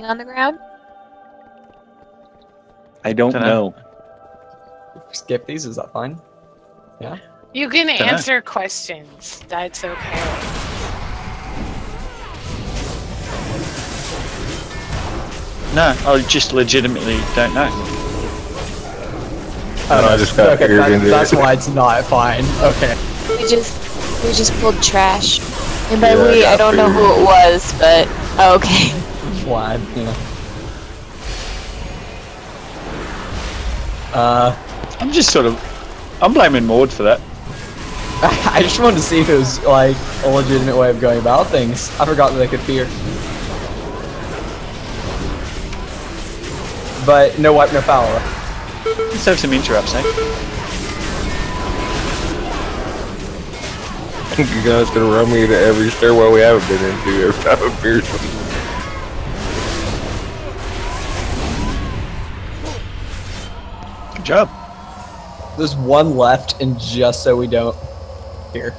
on the ground? I don't know. Skip these, is that fine? Yeah? You can answer questions. That's okay. No, I just legitimately don't know. Oh, no, I just got okay, that's why it's not fine. Okay. We just pulled trash. And by Yeah, we, I don't know who it was, but okay. Flag, yeah. I'm just sort of... I'm blaming Maud for that. I just wanted to see if it was, like, a legitimate way of going about things. I forgot that they could fear. But no wipe, no foul. Let's have some interrupts, eh? You guys gonna run me to every stairwell we haven't been into every time it appears. Good job. There's one left, and just so we don't... Here.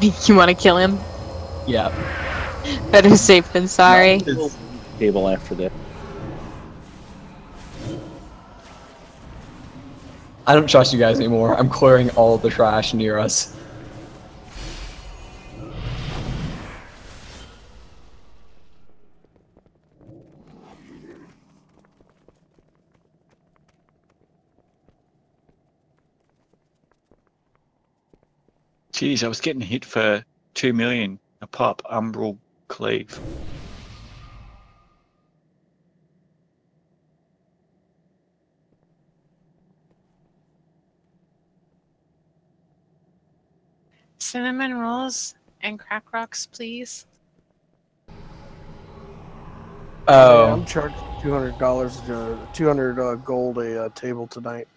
You want to kill him? Yeah. Better safe than sorry. Table after that. I don't trust you guys anymore. I'm clearing all of the trash near us. Jeez, I was getting hit for 2 million a pop. Umbral Cleave. Cinnamon rolls and crack rocks, please. Oh. Yeah, I'm charging $200, 200 gold a table tonight.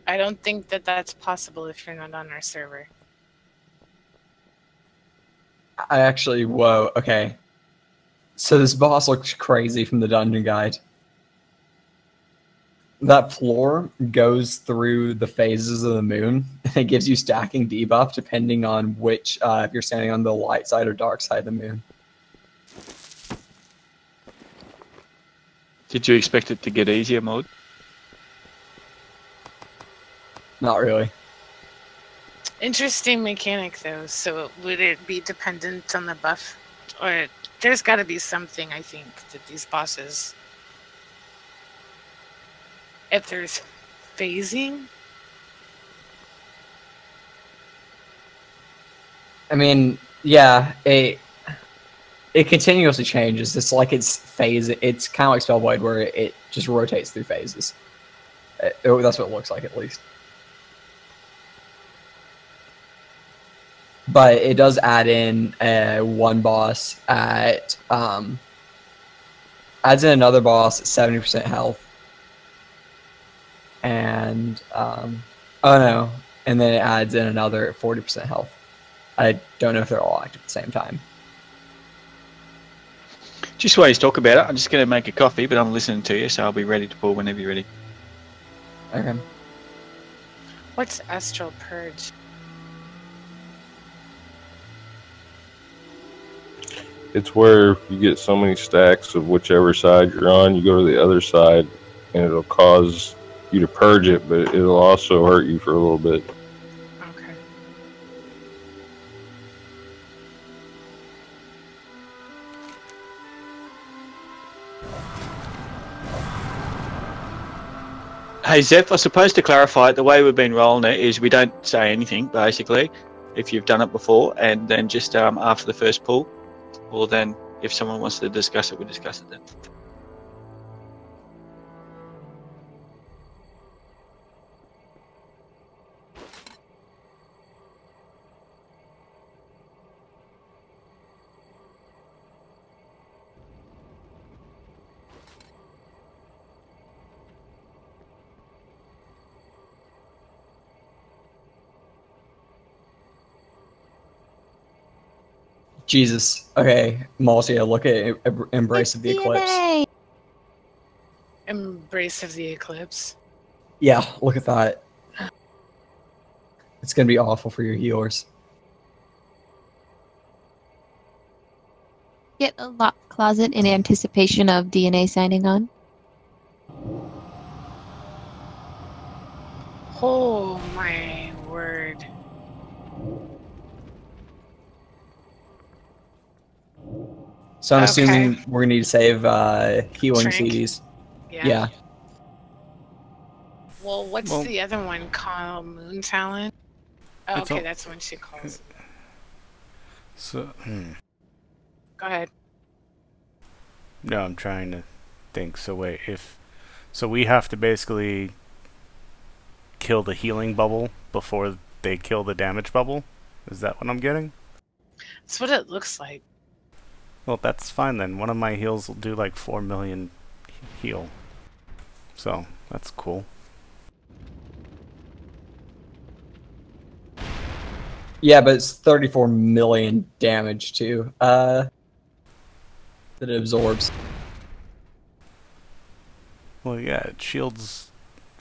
I don't think that that's possible if you're not on our server. I actually... Whoa, okay. So this boss looks crazy from the dungeon guide. That floor goes through the phases of the moon, and it gives you stacking debuff depending on which, if you're standing on the light side or dark side of the moon. Did you expect it to get easier, Maud? Not really. Interesting mechanic, though. So would it be dependent on the buff? Or there's got to be something, I think, that these bosses... If there's phasing? I mean, yeah, it continuously changes. It's like it's phase. It's kind of like Spellblade, where it just rotates through phases. That's what it looks like, at least. But it does add in one boss at adds in another boss at 70% health. And oh no, and then it adds in another 40% health. I don't know if they're all active at the same time. Just while you talk about it, I'm just going to make a coffee, but I'm listening to you, so I'll be ready to pour whenever you're ready. Okay. What's Astral Purge? It's where you get so many stacks of whichever side you're on, you go to the other side, and it'll cause you to purge it, but it'll also hurt you for a little bit. Okay. Hey, Zeph, I suppose to clarify, the way we've been rolling it is we don't say anything, basically, if you've done it before, and then just after the first pull, or then if someone wants to discuss it, we discuss it then. Jesus. Okay, Malcia, look at Embrace of the Eclipse. Embrace of the Eclipse. Yeah, look at that. It's gonna be awful for your healers. get a locked closet in anticipation of DNA signing on? Oh my word. So I'm Okay. assuming we're gonna need to save healing Shrink? CDs. Yeah. Yeah. Well, what's Well- the other one called? Moon Talent? Oh, It's okay, all- that's the one she calls. So, Go ahead. no, I'm trying to think. So wait, so we have to basically kill the healing bubble before they kill the damage bubble? Is that what I'm getting? That's what it looks like. Well, that's fine then. One of my heals will do like 4 million heal. So, that's cool. Yeah, but it's 34 million damage too. That it absorbs. Well, yeah, it shields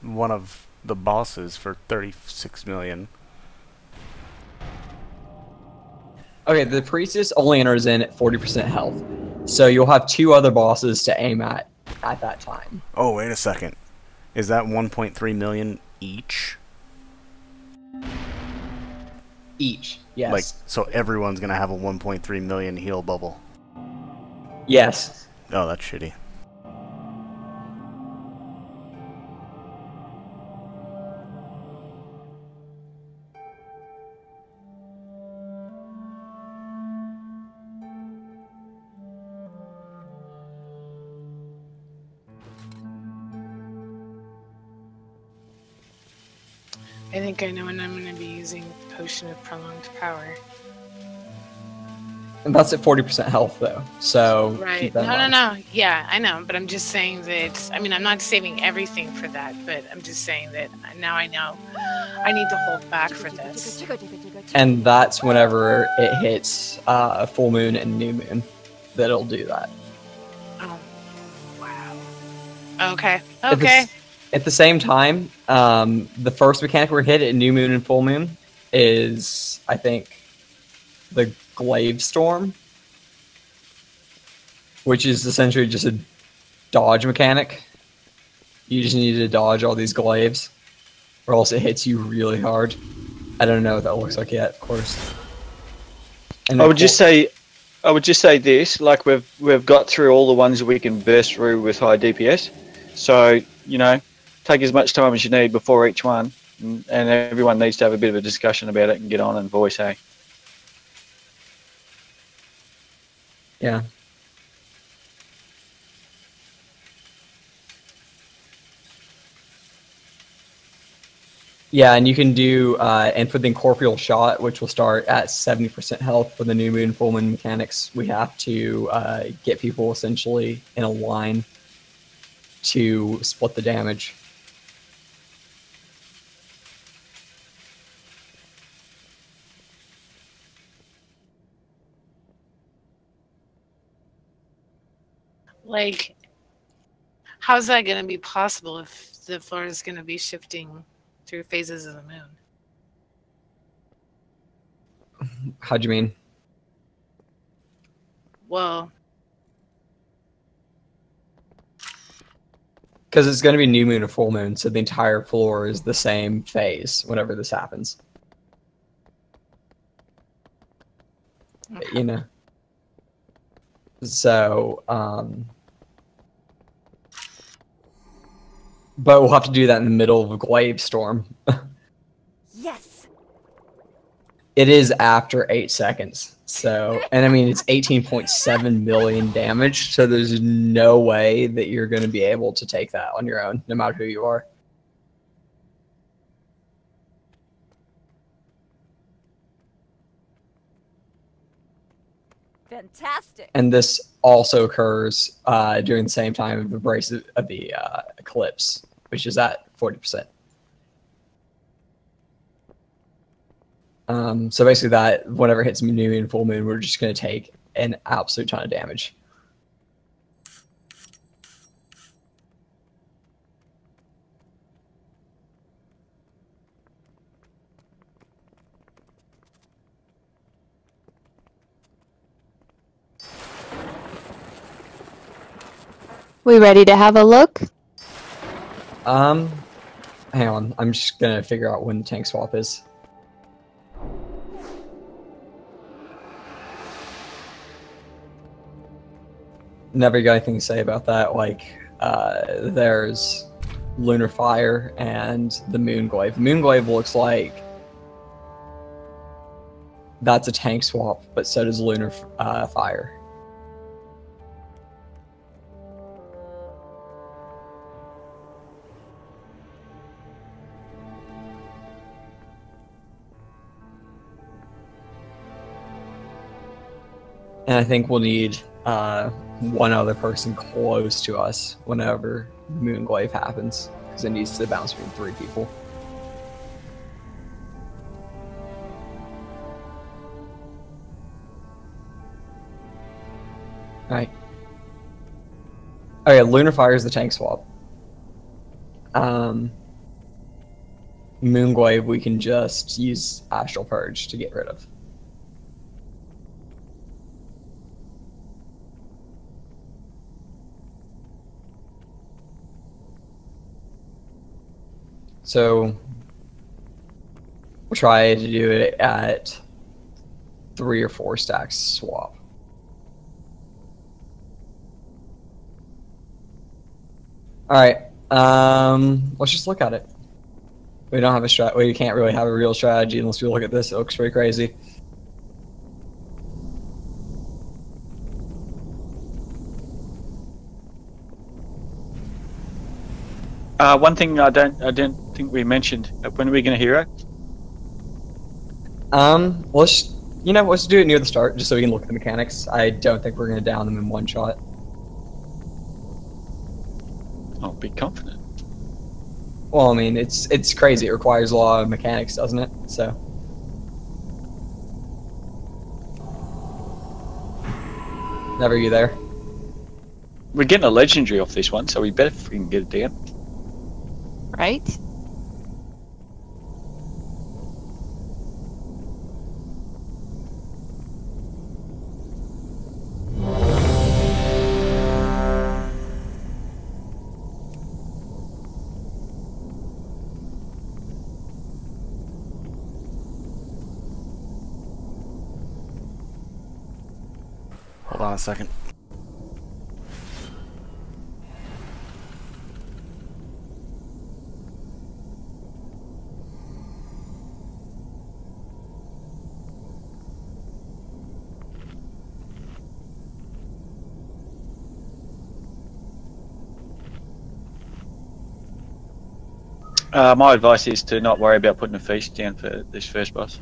one of the bosses for 36 million. Okay, the priestess only enters in at 40% health, so you'll have 2 other bosses to aim at that time. Oh, wait a second. Is that 1.3 million each? Each, yes. Like, so everyone's gonna have a 1.3 million heal bubble. Yes. Oh, that's shitty. I think I know when I'm going to be using Potion of Prolonged Power. And that's at 40% health though, so Right. keep that in No, mind. no. Yeah, I know, but I'm just saying that, I mean, I'm not saving everything for that, but I'm just saying that now I know I need to hold back for this. And that's whenever it hits full moon and new moon that it'll do that. Oh, wow. Okay. At the Okay. s- At the same time, the first mechanic we're hit at new moon and full moon is, I think, the glaive storm, which is essentially just a dodge mechanic. You just need to dodge all these glaives, or else it hits you really hard. I don't know what that looks like yet, of course. And I would just say this: like we've got through all the ones that we can burst through with high DPS. So take as much time as you need before each one, and everyone needs to have a bit of a discussion about it and get on and voice. Hey, Yeah. Yeah, and you can do, and for the incorporeal shot, which will start at 70% health for the new moon, full moon mechanics, we have to get people essentially in a line to split the damage. Like, how's that going to be possible if the floor is going to be shifting through phases of the moon? How do you mean? Well, Because it's going to be new moon or full moon, so the entire floor is the same phase whenever this happens. You know? So, but we'll have to do that in the middle of a glaive storm. Yes. It is after 8 seconds. So, and I mean, it's 18.7 million damage. So there's no way that you're going to be able to take that on your own, no matter who you are. Fantastic. And this also occurs during the same time of the eclipse, which is at 40%. So basically that whenever it hits new moon and full moon, we're just going to take an absolute ton of damage. We ready to have a look? Hang on. I'm just gonna figure out when the tank swap is. Never got anything to say about that. Like, there's Lunar Fire and the Moonglaive. Moonglaive looks like that's a tank swap, but so does Lunar Fire. And I think we'll need one other person close to us whenever Moonglaive happens, because it needs to bounce between 3 people. Alright. Okay, Lunar Fire is the tank swap. Moonglaive we can just use Astral Purge to get rid of. So we'll try to do it at 3 or 4 stacks swap. All right, let's just look at it. We don't have a strat. We can't really have a real strategy unless we look at this. It looks pretty crazy. One thing I don't think we mentioned. When are we going to hero? Let's do it near the start, just so we can look at the mechanics. I don't think we're going to down them in one shot. Oh, be confident. Well, I mean, it's crazy. It requires a lot of mechanics, doesn't it? So. Never you there. We're getting a legendary off this one, so we better freaking get it down. Right? Hold on a second. My advice is to not worry about putting a feast down for this first boss.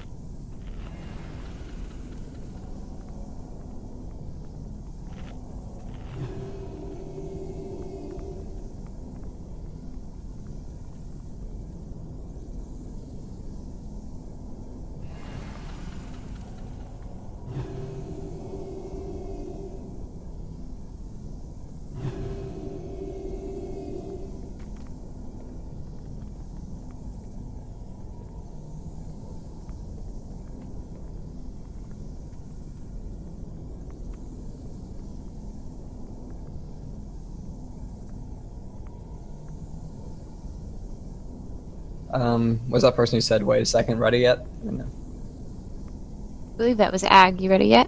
Was that person who said, wait a second, ready yet? Or no? I believe that was Ag. You ready yet?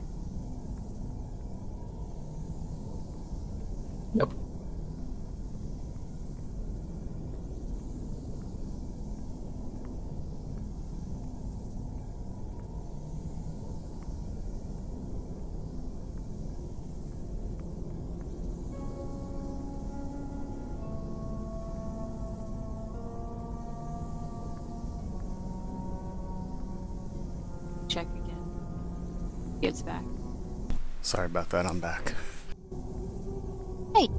Nope. Check again. It's back. Sorry about that, I'm back. Hey.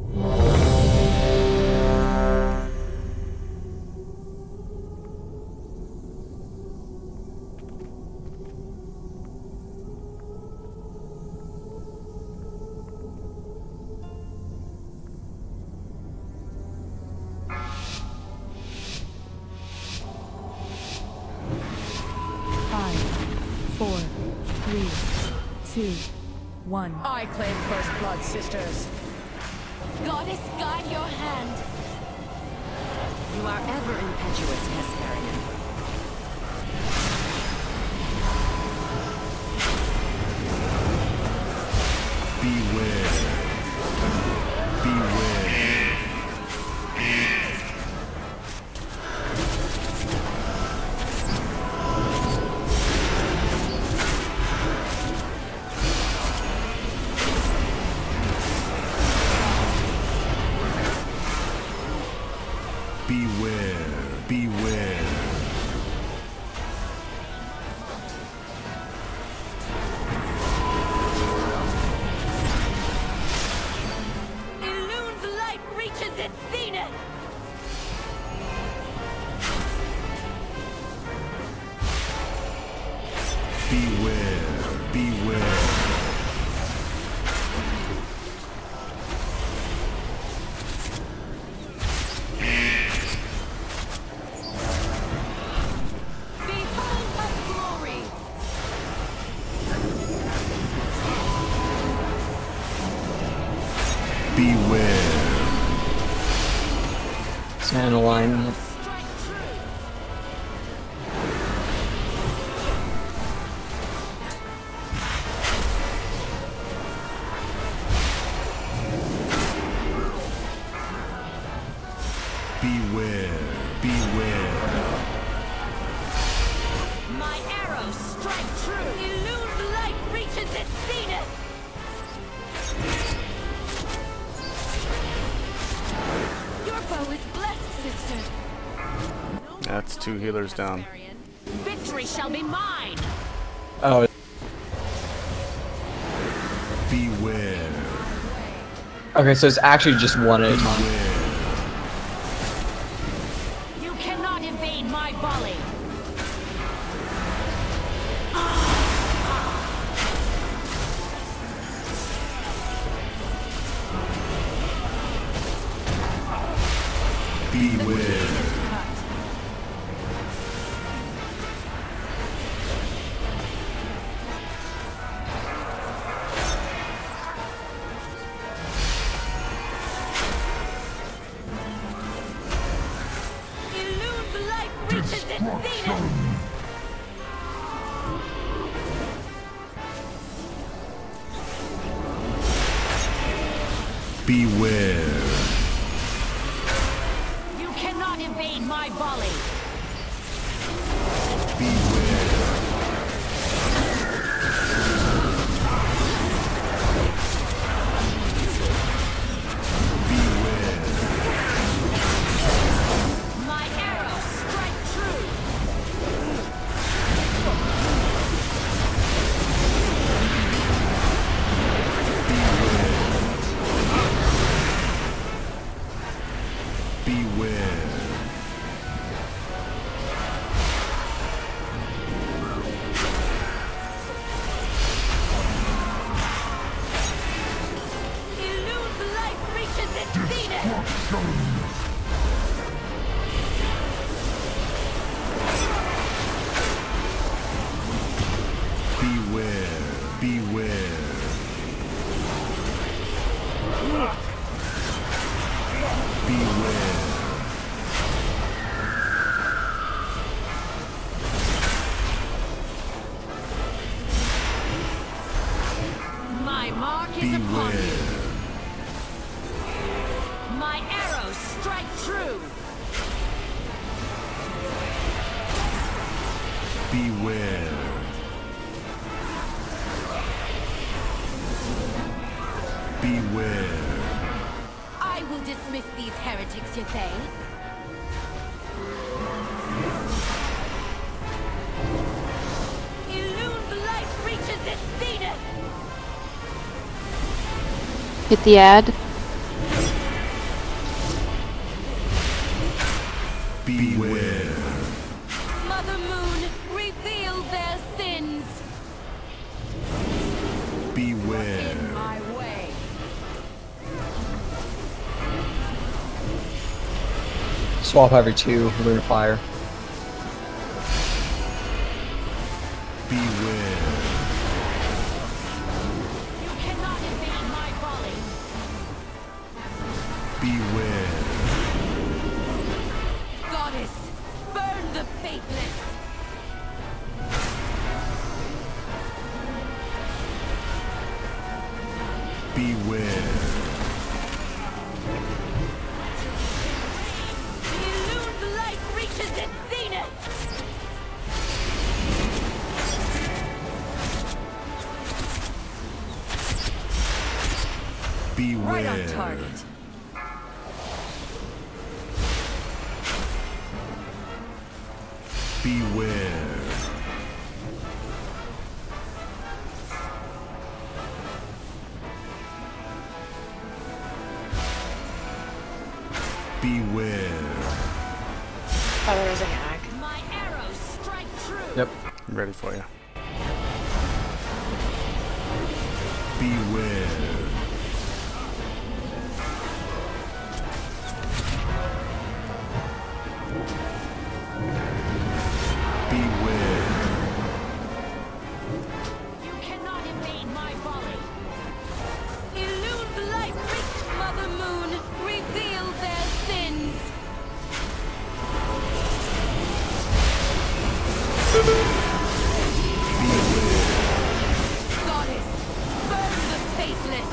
I claim first blood, sisters. Goddess, guide your hand. You are ever impetuous, Hesperian. Beware. Beware. Beware. Beware. Illune's light reaches its zenith! Beware. Beware. Behold her glory! Beware. Stand alignment. Strike true! Beware. Beware. My arrows strike true! Illune's light reaches its zenith! Your bow is blessed, sister! That's 2 healers down. Victory shall be mine! Oh, Beware. okay, so it's actually just one at a time. Beware. You cannot evade my volley! Beware. Illune's light reaches its zenith! Beware. You cannot evade my volley! Beware. Beware. My arrows strike true! Beware. Illune's light reaches its zenith! Beware. Beware. Beware. My mark is upon you! Beware. My arrows strike true! Beware. Beware. I will dismiss these heretics, Ythane. Illune's light reaches its zenith! Hit the ad. Beware. Mother Moon, reveal their sins! Beware. In my way! Swap every 2, Lunar Fire. Beware. You cannot evade my volley! Beware. Goddess, burn the faithless. Beware. The illumed light reaches its zenith. Beware. Right on target. Beware. Beware. Oh, there was an ag. My arrows strike true. Yep. I'm ready for you. Beware. Beware. You cannot evade my volley. Illude light, reach Mother Moon, reveal their sins. Goddess, burn the faithless.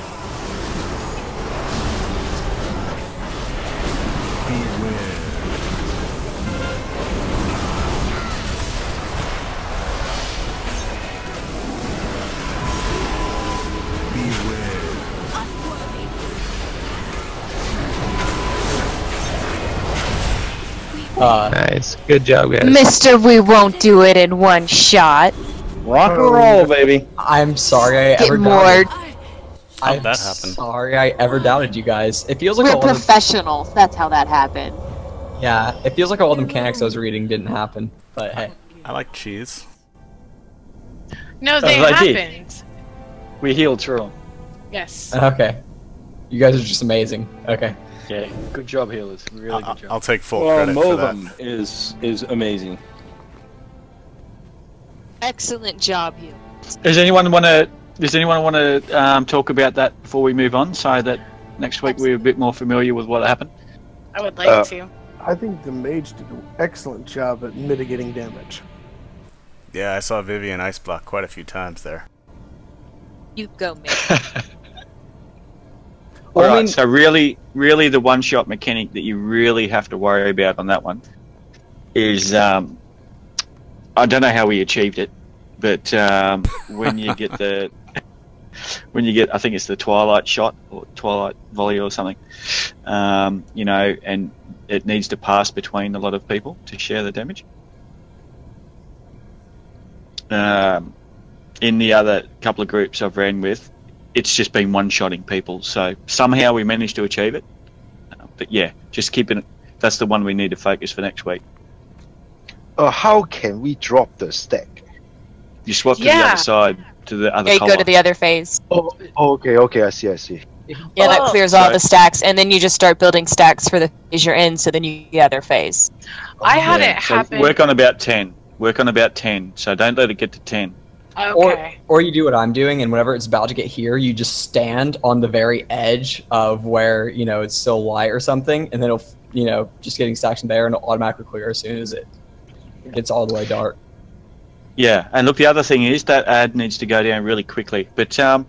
Beware. Beware. Unworthy. Nice. Good job, guys. Mister, we won't do it in one shot. Rock and roll, baby. I'm sorry I Get ever more. doubted. How'd I'm that happen? sorry I ever doubted you guys. It feels like We're all the, professionals. That's how that happened. yeah, it feels like all the mechanics I was reading didn't happen. But hey, I like cheese. No, they I did. happened. We healed through them. Yes. okay, you guys are just amazing. Okay, Yeah, good job, healers. Really good job. I'll take full Well, credit for that. Movem is amazing. Excellent job, you. Does anyone want to talk about that before we move on, so that next week we're a bit more familiar with what happened? I would like to. I think the mage did an excellent job at mitigating damage. Yeah, I saw Vivian ice block quite a few times there. You go, man. All Well, I right, mean- so really the one-shot mechanic that you really have to worry about on that one is I don't know how we achieved it, but when you get I think it's the Twilight shot or Twilight volley or something, you know, and it needs to pass between a lot of people to share the damage. In the other couple of groups I've ran with, it's just been one-shotting people, so somehow we managed to achieve it. But yeah, just keeping it. That's the one we need to focus for next week. How can we drop the stack? You swap to the Yeah. other side, to the other Yeah, you column. go to the other phase. Oh, okay, I see. Yeah, that Oh. clears all the stacks, and then you just start building stacks for the phase you're in, so then you the other phase. I had Yeah, it so happen. work on about 10. Work on about 10, so don't let it get to 10. Okay. or you do what I'm doing, and whenever it's about to get here, you just stand on the very edge of where it's still light or something, and then it'll just getting stacks in there, and it'll automatically clear as soon as it gets all the way dark. Yeah, and look, the other thing is that ad needs to go down really quickly. But a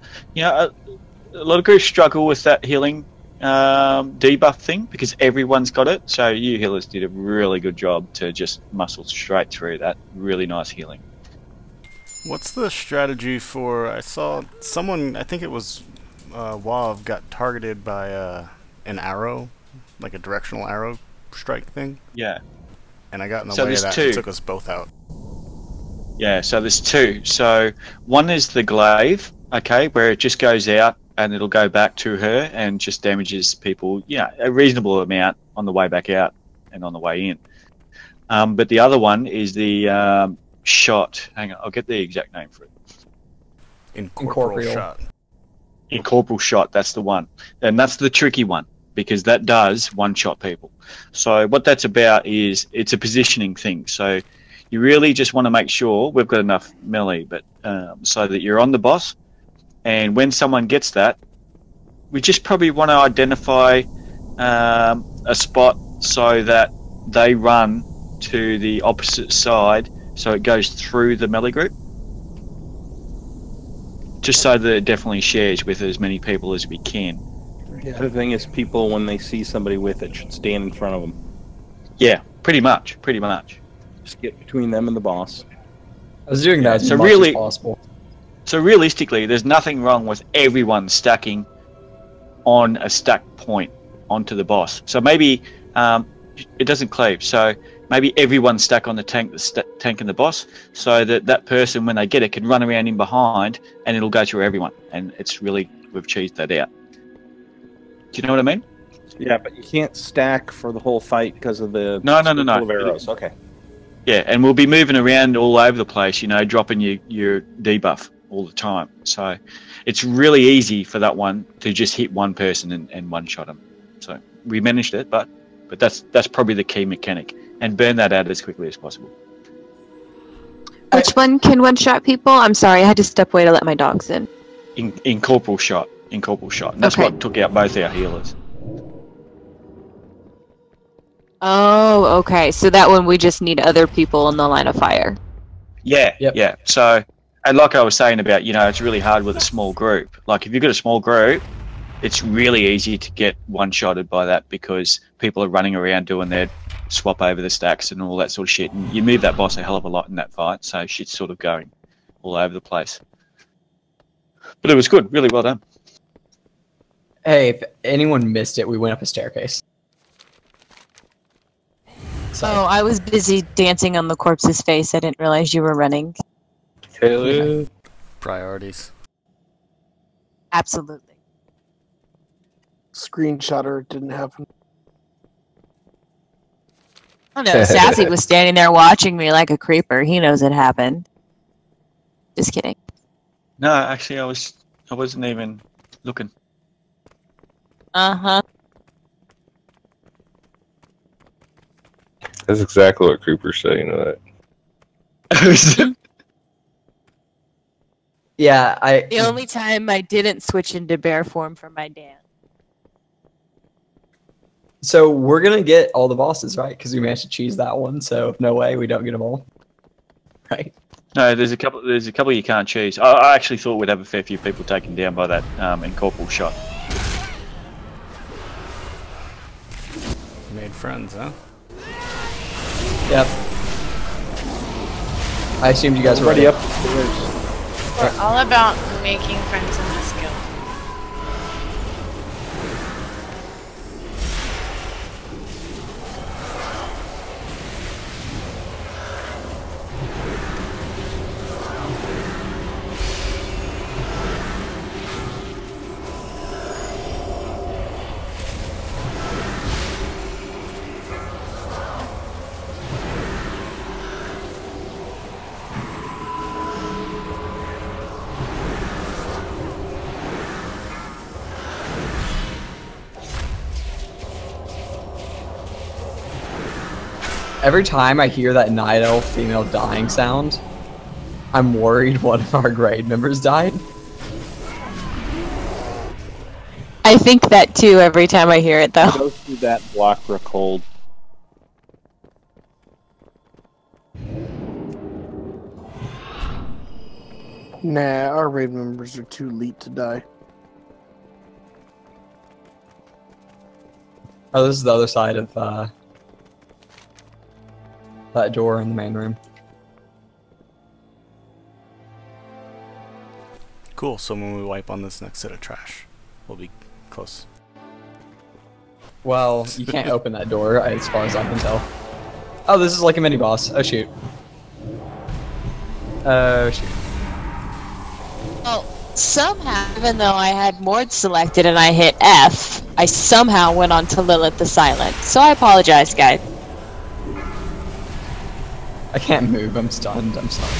lot of groups struggle with that healing debuff thing because everyone's got it. So you healers did a really good job to just muscle straight through that. Really nice healing. What's the strategy for? I saw someone. I think it was Wav got targeted by an arrow, like a directional arrow strike thing. Yeah. And I got in the So way of there's that. It two. took us both out. Yeah, so there's two. So one is the glaive, okay, where it just goes out and it'll go back to her and just damages people, a reasonable amount on the way back out and on the way in. But the other one is the shot. Hang on, I'll get the exact name for it. Incorporeal shot. Incorporeal shot, that's the one. And that's the tricky one because that does one-shot people. So what that's about is it's a positioning thing. So you really just want to make sure we've got enough melee, but so that you're on the boss. And when someone gets that, we just probably want to identify a spot so that they run to the opposite side, so it goes through the melee group. Just so that it definitely shares with as many people as we can. The other thing is, people, when they see somebody with it, should stand in front of them. Yeah, pretty much. Just get between them and the boss. I was doing that as So much really- as possible. So realistically, there's nothing wrong with everyone stacking on a stack point onto the boss. So maybe it doesn't cleave. So maybe everyone stack on the tank that's tanking the boss, so that that person, when they get it, can run around in behind, and it'll go through everyone. And it's really, we've cheesed that out. Do you know what I mean? Yeah, but you can't stack for the whole fight because of the No. full of arrows. Okay. Yeah, and we'll be moving around all over the place, dropping your debuff all the time. So it's really easy for that one to just hit one person and one-shot them. So we managed it, but that's probably the key mechanic. And burn that out as quickly as possible. Which one can one-shot people? I'm sorry, I had to step away to let my dogs in. Incorporeal shot. And that's Okay. what took out both our healers. Oh, okay. So that one we just need other people in the line of fire. Yeah, Yep. yeah. So, and like I was saying about, it's really hard with a small group. Like, if you've got a small group, it's really easy to get one-shotted by that, because people are running around doing their swap over the stacks and all that sort of shit. And you move that boss a hell of a lot in that fight, so shit's sort of going all over the place. But it was good, really well done. Hey, if anyone missed it, we went up a staircase. So, Oh, I was busy dancing on the corpse's face. I didn't realize you were running. Priorities. Absolutely. Screenshotter, it didn't happen. Oh no, Sassy was standing there watching me like a creeper. He knows it happened. Just kidding. No, actually, I wasn't even looking. Uh-huh. That's exactly what creepers say, that. yeah, The only time I didn't switch into bear form for my dance. So we're gonna get all the bosses, right? Because we managed to cheese that one. So no way we don't get them all, right? No, there's a couple you can't choose. I actually thought we'd have a fair few people taken down by that incorporeal shot. Made friends, huh? Yep. I assumed you guys were Already ready. up the stairs. We're all about making friends in this guild. Every time I hear that night elf female dying sound, I'm worried one of our grade members died. I think that too every time I hear it though. Go through that block for a cold. Nah, our raid members are too elite to die. Oh, this is the other side of that door in the main room. Cool, so when we wipe on this next set of trash, we'll be close. Well, you can't open that door as far as I can tell. Oh, this is like a mini boss. Oh shoot. Oh shoot. Well, somehow, even though I had Mord selected and I hit F, I somehow went on to Lilith the Silent. So I apologize, guys. I can't move. I'm stunned. I'm sorry.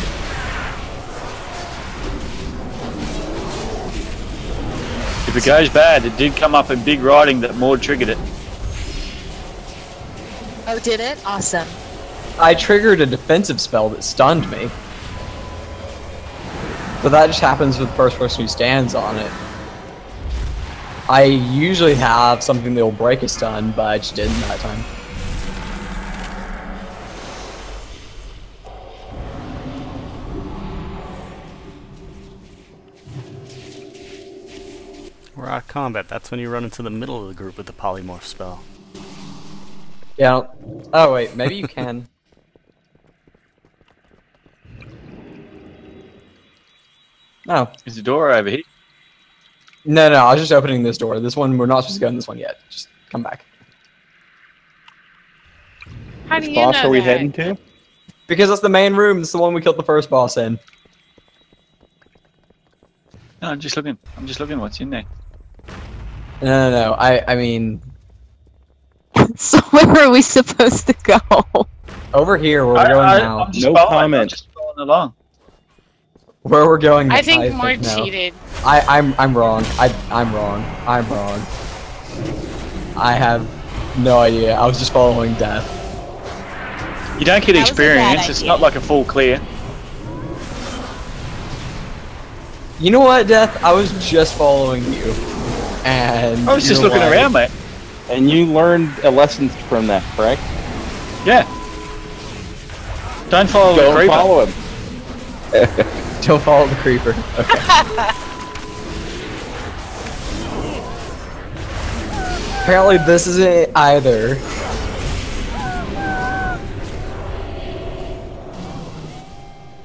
If it goes bad, it did come up in big writing that Maud triggered it. Oh, did it? Awesome. I triggered a defensive spell that stunned me. But that just happens with the first person who stands on it. I usually have something that will break a stun, but I just didn't that time. We're out of combat. That's when you run into the middle of the group with the polymorph spell. Yeah. Oh wait, maybe you can. No. Is the door over here? No, I was just opening this door. This one, we're not supposed to go in this one yet. Just come back. How do Which you boss know are we that? heading to? Because that's the main room. That's the one we killed the first boss in. No, I'm just looking. I'm just looking what's in there. No. I mean, So where are we supposed to go? over here where we're going now. I'm just No following, comment. I'm just following along. Where we're going. I think more no. cheated. I'm wrong. I'm wrong. I'm wrong. I have no idea. I was just following death. You don't get That was a bad experience. It's idea. not like a full clear. You know what, Death? I was just following you, and I was just you're looking like- around, mate. And you learned a lesson from that, correct? Yeah. Don't follow the Don't creeper. follow him. Don't follow the creeper. Okay. Apparently, this isn't it either.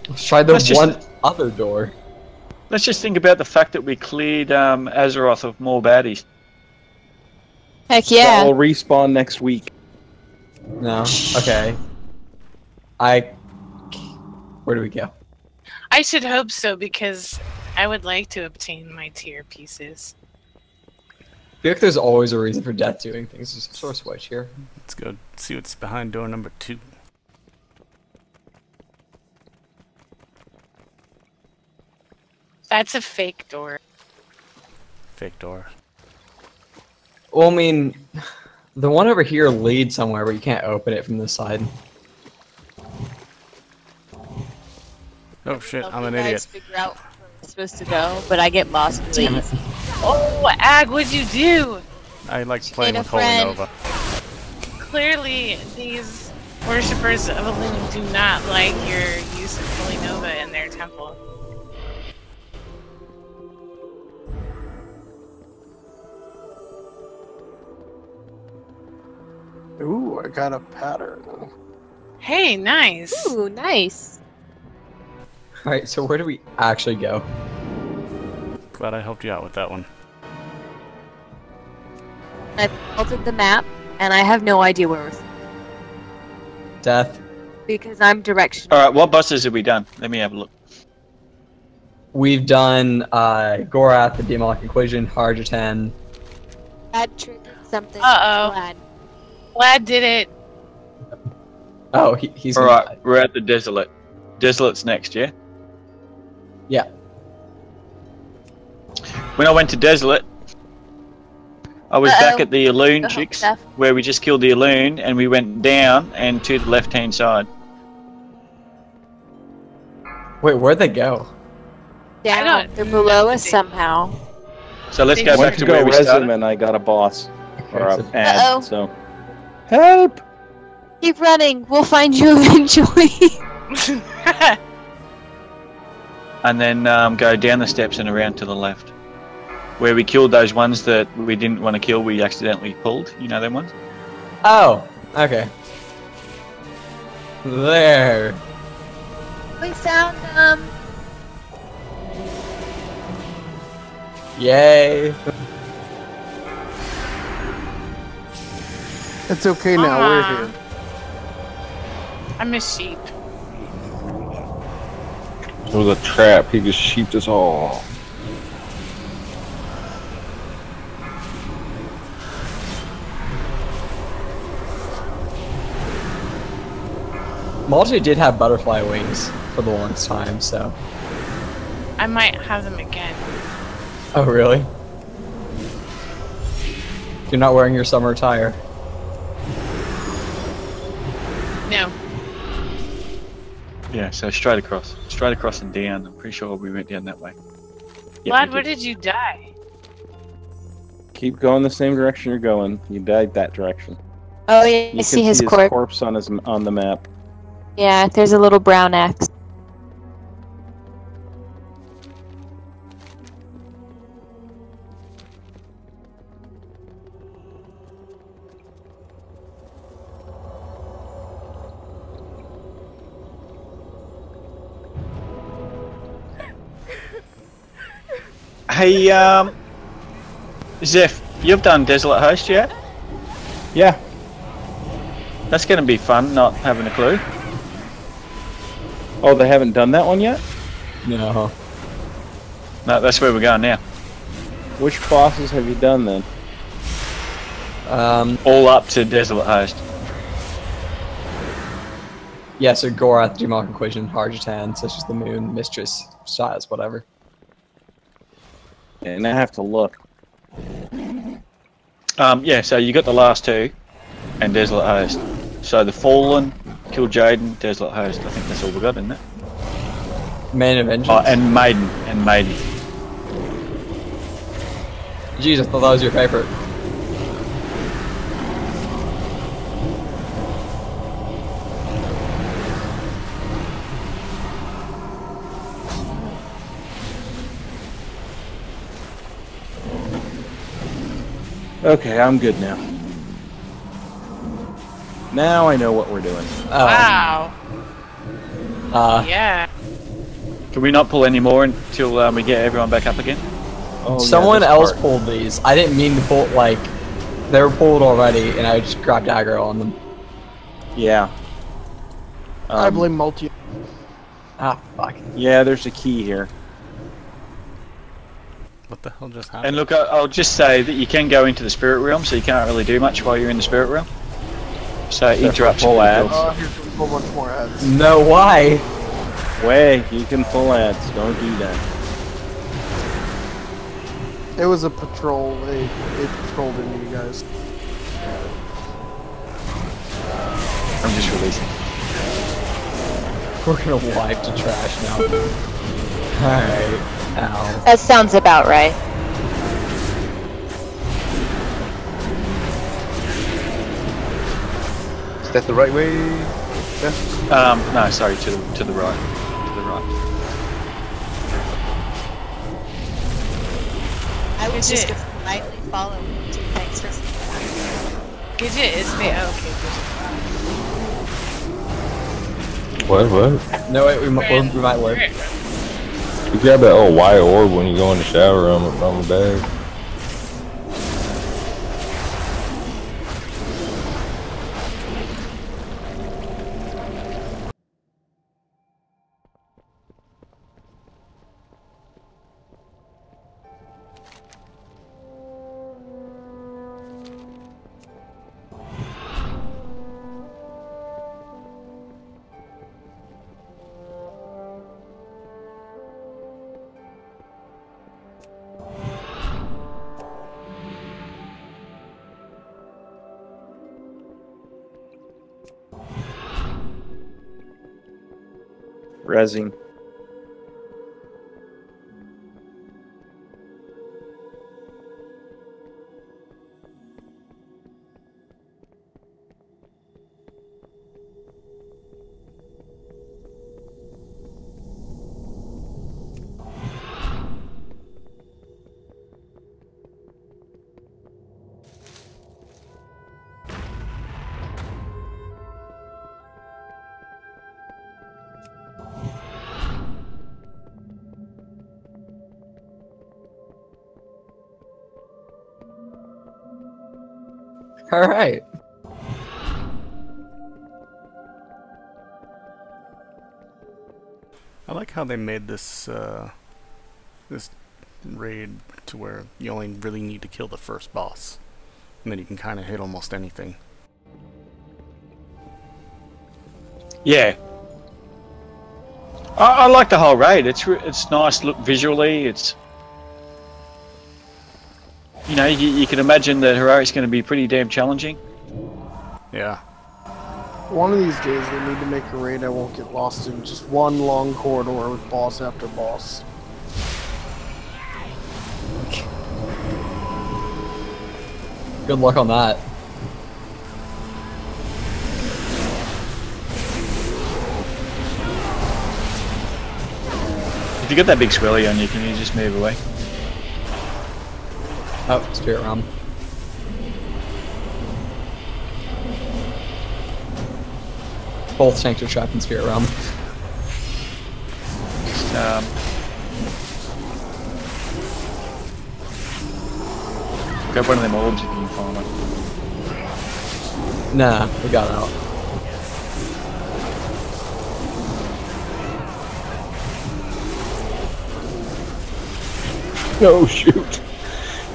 Let's try the Let's just- one other door. Let's just think about the fact that we cleared Azeroth of more baddies. Heck yeah. That'll respawn next week. No. Okay. Where do we go? I should hope so because I would like to obtain my tier pieces. I feel like there's always a reason for Death doing things. There's some sort of switch here. Let's go see what's behind door number 2. That's a fake door. Fake door. Well, I mean, the one over here leads somewhere, but you can't open it from this side. Oh shit, Help I'm you an guys idiot. Figure out where we're supposed to go, but I get lost really easy. Oh, Ag, what'd you do? I like playing made a with Holy friend. Nova. Clearly, these worshippers of Elune do not like your use of Holy Nova in their temple. Ooh, I got a pattern. Hey, nice. Ooh, nice. Alright, so where do we actually go? Glad I helped you out with that one. I've altered the map, and I have no idea where we're Death. because I'm directional. Alright, what bosses have we done? Let me have a look. We've done Gorath, the Demonic Equation, Harjatan. That triggered something. Uh-oh. Glad. Vlad did it. Oh, he's gonna Alright, die. we're at the Desolate. Desolate's next, yeah? Yeah. When I went to Desolate, I was back at the Elune Uh-oh, chicks, Steph. where we just killed the Elune, and we went down and to the left-hand side. Wait, where'd they go? Down. don't They're below us somehow. So let's They go just back Went to to where go we resume started. and I got a boss. Or a so- ad, Uh-oh. so. Help! Keep running. We'll find you eventually. And then go down the steps and around to the left. Where we killed those ones that we didn't want to kill, we accidentally pulled. You know them ones? Oh, okay. There. We found them. Yay. It's okay now, we're here. I'm a sheep. It was a trap. He just sheeped us all. Malta did have butterfly wings for the longest time, so. I might have them again. Oh, really? You're not wearing your summer attire. No. Yeah, so straight across. Straight across and down. I'm pretty sure we went down that way. Yep, Vlad, we where did. did you die? Keep going the same direction you're going. You died that direction. Oh yeah, You I can see his his corpse. corpse on the map. Yeah, there's a little brown X. Hey, Zeph, you've done Desolate Host yet? Yeah. That's going to be fun, not having a clue. Oh, they haven't done that one yet? No. No, that's where we're going now. Which bosses have you done then? All up to Desolate Host. Yeah, so Gorath, Demonic Equation, Harjatan, such as the Moon, Mistress, Size, whatever. And I have to look. Yeah, so you got the last two, and Desolate Host. So the Fallen, Kill Jaden, Desolate Host. I think that's all we got, isn't it? Man of Vengeance. Oh, and Maiden, Jeez, I thought that was your favorite. Okay, I'm good now. Now I know what we're doing. Wow. Yeah. Can we not pull any more until we get everyone back up again? Oh, Someone yeah, else part. pulled these. I didn't mean to pull, like, they were pulled already, and I just grabbed aggro on them. Yeah. I blame multi. Ah, fuck. Yeah, there's a key here. What the hell just happened? And look, I'll just say that you can go into the Spirit Realm, so you can't really do much while you're in the Spirit Realm. So interrupt full ads. Here's a whole bunch more ads. No, why? Way, you can pull ads. Don't do that. It was a patrol. They patrolled into you guys. I'm just releasing. We're gonna wipe to trash now. Alright. Ow. That sounds about right. Is that the right way? Yeah. No, sorry, to the right. To the right. I was just Gidget. gonna politely follow you. Thanks for Gidget is the okay. What? No, wait, we might live. You grab that little white orb when you go in the shower on the bag. Resin. Alright. I like how they made this this raid to where you only really need to kill the first boss, and then you can kind of hit almost anything. Yeah. I like the whole raid. It's nice look visually. It's, you know, you can imagine that Heroic's going to be pretty damn challenging. Yeah. One of these days they need to make a raid I won't get lost in. Just one long corridor with boss after boss. Good luck on that. If you get that big swirly on you, can you just move away? Oh, Spirit Realm. Both tanks are trapped in Spirit Realm. Grab one of them orbs if you can find one. Nah, we got out. Oh shoot!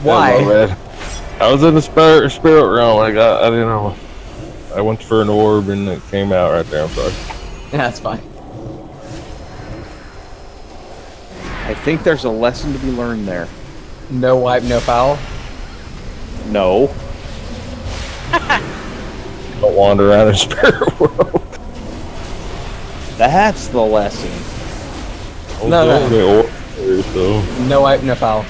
Why? Oh, man. I was in the spirit realm. I didn't know. I went for an orb and it came out right there. I'm sorry. Yeah, that's fine. I think there's a lesson to be learned there. No wipe, no foul. No. Don't wander around in spirit world. That's the lesson. No. So. No wipe, no foul.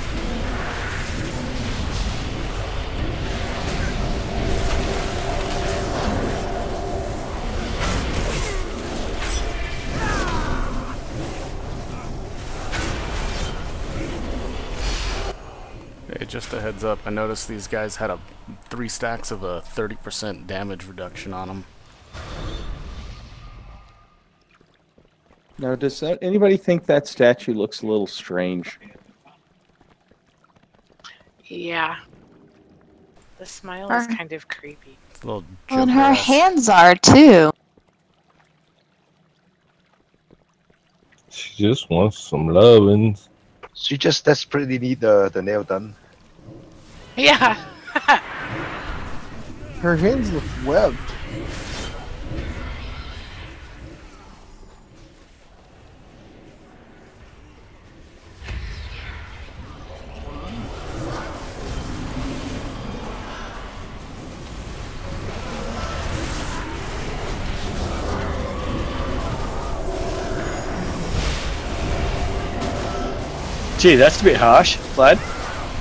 Hey, just a heads up, I noticed these guys had 3 stacks of a 30% damage reduction on them. Now, does anybody think that statue looks a little strange? Yeah. The smile is kind of creepy. It's a little And her Joker-esque. hands are too. She just wants some loving. She just desperately need the nail done. Yeah. Her hands look webbed. Gee, that's a bit harsh, Vlad.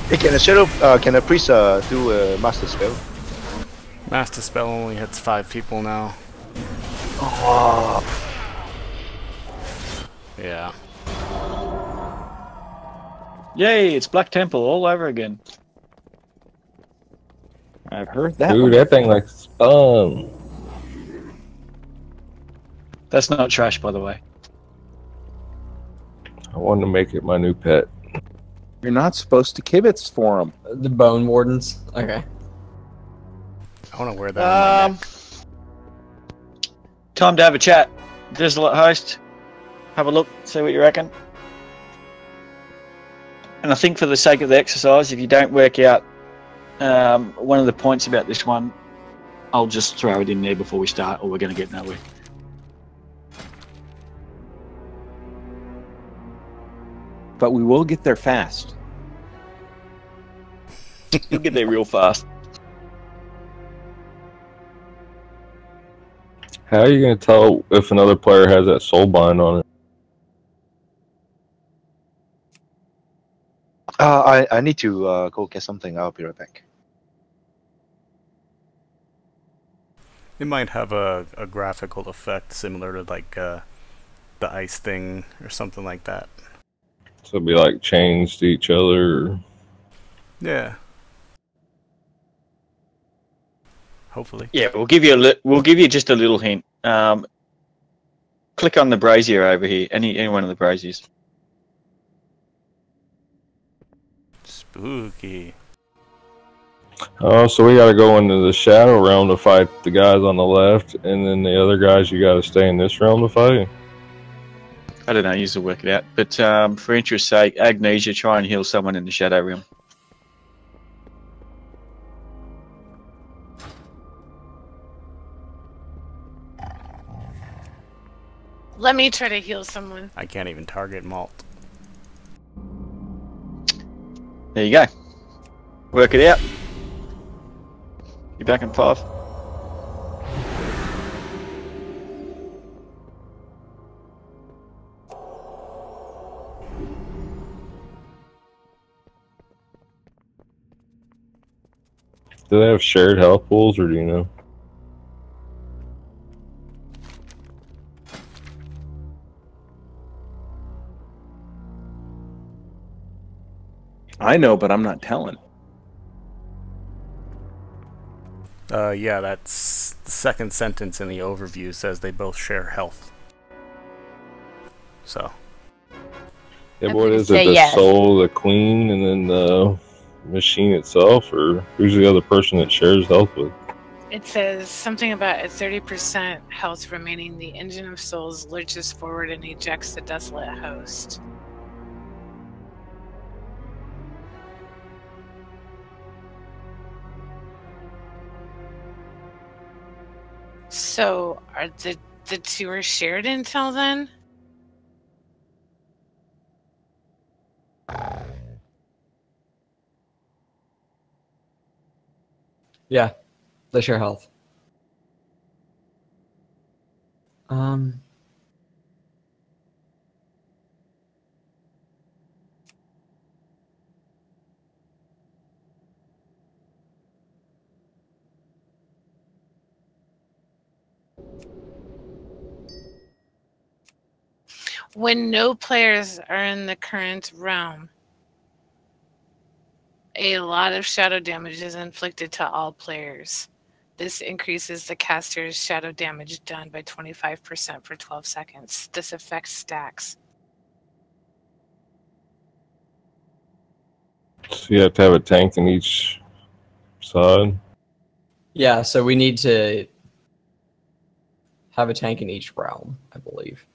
Hey, can a priest do a master spell? Master Spell only hits 5 people now. Oh, Yeah. Yay, it's Black Temple all over again. I've heard that. Dude, that thing looks fun. That's not trash, by the way. I wanted to make it my new pet. You're not supposed to kibitz for them. The Bone Wardens. Okay. I want to wear that on my neck. Time to have a chat. Desolate host, have a look, see what you reckon. And I think for the sake of the exercise, if you don't work out one of the points about this one, I'll just throw it in there before we start, or we're going to get nowhere. But we will get there fast. You'll get there real fast. How are you going to tell if another player has that soul bind on it? I need to go get something. I'll be right back. It might have a graphical effect similar to like the ice thing or something like that. So it'd be like chains to each other. Or... Yeah. Hopefully. Yeah, we'll give you just a little hint. Click on the brazier over here. Any one of the braziers. Spooky. Oh, so we got to go into the shadow realm to fight the guys on the left, and then the other guys you got to stay in this realm to fight. I don't know, you will work it out. But for interest's sake, Agnesia, try and heal someone in the shadow realm. Let me try to heal someone. I can't even target Malt. There you go. Work it out. You're back in 5. Do they have shared health pools, or do you know? I know, but I'm not telling. Yeah, that's the second sentence in the overview says they both share health. So. Yeah, I'm but what gonna is it? say The yes. soul, the queen, and then the machine itself, or who's the other person that shares health with? It says something about at 30% health remaining, the engine of souls lurches forward and ejects the desolate host. So are the two are shared intel then? Yeah, they share health. When no players are in the current realm, a lot of shadow damage is inflicted to all players. This increases the caster's shadow damage done by 25% for 12 seconds. This effect stacks. So you have to have a tank in each side. Yeah, so we need to have a tank in each realm, I believe.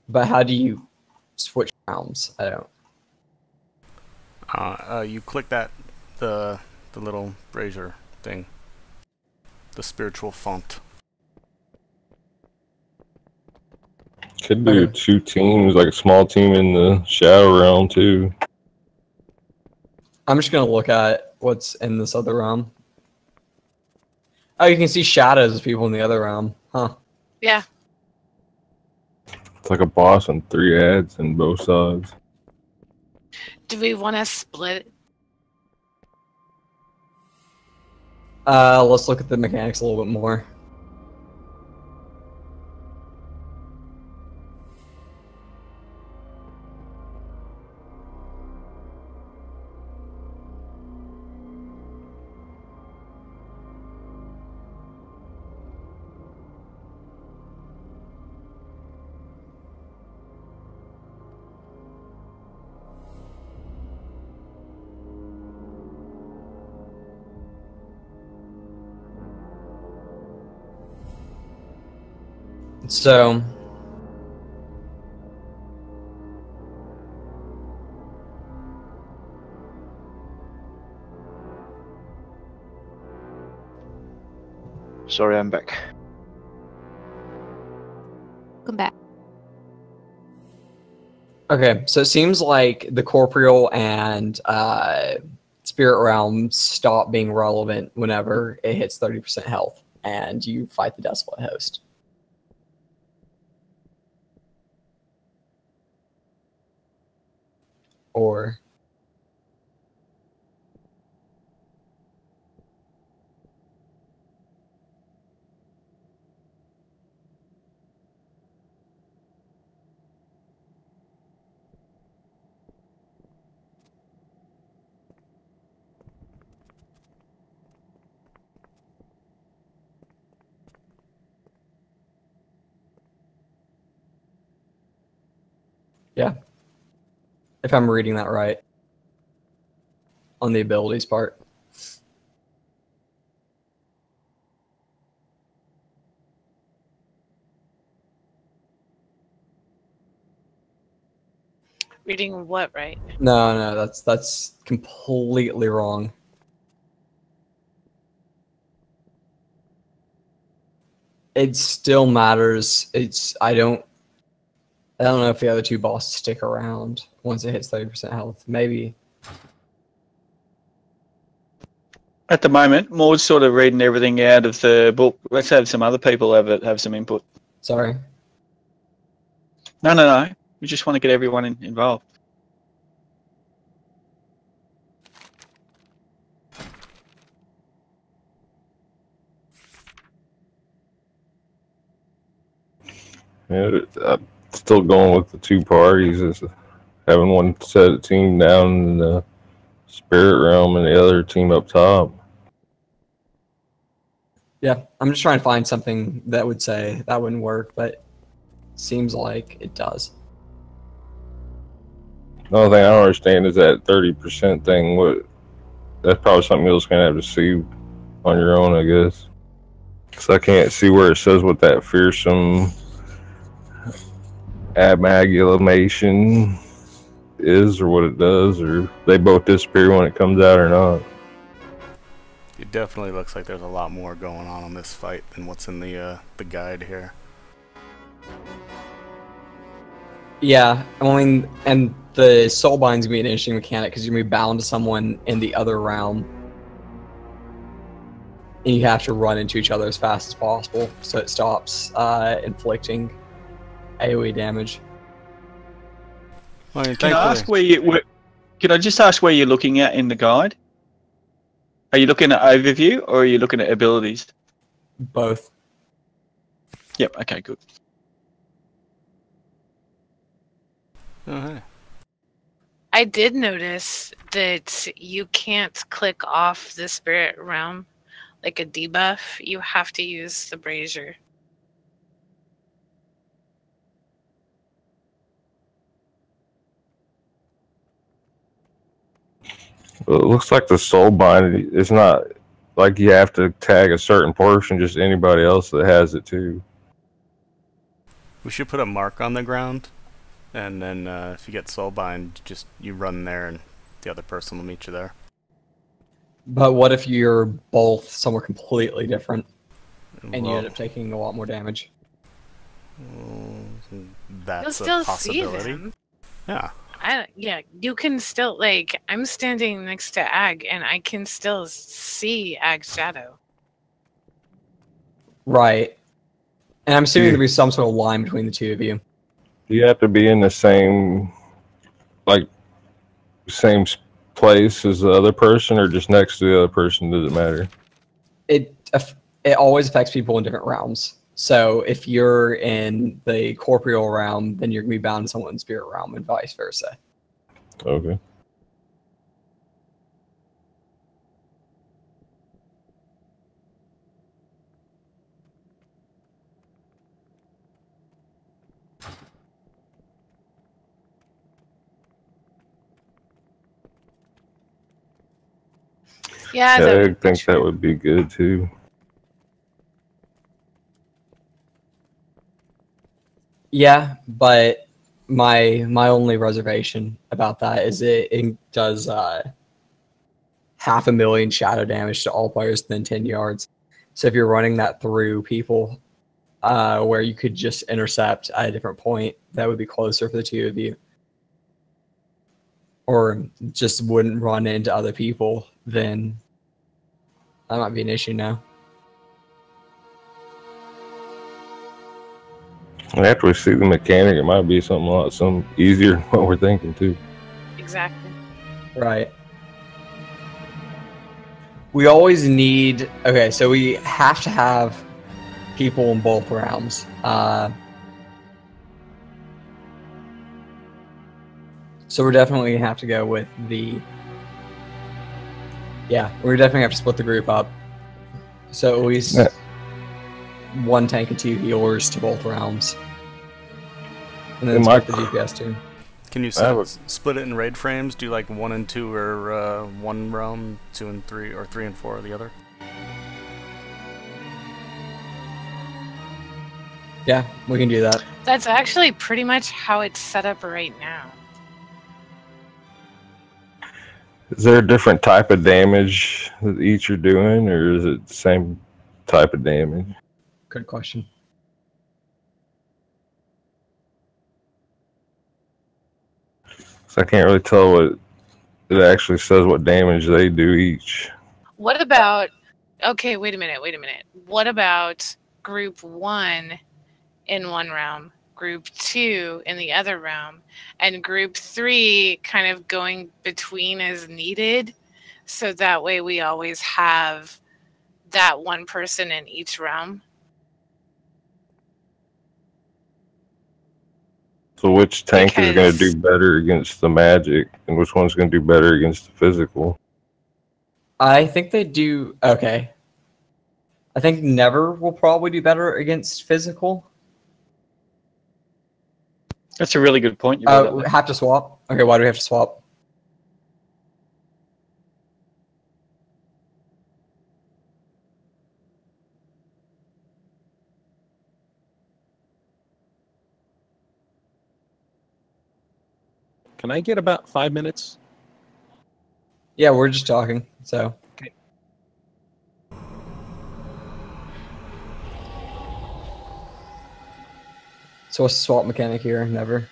But how do you switch realms? I don't. You click that the little brazier thing, the spiritual font. Could do two teams, like a small team in the shadow realm too. I'm just gonna look at what's in this other realm. Oh, you can see shadows of people in the other realm, huh? Yeah. It's like a boss and 3 ads on both sides. Do we want to split? Let's look at the mechanics a little bit more. So, Sorry, I'm back. Come back. okay, so it seems like the corporeal and spirit realms stop being relevant whenever it hits 30% health and you fight the desolate host. Or yeah, if I'm reading that right on the abilities part. Reading what, right? No, that's completely wrong. It still matters. I don't know if the other two bosses stick around once it hits 30% health. Maybe. At the moment, Maud's sort of reading everything out of the book. Let's have some other people have some input. Sorry. No. We just want to get everyone involved. Yeah, I'm still going with the two parties. Is having one set of team down in the spirit realm and the other team up top. Yeah, I'm just trying to find something that would say that wouldn't work, but seems like it does. The only thing I don't understand is that 30% thing. That's probably something you're just gonna have to see on your own, I guess. Because I can't see where it says what that fearsome amalgamation is, or what it does, or they both disappear when it comes out or not. It definitely looks like there's a lot more going on this fight than what's in the guide here. Yeah, I mean, and the soul bind's gonna be an interesting mechanic because you're gonna be bound to someone in the other realm, and you have to run into each other as fast as possible so it stops inflicting AoE damage. Well, Can I ask Can I just ask where you're looking at in the guide? Are you looking at overview or are you looking at abilities? Both. Yep. Okay. Good. Oh, hey. I did notice that you can't click off the spirit realm like a debuff. You have to use the brazier. Well, it looks like the soul bind. It's not like you have to tag a certain portion, just anybody else that has it too. We should put a mark on the ground, and then if you get soulbind, just you run there, and the other person will meet you there. But what if you're both somewhere completely different, and you Well, end up taking a lot more damage? That's You'll still a possibility. see them. Yeah. Yeah, you can still, like, I'm standing next to Ag, and I can still see Ag's shadow. Right. And I'm assuming there'll be some sort of line between the two of you. Do you have to be in the same place as the other person, or just next to the other person? Does it matter? It always affects people in different realms. So if you're in the corporeal realm, then you're going to be bound to someone in the spirit realm, and vice versa. Okay. Yeah, I think that would be good too. Yeah, but my only reservation about that is it does 500,000 shadow damage to all players within 10 yards. So if you're running that through people where you could just intercept at a different point, that would be closer for the two of you. Or just wouldn't run into other people, then that might be an issue now. And after we see the mechanic, it might be something easier than what we're thinking too. Exactly. Right. We always need... Okay, so we have to have people in both realms. So we're definitely going to have to go with the... Yeah, we're definitely have to split the group up. So at least one tank and two healers to both realms. And then split the DPS too. Can you split it in raid frames? Do like 1 and 2 or one realm, 2 and 3, or 3 and 4 or the other? Yeah, we can do that. That's actually pretty much how it's set up right now. Is there a different type of damage that each are doing, or is it the same type of damage? Good question. So I can't really tell what it actually says, what damage they do each. What about... Okay, wait a minute. What about group 1 in one realm, group 2 in the other realm, and group 3 kind of going between as needed, so that way we always have that one person in each realm? So which tank is going to Because- do better against the magic, and which one's going to do better against the physical? I think they do okay. I think Never will probably do better against physical. That's a really good point. You brought up We there. have to swap. Okay, why do we have to swap? Can I get about 5 minutes? Yeah, we're just talking. So. Okay. So what's the swap mechanic here? Never.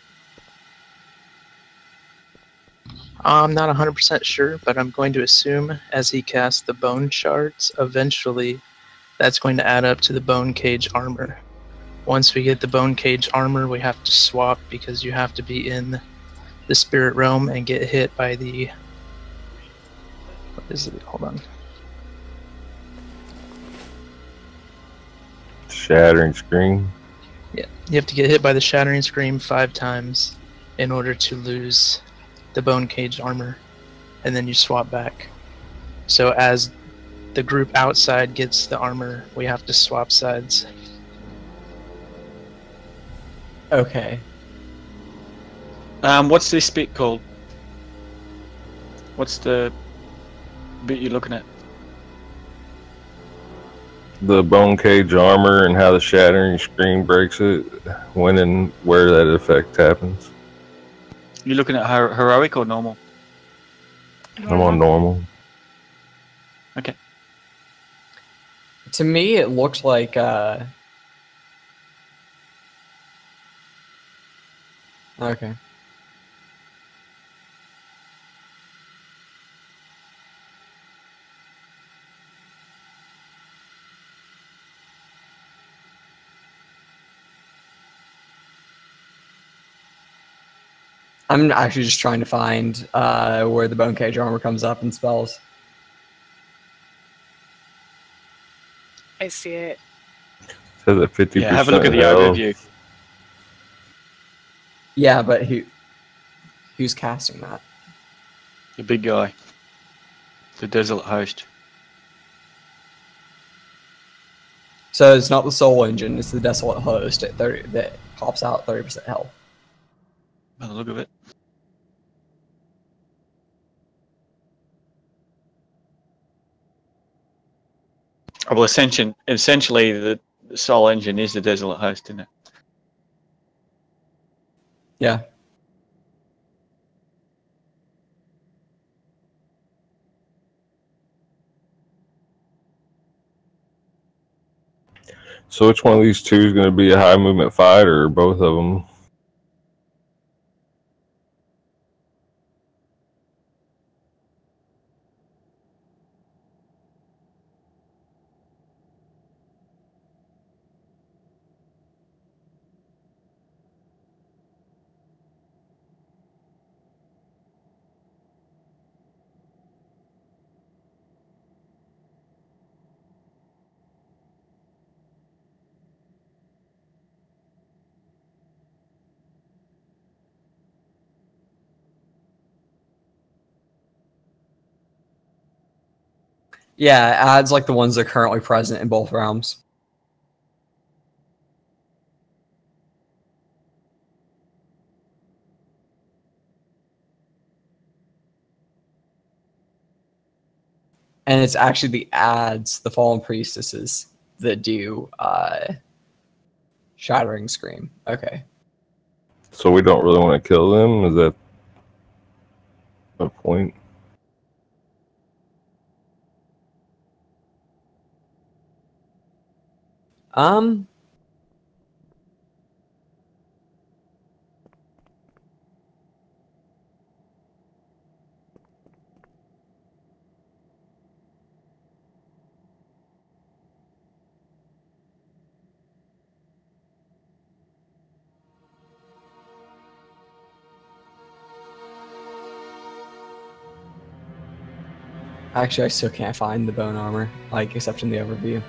I'm not 100% sure, but I'm going to assume as he casts the bone shards, eventually that's going to add up to the bone cage armor. Once we get the bone cage armor, we have to swap because you have to be in the spirit realm and get hit by the... What is it? Hold on. Shattering Scream. Yeah, you have to get hit by the Shattering Scream 5 times in order to lose the bone cage armor, and then you swap back. So as the group outside gets the armor, we have to swap sides. Okay. What's this bit called? What's the bit you're looking at? The bone cage armor and how the Shattering Scream breaks it, when and where that effect happens. You're looking at heroic or normal? I'm on normal. Okay. To me, it looked like. Okay. I'm actually just trying to find where the bone cage armor comes up in spells. I see it. Says at 50%. Yeah, have a look at the health. overview. Yeah, but who's casting that? The big guy. The Desolate Host. So it's not the Soul Engine; it's the Desolate Host at 30 that pops out 30% health. By the look of it. Oh, well, essentially, the Soul Engine is the Desolate Host, isn't it? Yeah. So which one of these two is going to be a high movement fight, or both of them? Yeah, it adds like the ones that are currently present in both realms. And it's actually the ads, the Fallen Priestesses, that do Shattering Scream. Okay. So we don't really want to kill them? Is that a point? Actually, I still can't find the bone armor, like, except in the overview.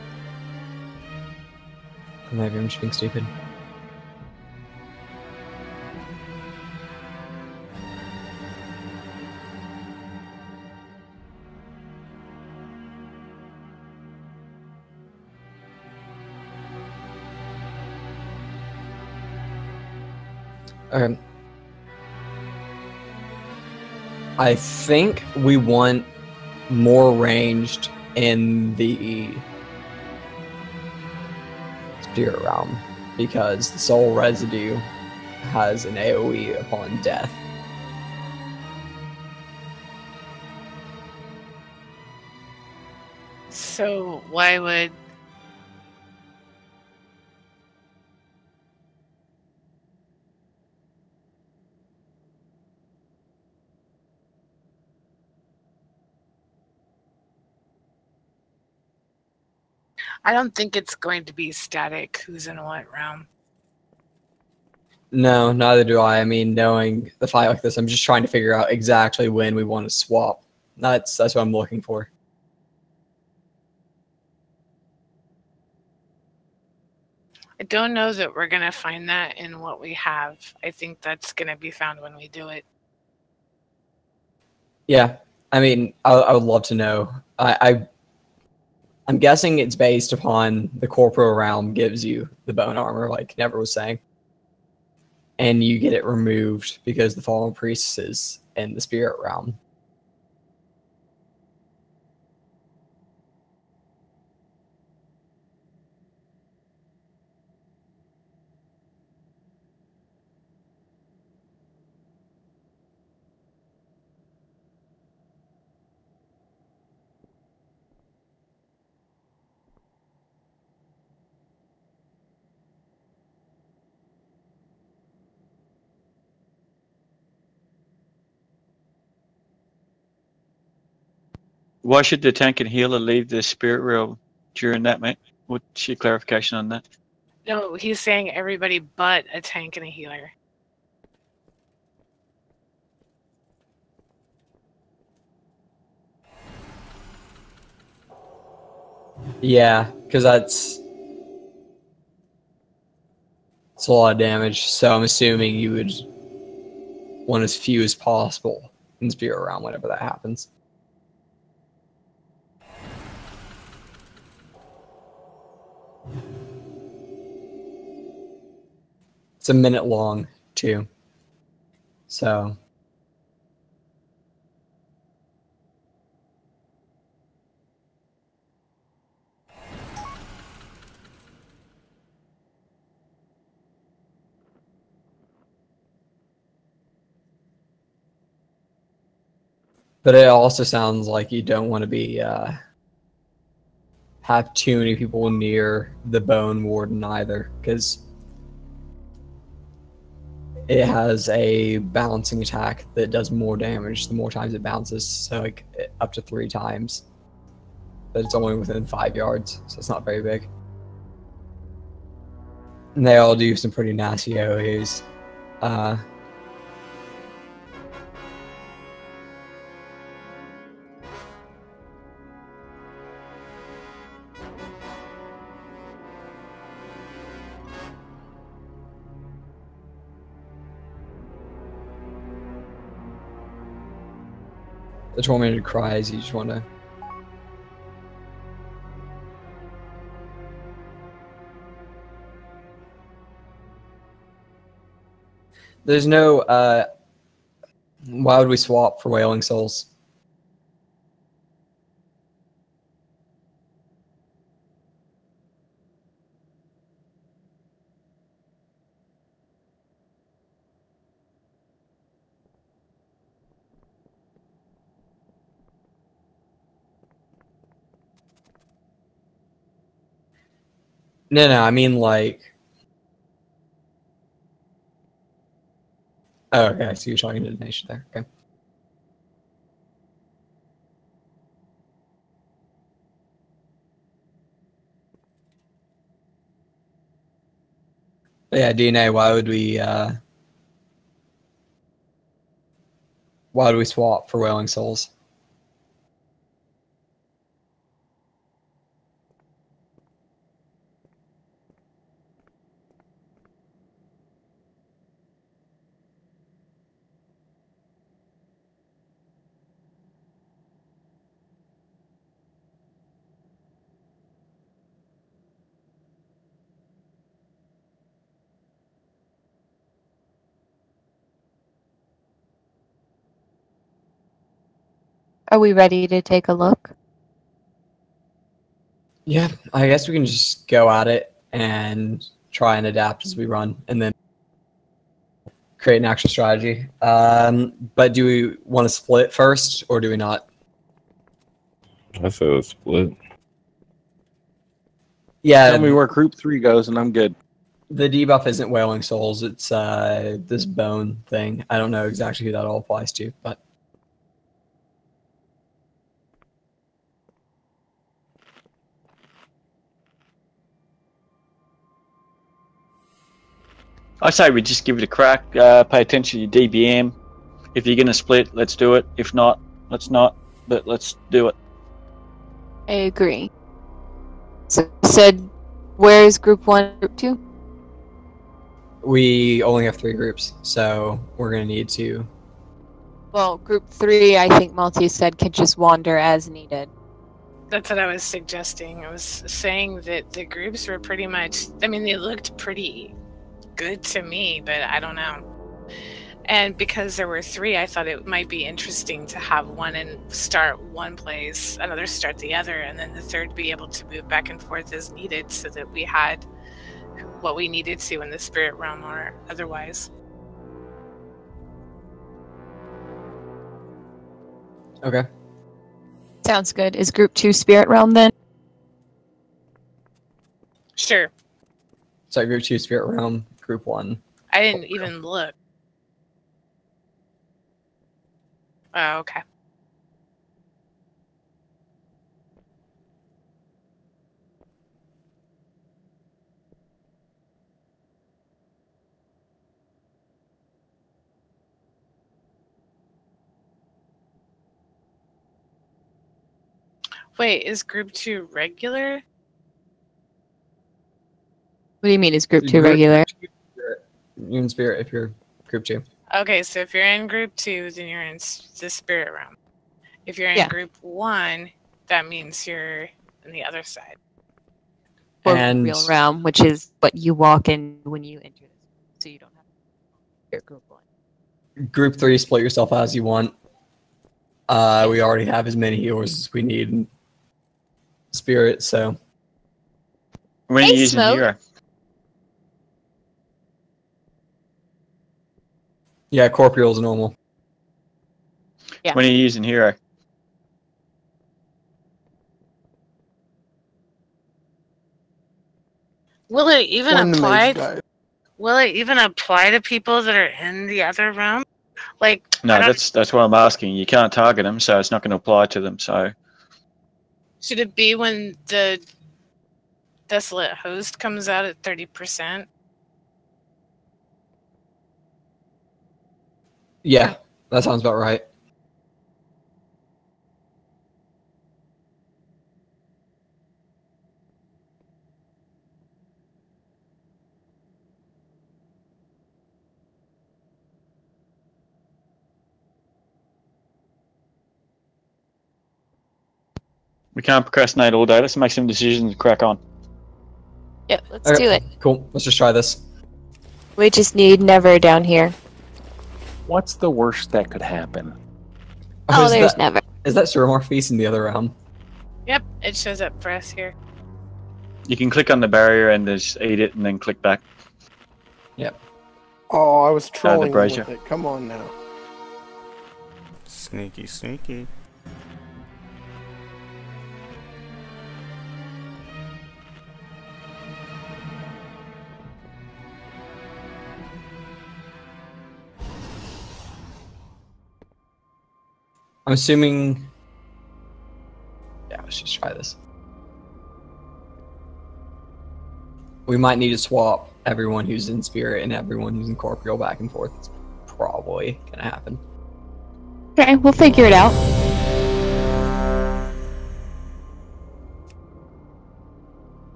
Or maybe I'm just being stupid. Okay. I think we want more ranged in the spirit realm because the soul residue has an AoE upon death. So why would... I don't think it's going to be static who's in what realm. No, neither do I. I mean, knowing the fight like this, I'm just trying to figure out exactly when we want to swap. That's what I'm looking for. I don't know that we're going to find that in what we have. I think that's going to be found when we do it. Yeah, I mean, I would love to know. I'm guessing it's based upon the corporeal realm gives you the bone armor, like Never was saying, and you get it removed because the fallen priest is in the spirit realm. Why should the tank and healer leave the spirit realm during that, mate? What's your clarification on that? No, he's saying everybody but a tank and a healer. Yeah, because it's a lot of damage. So I'm assuming you would want as few as possible in the spirit realm whenever that happens. It's a minute long too. So but it also sounds like you don't want to be have too many people near the bone warden either, because it has a bouncing attack that does more damage the more times it bounces, so like up to 3 times. But it's only within 5 yards, so it's not very big. And they all do some pretty nasty AoEs. The tormented cries, you just want to... There's no, why would we swap for Wailing Souls? No, I mean like... Oh, okay, so you're talking to the nation there, okay. But yeah, DNA, why would we swap for Wailing Souls? Are we ready to take a look? Yeah, I guess we can just go at it and try and adapt as we run, and then create an actual strategy. But do we want to split first, or do we not? I say let's split. Yeah, Tell me where group 3 goes, and I'm good. the debuff isn't Wailing Souls. It's this bone thing. I don't know exactly who that all applies to, but I say we just give it a crack. Pay attention to your DBM. If you're going to split, let's do it. If not, let's not. But let's do it. I agree. So you said, where is group 1, group 2? we only have 3 groups, so we're going to need to. Well, group 3, I think Maltese said, can just wander as needed. That's what I was suggesting. I was saying that the groups were pretty much, I mean, they looked pretty good to me, but I don't know. And because there were 3, I thought it might be interesting to have one and start one place, another start the other, and then the third be able to move back and forth as needed so that we had what we needed to in the spirit realm or otherwise. Okay. Sounds good. Is group 2 spirit realm then? Sure. So group 2 Spirit Realm, group 1. I didn't even look. Oh, okay. Wait, is group 2 regular? What do you mean is group 2 regular? You're in Spirit if you're group 2. Okay, so if you're in group 2, then you're in the spirit realm. If you're in group 1, that means you're in the other side. Or And real realm, which is what you walk in when you enter this. So you don't have your group 1. group 3, split yourself as you want. We already have as many healers as we need in Spirit, so. When are you using hero? Yeah, corporeal is normal. Yeah. When are you using hero? Will it even When the mage apply? dies. Will it even apply to people that are in the other realm? Like, No, that's what I'm asking. You can't target them, so it's not going to apply to them. So should it be when the desolate host comes out at 30%? Yeah, that sounds about right. we can't procrastinate all day. Let's make some decisions and crack on. Yep, let's do it. Cool. Let's just try this. We just need Never down here. What's the worst that could happen? Oh, is there's that, Never. Is that Suramorph Feast in the other realm? Yep, it shows up for us here. You can click on the barrier and just eat it, and then click back. Yep. Oh, I was trolling him brazier. with it. Come on now. Sneaky, sneaky. I'm assuming. Yeah, let's just try this. We might need to swap everyone who's in Spirit and everyone who's in Corporeal back and forth. It's probably gonna happen. Okay, we'll figure it out.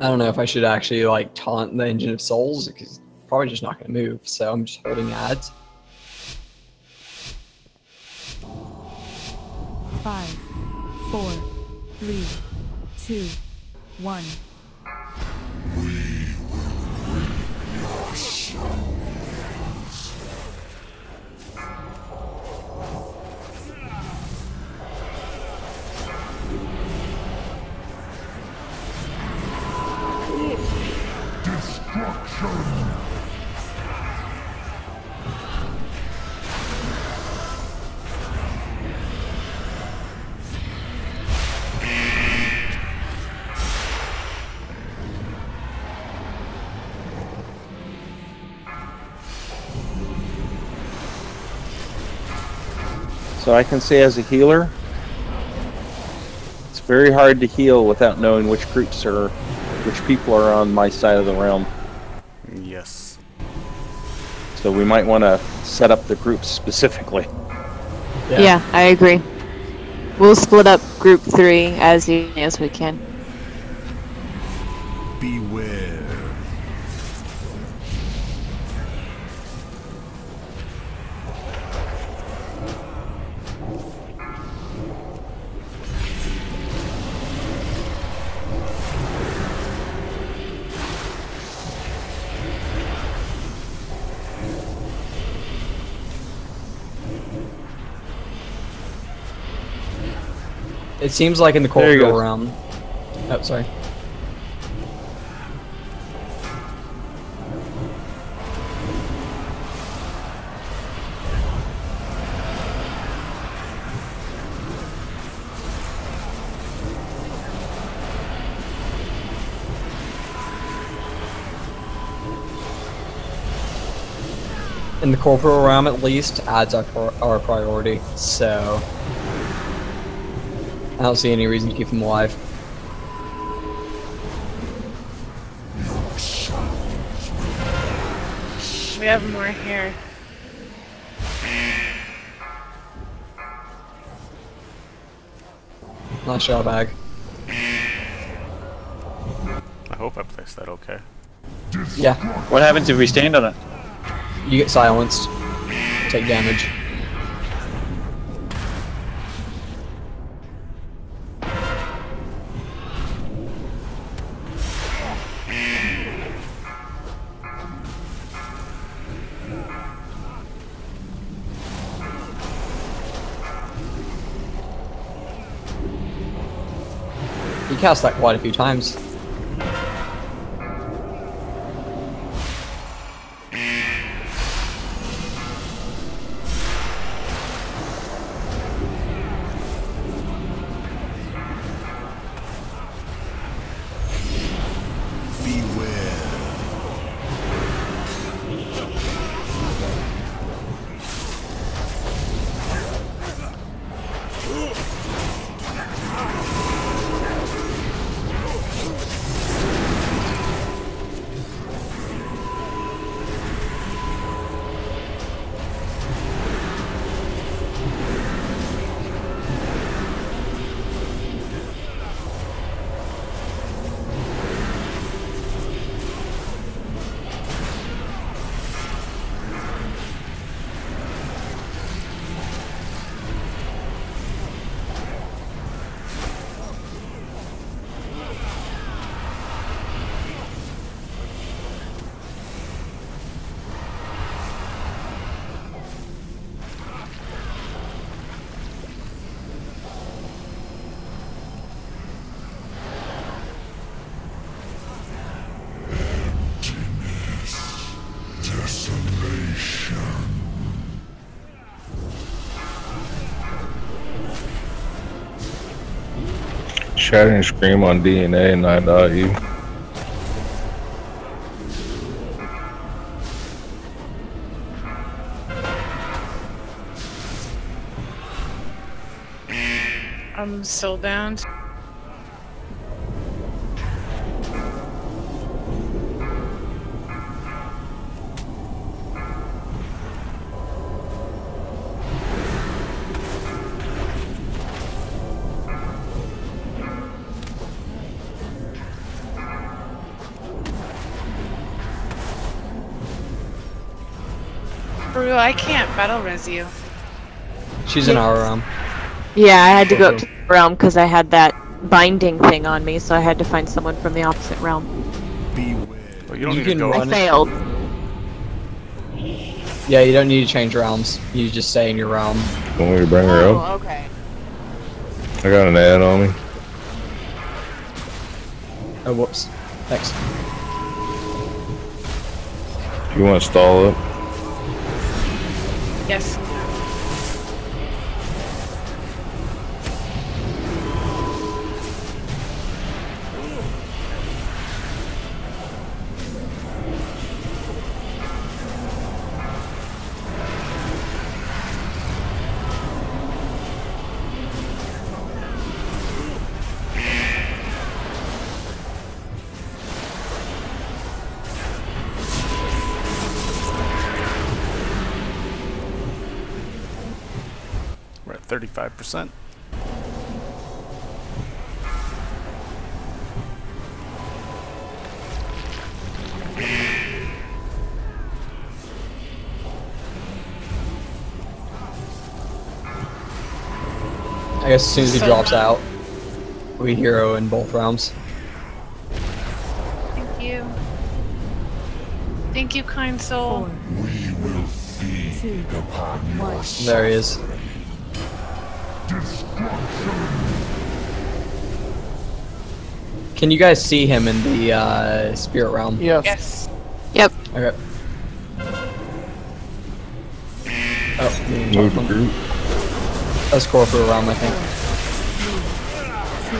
I don't know if I should actually like taunt the Engine of Souls because it's probably just not going to move. So I'm just holding ads. 5, 4, 3, 2, 1. So I can say as a healer, it's very hard to heal without knowing which people are on my side of the realm. Yes. So we might want to set up the groups specifically. Yeah, I agree. We'll split up group 3 as easily as we can. Beware. It seems like in the corporeal realm. Oh, sorry. In the corporeal realm, at least, ads are a priority, so I don't see any reason to keep them alive. We have more here. Nice job, Ag. I hope I placed that okay. Yeah. What happens if we stand on it? You get silenced. Take damage. You cast that quite a few times. Shattering Scream on DNA and 9.u. I'm still down. Baru, I can't battle res you. She's in our realm. Yeah, I had to go up to the realm because I had that binding thing on me, so I had to find someone from the opposite realm. Well, you don't need to go. I failed. Yeah, you don't need to change realms. You just stay in your realm. Want me to bring her up? Oh, okay. I got an ad on me. Oh, whoops. Thanks. You want to stall up? Yes. We're at 35%. I guess as soon as he drops out, we hero in both realms. Thank you. Thank you, kind soul. 4, 2, 1. There he is. Can you guys see him in the spirit realm? Yes. Yes. Yep. Okay. Oh, Move the group. that's corporate realm, I think. 2,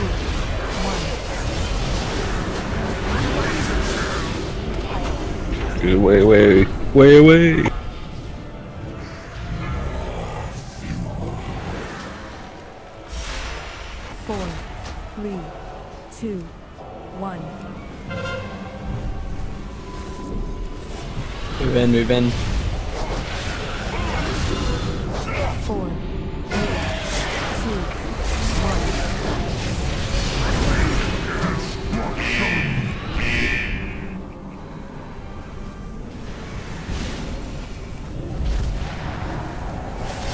1. Get away, way away. 4, 3, 2, 1. Move in, move in. 4, 3, 2,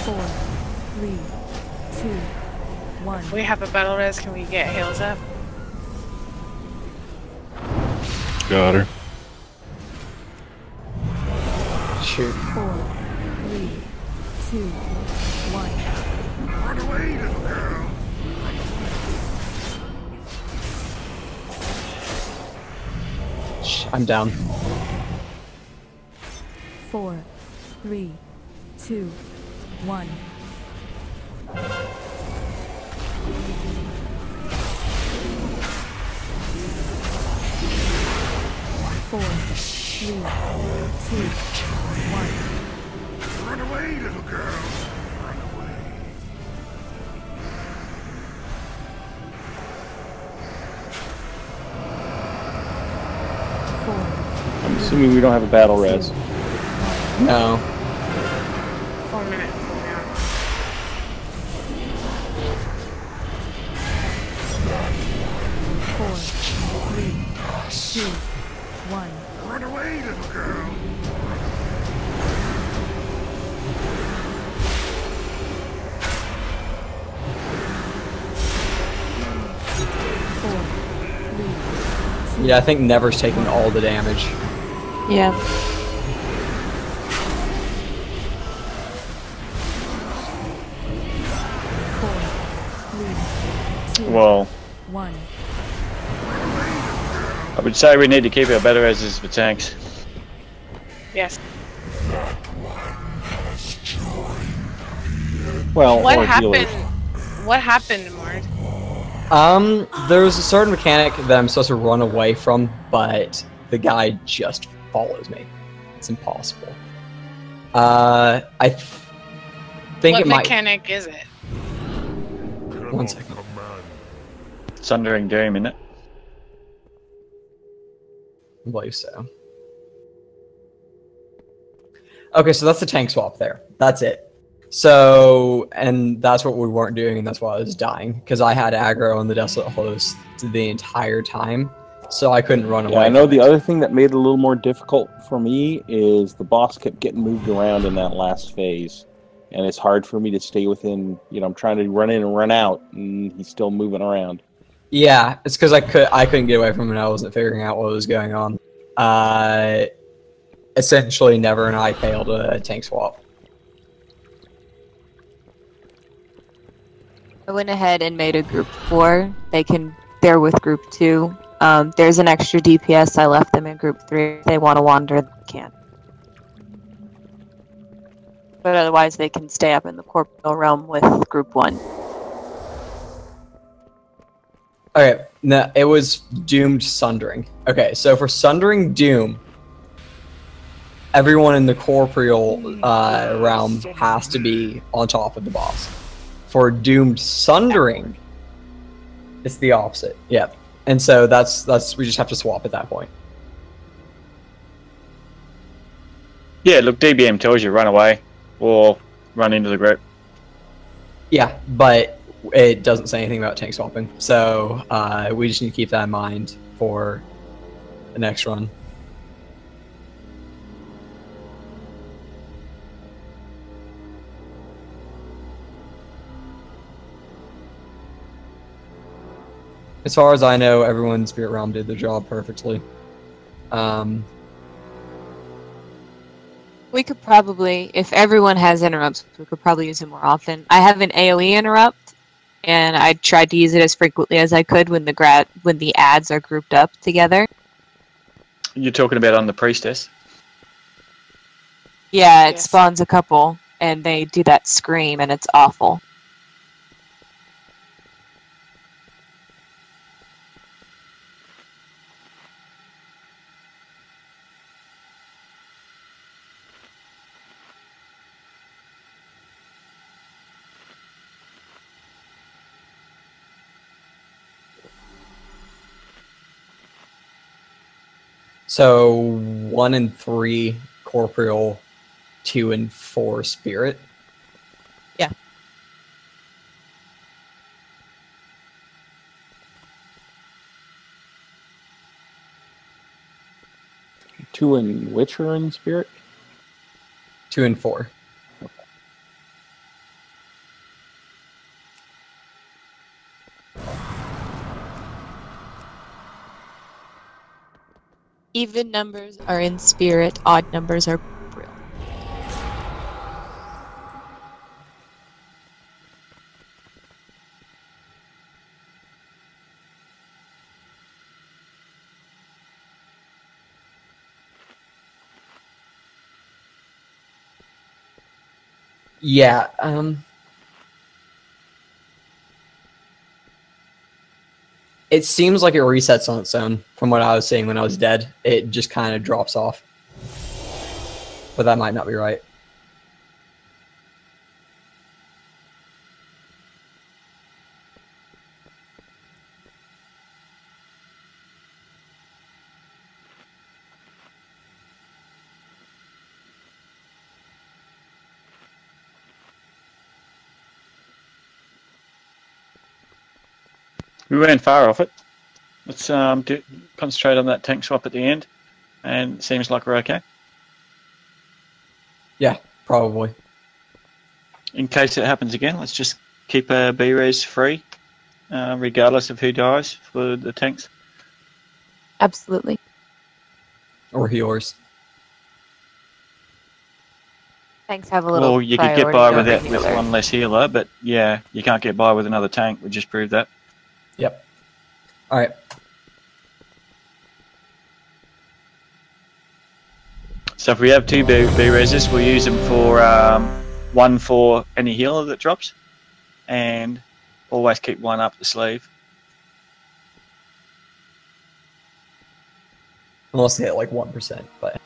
4, 3, 2, 1. If we have a battle res, can we get heals up? Got her. Shoot. 4, 3, 2, 1. Run away, little girl. I'm down. 4, 3, 2, 1. 4, 3, 2, 1. Run away, little girl. Run away. I'm assuming we don't have a battle res. No. 4 minutes. Four, 3, 2, 1. Run away, little girl. Yeah, I think Never's taking all the damage. Yeah. Well, 1. I would say we need to keep our battle reses for tanks. Yes. Well, What or happened? healers. What happened, Mord? There's a certain mechanic that I'm supposed to run away from, but the guy just follows me. It's impossible. Think What it might. mechanic is it? 1 second. Sundering Doom, innit? I believe so. Okay, so that's the tank swap there. That's it. So, and that's what we weren't doing, and that's why I was dying, because I had aggro on the Desolate Host the entire time, so I couldn't run Yeah, away. I know from the it. other thing that made it a little more difficult for me is the boss kept getting moved around in that last phase. And it's hard for me to stay within, I'm trying to run in and run out, and he's still moving around. Yeah, it's because I couldn't get away from it. I wasn't figuring out what was going on. Essentially, Never and I failed a tank swap. I went ahead and made a group 4. They're with group 2. There's an extra DPS. I left them in group 3. If they want to wander, they can. But otherwise, they can stay up in the corporeal realm with group 1. Okay, no, it was Doomed Sundering. Okay, so for Sundering Doom, everyone in the corporeal realm has to be on top of the boss. For Doomed Sundering, it's the opposite. Yep. And so that's we just have to swap at that point. Yeah, look, DBM tells you run away or run into the group. Yeah, but it doesn't say anything about tank swapping. So we just need to keep that in mind for the next run. As far as I know, everyone in Spirit Realm did their job perfectly. We could probably, if everyone has interrupts, we could probably use it more often. I have an AoE interrupt, and I tried to use it as frequently as I could when the ads are grouped up together. You're talking about on the priestess? Yeah, it spawns a couple, and they do that scream, and it's awful. So 1 and 3 corporeal, 2 and 4 spirit. Yeah. Two in which are in spirit? 2 and 4. Even numbers are in spirit, odd numbers are corporeal. Yeah, it seems like it resets on its own from what I was saying when I was dead. It just kind of drops off. But that might not be right. We ran far off it. Let's concentrate on that tank swap at the end, and it seems like we're okay. Yeah, probably. In case it happens again, let's just keep B-res free, regardless of who dies for the tanks. Absolutely. Or healers. Tanks have a little Well, you could get priority by over with that with healer. one less healer, but yeah, you can't get by with another tank. We just proved that. Yep. All right. So if we have 2 B-reses, we'll use them for 1 for any healer that drops, and always keep 1 up the sleeve. Unless they hit like 1%, but...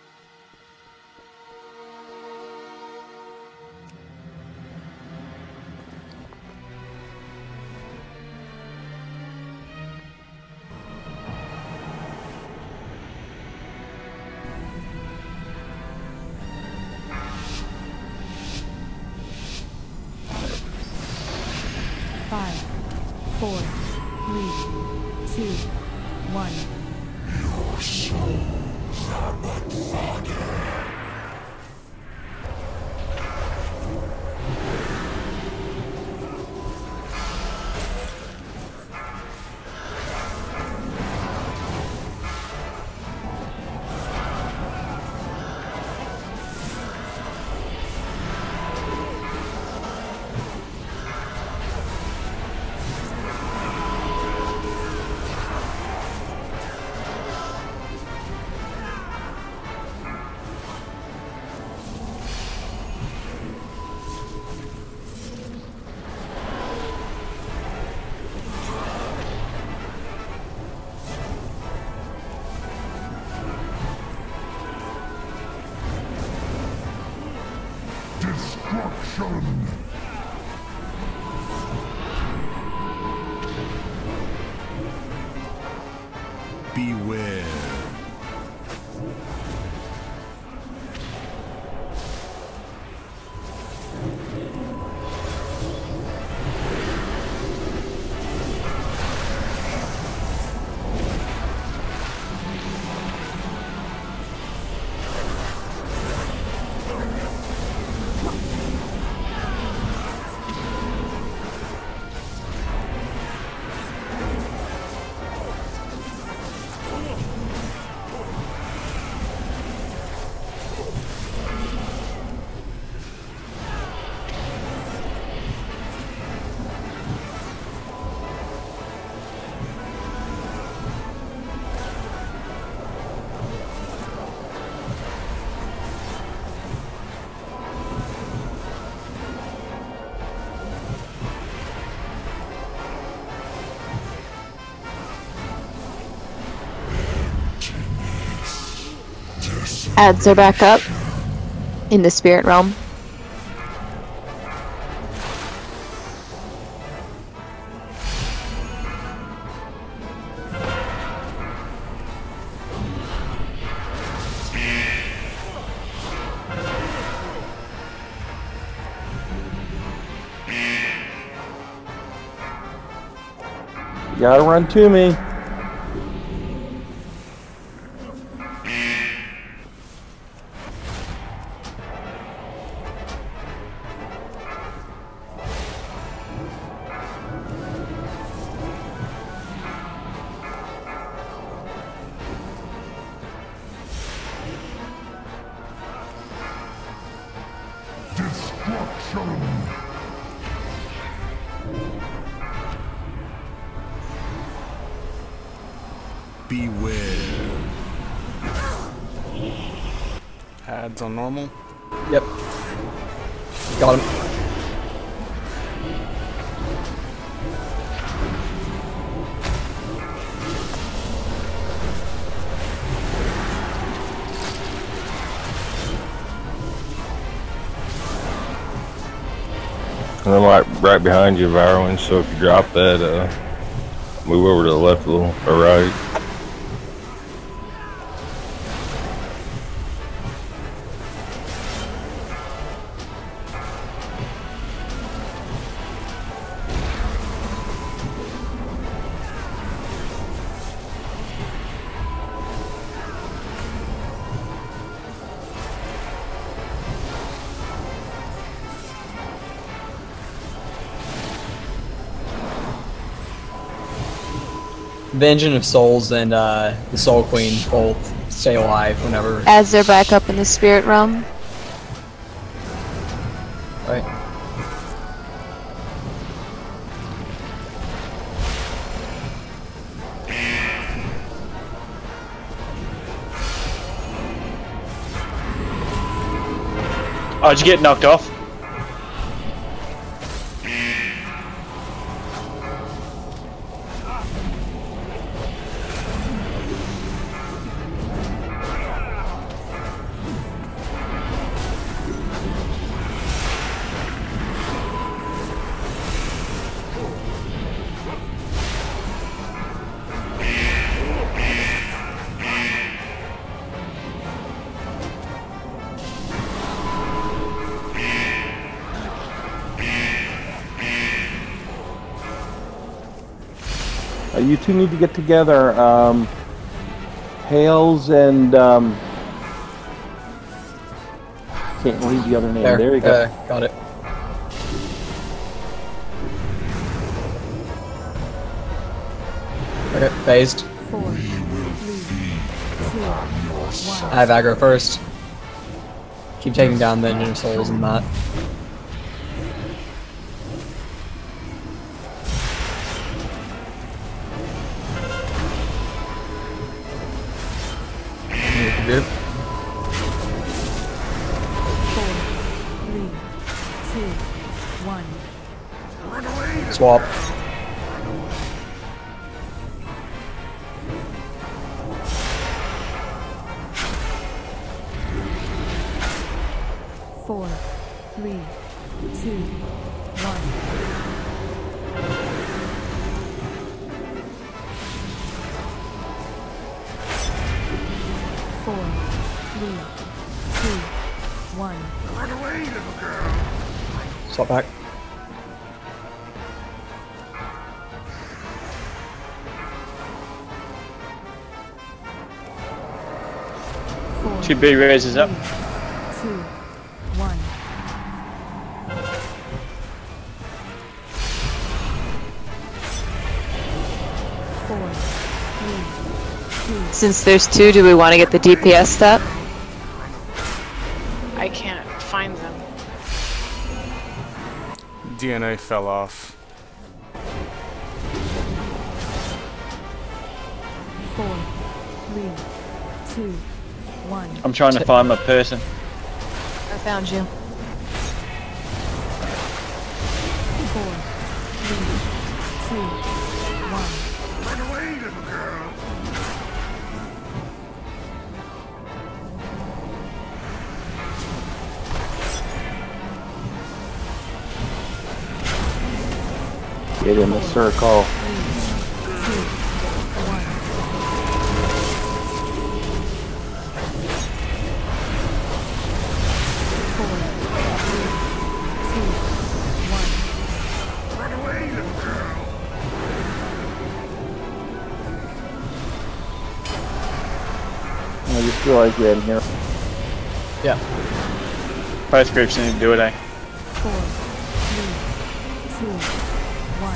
Destruction! Beware. Ads are back up in the spirit realm. You gotta run to me. Beware. Ads on normal. Yep. Got him. And I'm right behind you, Varwin, so if you drop that, move over to the left a little, or right. The Engine of Souls and the Soul Queen both stay alive whenever. Ads are back up in the spirit realm. Right. Oh, did you get knocked off? You two need to get together. Hales and can't read the other name. There you go. Got it. Okay, phased. 4, 3, 2, 1. I have aggro first. Keep taking down the Ninja Souls and that. Group. 4, 3, 2, 1. Swap. Four, three, two, one. Four, three, two, one. Run away, little girl. Swap back. Four, 2B raises up. 2, 1. Four, three, two. Since there's 2, do we want to get the DPS step? I can't find them. DNA fell off. 4, 3, 2, 1. I'm trying to find my person. I found you. 4, 3, 2, 1. Run away, little girl. Get in the circle. 3, 2, 1. Four, 3, 2, 1. Run away, little girl. I just realized we had him here. Yeah. Both groups need to do it, eh? 4, 3, 2, 1.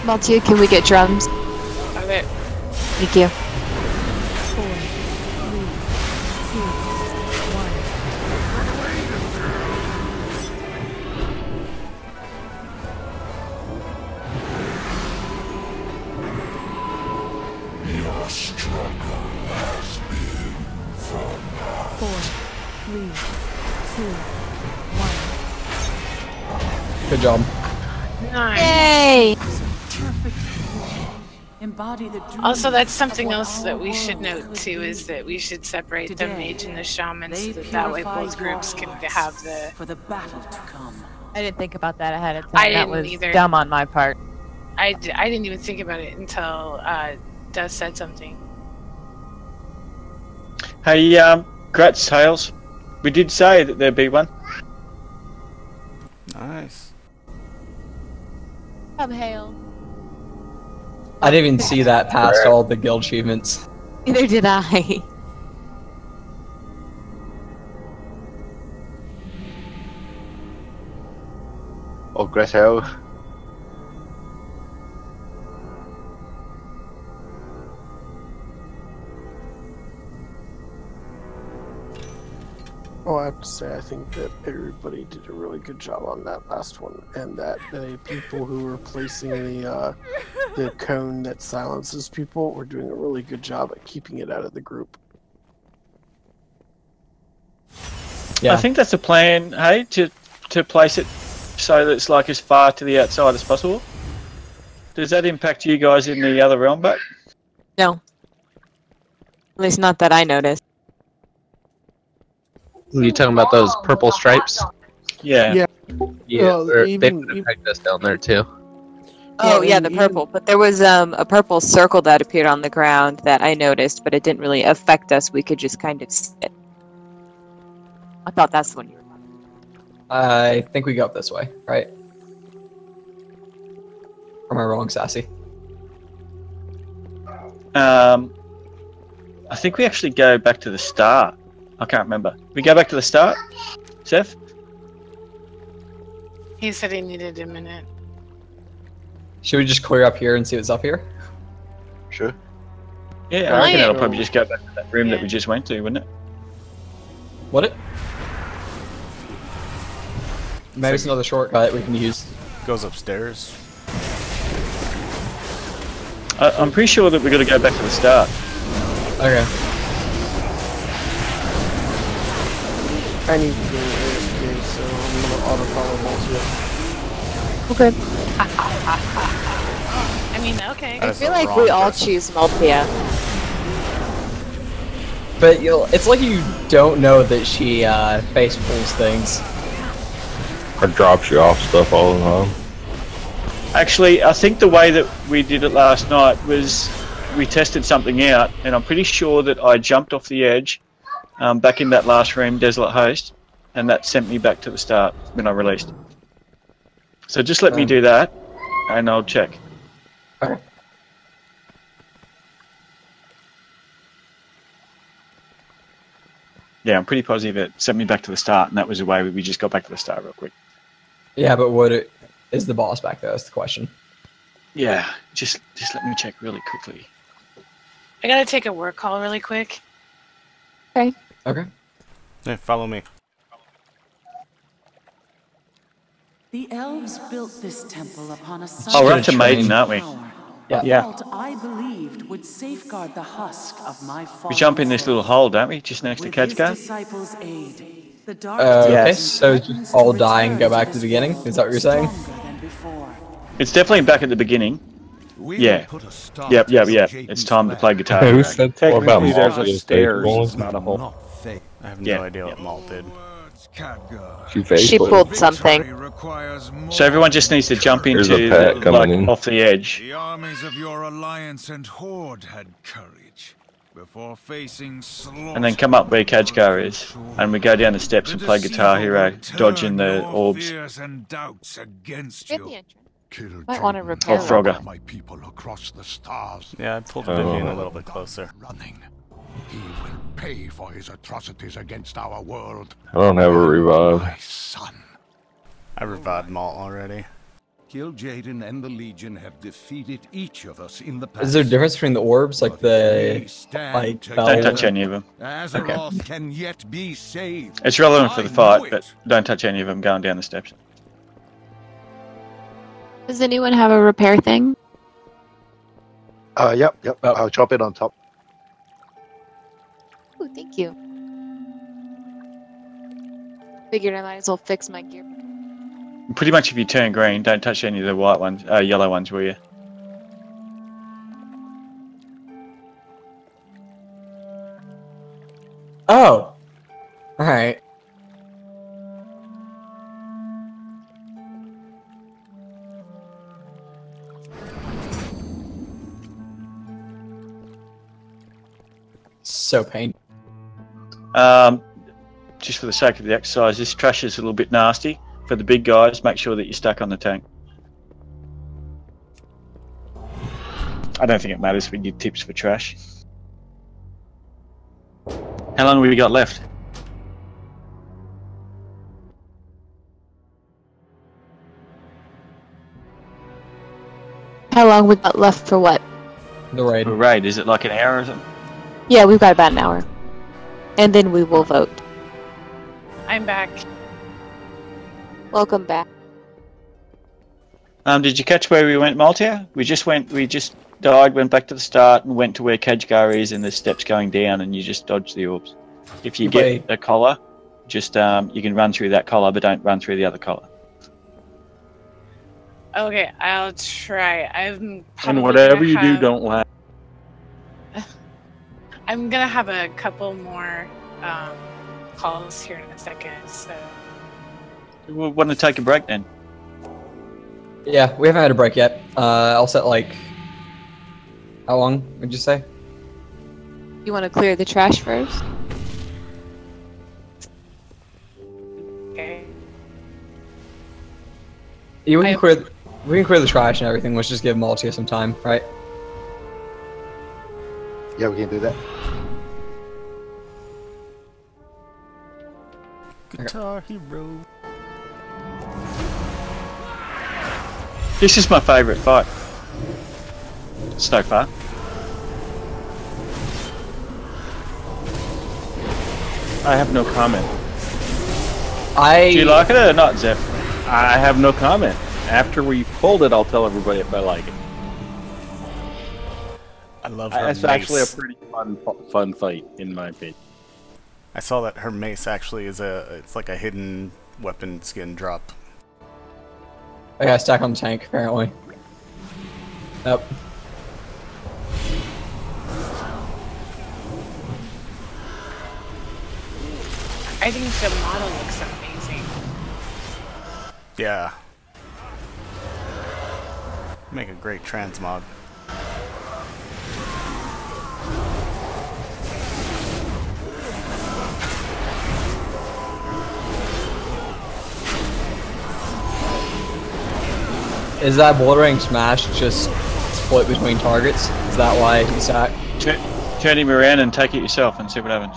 Maltia, can we get drums? Okay. Thank you. 4, 3, 2, 1. Run away, little girl. Your struggle has been for naught. 4, 3, 2, 1. Good job. Nice. Yay! Embody the Also, that's something else that we should note too, is that we should separate the mage and the shaman so that way both groups can have the. for the battle to come. I didn't think about that ahead of time. I That didn't was either. dumb on my part. I didn't even think about it until Dust said something. Hey, Gratz Tails. We did say that there'd be one. Nice. Come hail. I didn't even see that past all the guild achievements. Neither did I. Oh, Gretel. Oh, I have to say, I think that everybody did a really good job on that last one, and that the people who were placing the cone that silences people were doing a really good job at keeping it out of the group. Yeah. I think that's the plan, hey, to place it so that it's like as far to the outside as possible. Does that impact you guys in the other realm back? No. At least not that I noticed. Are you talking about those purple stripes? Yeah. Yeah. Yeah, they even- would affect us down there too. Oh Yeah, yeah, and the purple. But there was a purple circle that appeared on the ground that I noticed, but it didn't really affect us. We could just kind of see it. I thought that's the one you were talking I think we go up this way, right? Or am I wrong, Sassy? I think we actually go back to the start. I can't remember. We go back to the start, Seth? He said he needed a minute. Should we just clear up here and see what's up here? Sure. Yeah, I reckon that'll probably just go back to that room that we just went to, wouldn't it? Would it? Maybe it's another shortcut we can use. Goes upstairs. I'm pretty sure that we've got to go back to the start. Okay. I need to go AFK, so I'm gonna auto-follow Multia. Okay. I mean, okay. I feel like we all choose Multia. But it's like you don't know that she face pulls things. Or drops you off stuff all the time. Actually, I think the way that we did it last night was we tested something out, and I'm pretty sure that I jumped off the edge back in that last room, Desolate Host, and that sent me back to the start when I released. So just let me do that, and I'll check. Okay. Yeah, I'm pretty positive it sent me back to the start, and that was the way we just got back to the start real quick. Yeah, but is the boss back there? That's the question. Yeah, just let me check really quickly. I gotta take a work call really quick. Okay. Okay. Yeah, follow me. The elves built this temple upon a Oh, we're up to Maiden, aren't we? Yeah. Vault I believed would safeguard the husk of my fallen We jump in this little hole, don't we? Just next to With his Kedgar? disciples' aid, the dark Okay, depths so all die and go back to the beginning? Is that what you're saying? It's definitely back at the beginning. Yeah. Yep. It's time to play guitar. Who said what about Technically, there's a Malt? stairs, it's not a hole. I have Yeah. no idea what Malt did. She pulled something. So everyone just needs to jump There's into a pet coming in. off the edge. The armies of your alliance and horde had courage before facing slaughter. And then come up where Kedgar is. And we go down the steps and play Guitar Hero, dodging the orbs. Fears and doubts against Get the you. entrance. Might want to repair Or Frogger. My people across the stars. Yeah, I pulled Vivian a little bit closer. Running. He will pay for his atrocities against our world. I don't have a revive. My son. I revived Malt already. Kil'jaeden and the Legion have defeated each of us in the past. Is there a difference between the orbs, like the Don't touch any of them. Azeroth can yet be saved. It's relevant for the I fight, know but don't touch any of them going down the steps. Does anyone have a repair thing? Yep. I'll drop it on top. Ooh, thank you. Figured I might as well fix my gear. Pretty much if you turn green, don't touch any of the white ones, yellow ones, will you? Oh! Alright. So painful. Just for the sake of the exercise, this trash is a little bit nasty. For the big guys, make sure that you're stuck on the tank. I don't think it matters if we give tips for trash. How long have we got left? How long we got left for what? The raid. For raid, is it like an hour or something? Yeah, we've got about an hour. And then we will vote. I'm back. Welcome back. Did you catch where we went, Maltia? We just died, went back to the start, and went to where Kedgar is, and there's steps going down, and you just dodge the orbs. If you get a collar, just you can run through that collar, but don't run through the other collar. Okay, I'll try. I'm And whatever you do, don't laugh. I'm gonna have a couple more calls here in a second, so. We want to take a break then. Yeah, we haven't had a break yet. I'll set like... How long would you say? You want to clear the trash first? Okay. Yeah, we can clear the trash and everything. Let's just give Maltia some time, right? Yeah, we can do that. Guitar Hero. This is my favourite fight so far. I have no comment. Do you like it or not, Zeph? I have no comment. After we've pulled it, I'll tell everybody if I like it. I love her It's mace. actually a pretty fun fight, in my opinion. I saw that her mace actually is it's like a hidden weapon skin drop. I got stuck on the tank, apparently. Yep. I think the model looks amazing. Yeah. Make a great transmog. Is that bouldering smash just split between targets? Is that why you sack? Turn him around and take it yourself and see what happens.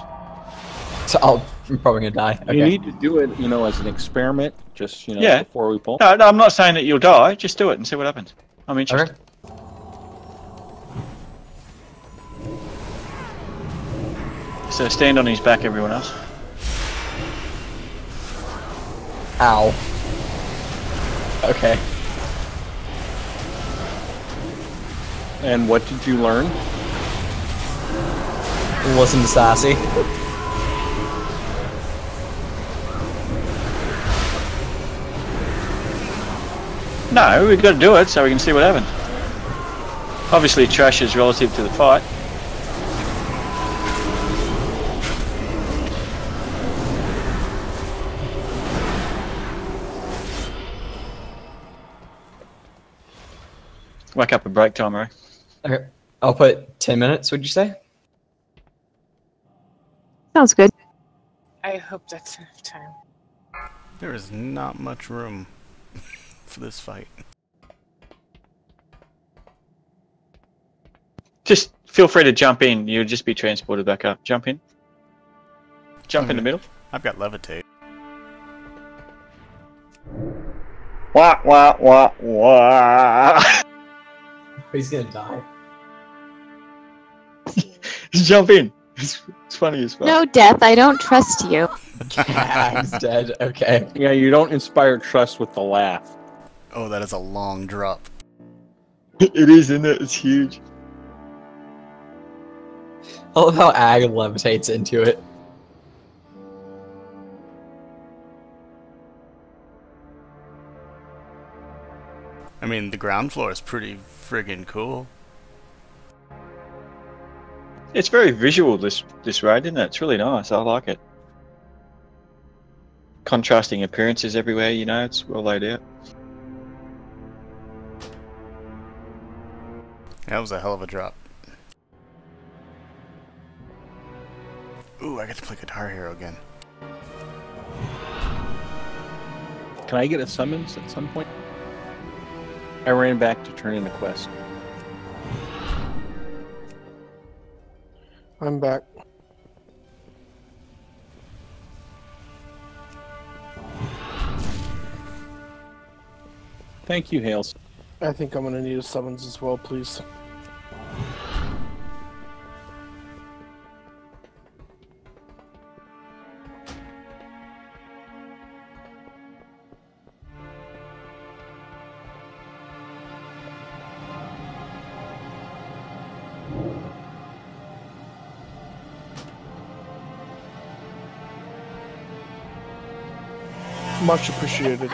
So I'm probably gonna die. Okay. You need to do it, as an experiment, just, Yeah. before we pull. No, I'm not saying that you'll die. Just do it and see what happens. I'm interested. Okay. So stand on his back, everyone else. Ow. Okay. And what did you learn? Listen to Sassy. No, we've got to do it so we can see what happens. Obviously, trash is relative to the fight. Wake up a break timer. Okay. I'll put 10 minutes, would you say? Sounds good. I hope that's enough time. There is not much room for this fight. Just feel free to jump in. You'll just be transported back up. Jump in. Jump in the middle. I've got levitate. Wah, wah, wah, wah. He's gonna die. Just jump in. It's funny as well. No, Death, I don't trust you. Yeah, he's dead. Okay. Yeah, you don't inspire trust with the laugh. Oh, that is a long drop. It is, isn't it? It's huge. I love how Ag levitates into it. I mean, the ground floor is pretty friggin' cool. It's very visual, this raid, isn't it? It's really nice. I like it. Contrasting appearances everywhere, it's well laid out. That was a hell of a drop. Ooh, I get to play Guitar Hero again. Can I get a summons at some point? I ran back to turn in a quest. I'm back. Thank you, Hales. I think I'm gonna need a summons as well, please. Much appreciated.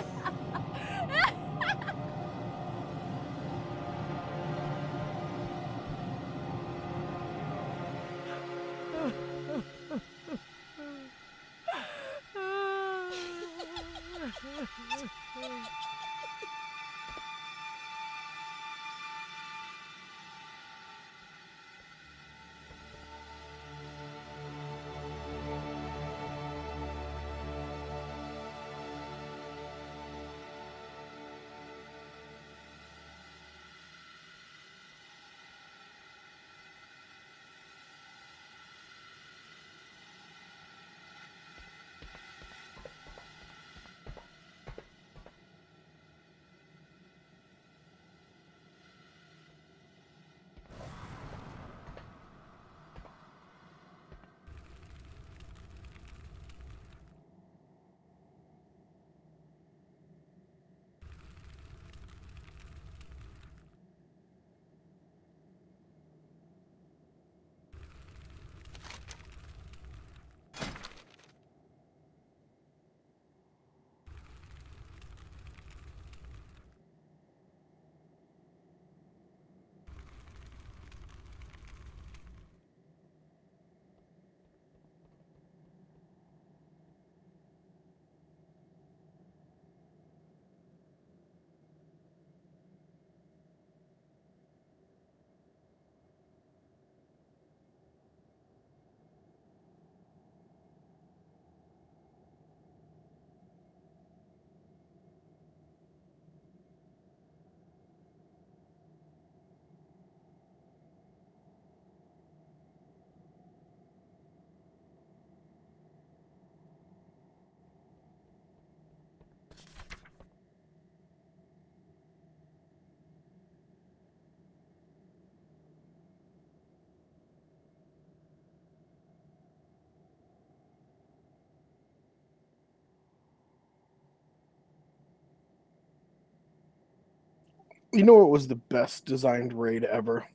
You know what was the best designed raid ever?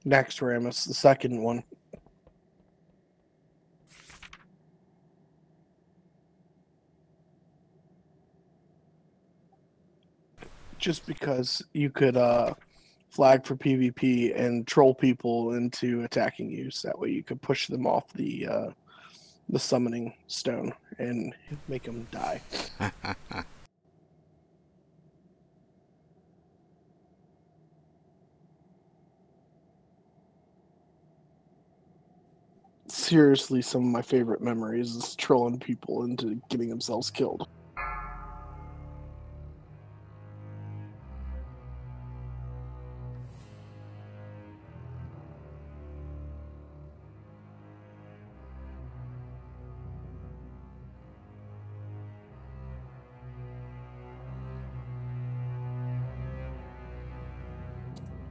Naxxramas, the second one. Just because you could flag for PvP and troll people into attacking you, so that way you could push them off the summoning stone and make them die. Seriously, some of my favorite memories is trolling people into getting themselves killed.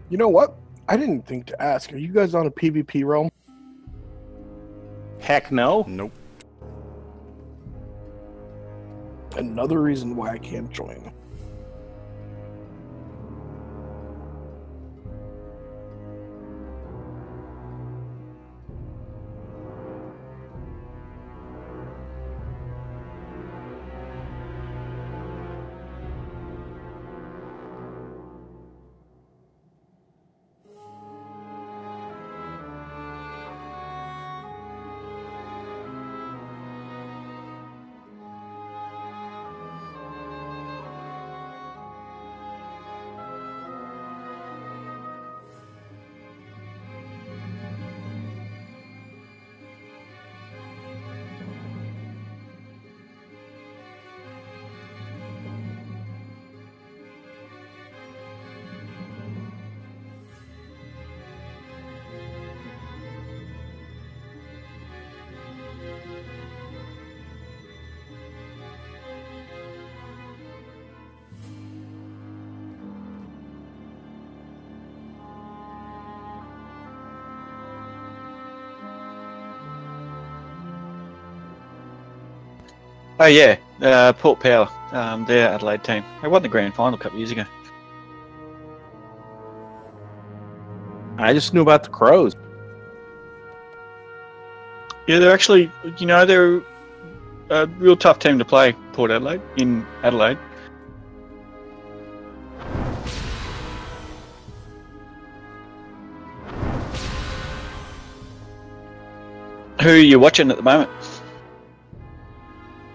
You know what? I didn't think to ask. Are you guys on a PvP realm? Heck no. Nope. Another reason why I can't join. Oh yeah, Port Power, their Adelaide team. They won the grand final a couple of years ago. I just knew about the Crows. Yeah, they're actually, they're a real tough team to play, Port Adelaide, in Adelaide. Who are you watching at the moment?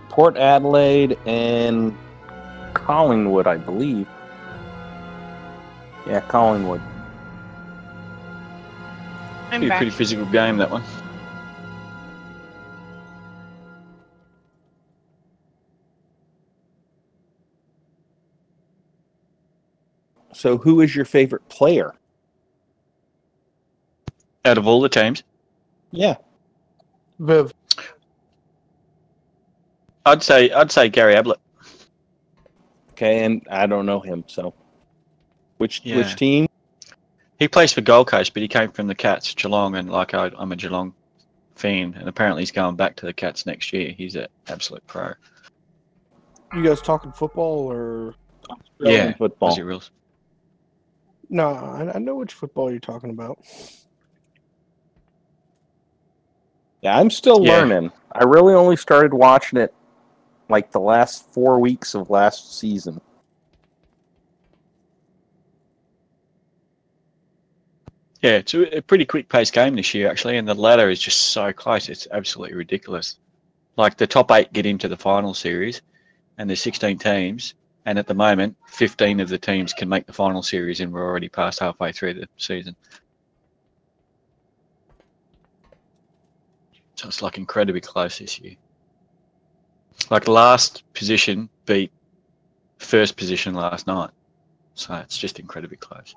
Port Adelaide and Collingwood, I believe. Yeah, Collingwood. Be a pretty physical game, that one. So who is your favorite player? Out of all the teams? Yeah. Viv. I'd say Gary Ablett. Okay, and I don't know him, so which team? He plays for Gold Coast, but he came from the Cats, Geelong, and I'm a Geelong fan, and apparently he's going back to the Cats next year. He's an absolute pro. You guys talking football or? Yeah, football. Aussie rules. No, I know which football you're talking about. Yeah, I'm still learning. I really only started watching it like the last 4 weeks of last season. Yeah, it's a pretty quick-paced game this year, actually, and the ladder is just so close. It's absolutely ridiculous. Like, the top 8 get into the final series, and there's 16 teams, and at the moment, 15 of the teams can make the final series, and we're already past halfway through the season. So it's, like, incredibly close this year. Like, last position beat first position last night. So it's just incredibly close.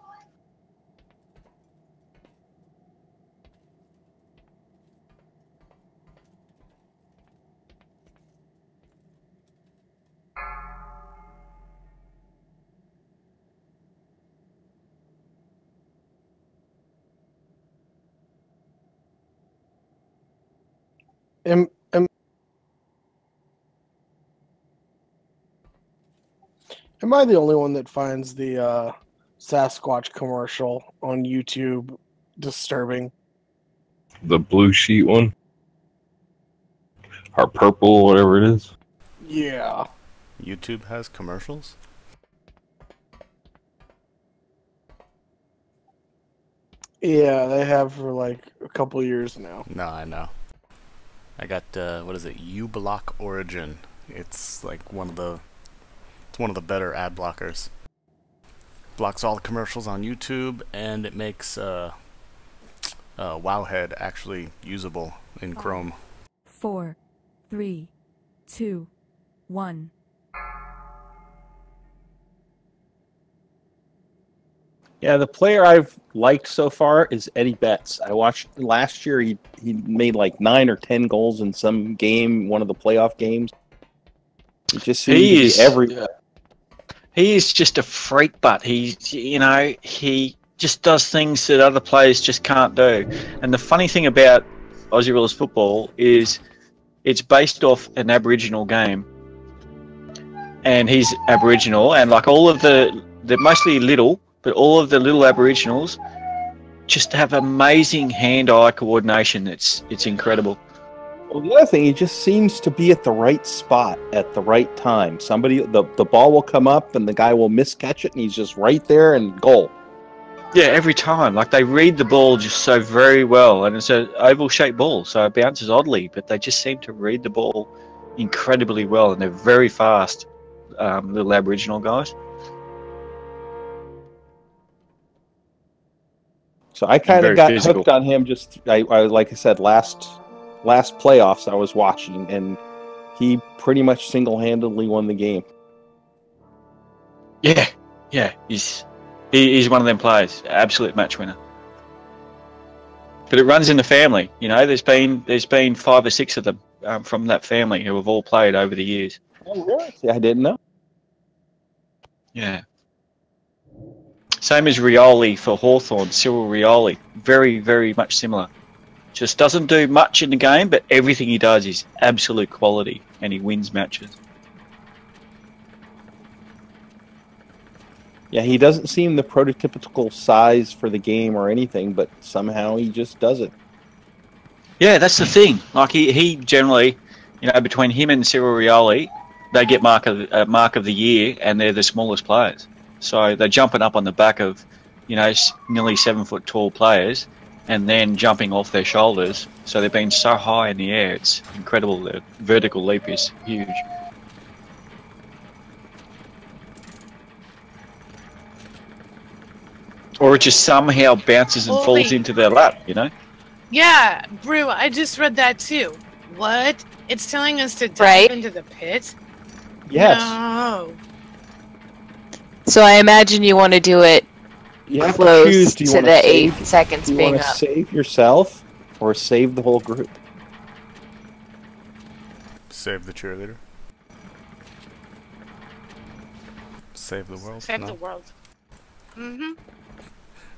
Am I the only one that finds the Sasquatch commercial on YouTube. Disturbing. The blue sheet one? Or purple, whatever it is? Yeah. YouTube has commercials? Yeah, they have for like a couple years now. No, I know. I got what is it? uBlock Origin. It's like one of the better ad blockers. Blocks all the commercials on YouTube, and it makes Wowhead actually usable in Chrome. 4, 3, 2, 1. Yeah, the player I've liked so far is Eddie Betts. I watched last year. He made like 9 or 10 goals in some game, one of the playoff games. He just seemed to be everywhere. He is just a freak, but he just does things that other players just can't do. And the funny thing about Aussie Rules football is it's based off an Aboriginal game, and he's Aboriginal, and like all of they're mostly little. But all of the little Aboriginals just have amazing hand-eye coordination. It's incredible. Well, the other thing, he just seems to be at the right spot at the right time. The ball will come up and the guy will miscatch it, and he's just right there and goal. Yeah, every time. Like they read the ball just so very well, and it's an oval-shaped ball, so it bounces oddly. But they just seem to read the ball incredibly well, and they're very fast, little Aboriginal guys. So I kind of got hooked on him. I like I said, last playoffs I was watching, and he pretty much single-handedly won the game. Yeah, he's one of them players, absolute match winner. But it runs in the family, you know. There's been 5 or 6 of them from that family who have all played over the years. Oh, really? Yeah, I didn't know. Yeah. Same as Rioli for Hawthorn, Cyril Rioli. Very, very much similar. Just doesn't do much in the game, but everything he does is absolute quality, and he wins matches. Yeah, he doesn't seem the prototypical size for the game or anything, but somehow he just does it. Yeah, that's the thing. Like he generally, between him and Cyril Rioli, they get mark of the year, and they're the smallest players. So they're jumping up on the back of, nearly 7 foot tall players, and then jumping off their shoulders. So they've been so high in the air, it's incredible. The vertical leap is huge. Or it just somehow bounces and falls into their lap, Yeah, Brew, I just read that too. What? It's telling us to dive into the pit? Yes. No. So I imagine you want to do it close to the 8 seconds being up. Do you want to save yourself or save the whole group? Save the cheerleader. Save the world. Save the world. Mm-hmm.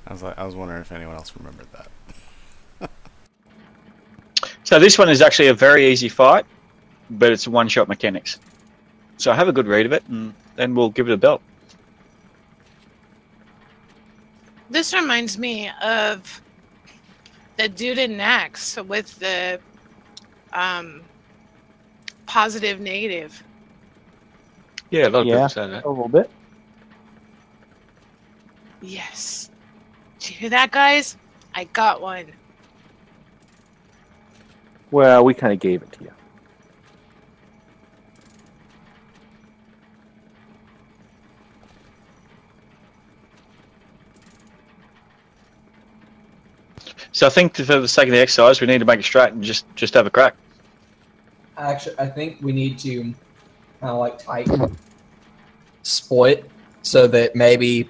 I was wondering if anyone else remembered that. So this one is actually a very easy fight, but it's one-shot mechanics. So have a good read of it, and then we'll give it a belt. This reminds me of the dude in Nax with the positive negative. Yeah, a lot of people say that. A little bit. Yes. Did you hear that, guys? I got one. Well, we kind of gave it to you. So I think for the sake of the exercise, we need to make it straight and just have a crack. Actually, I think we need to kind of like tighten, split, so that maybe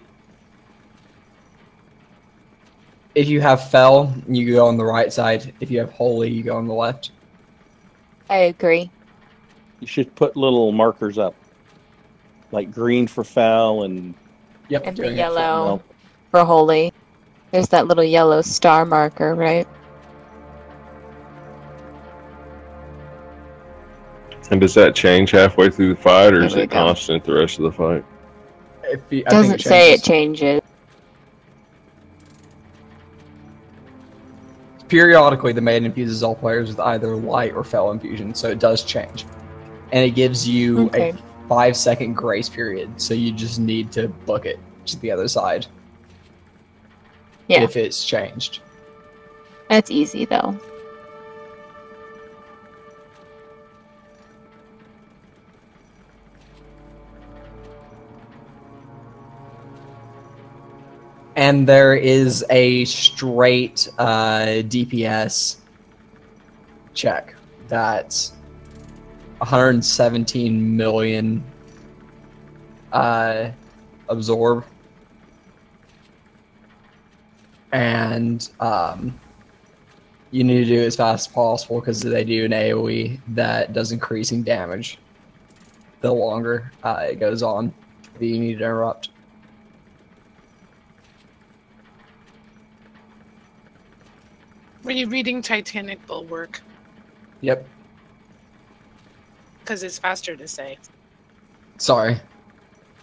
if you have fell, you go on the right side. If you have holy, you go on the left. I agree. You should put little markers up, like green for foul and and the yellow for holy. There's that little yellow star marker, right? And does that change halfway through the fight, or is it constant the rest of the fight? Doesn't say it changes. periodically the maiden infuses all players with either light or fel infusion, so it does change. And it gives you a 5-second grace period, so you just need to book it to the other side. Yeah. If it's changed. That's easy, though. And there is a straight DPS check that's 117 million absorb. And you need to do it as fast as possible because they do an AoE that does increasing damage the longer it goes on that you need to interrupt. Were you reading Titanic Bulwark? Yep. Because it's faster to say. Sorry.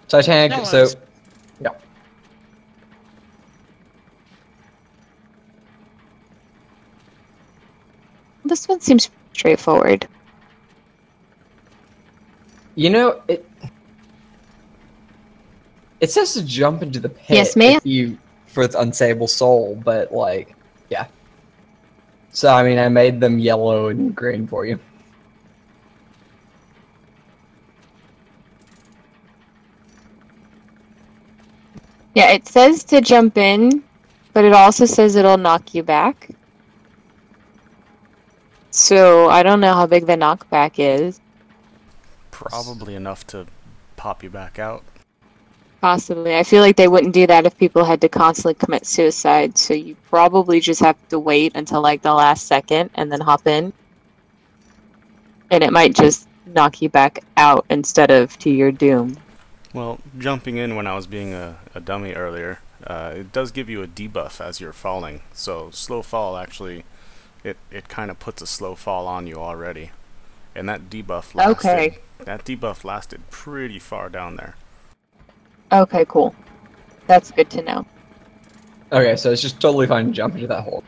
Titanic, No so... worries. Yeah. This one seems straightforward. You know, it says to jump into the pit Yes, ma'am. for the unsable soul, but like, yeah. So I mean, I made them yellow and green for you. Yeah, it says to jump in, but it also says it'll knock you back. So I don't know how big the knockback is. Probably enough to pop you back out. Possibly. I feel like they wouldn't do that if people had to constantly commit suicide, so you probably just have to wait until like the last second and then hop in. And it might just knock you back out instead of to your doom. Well, jumping in when I was being a dummy earlier, it does give you a debuff as you're falling. So slow fall actually, it kind of puts a slow fall on you already. And that debuff lasted pretty far down there. Okay, cool. That's good to know. Okay, so it's just totally fine to jump into that hole.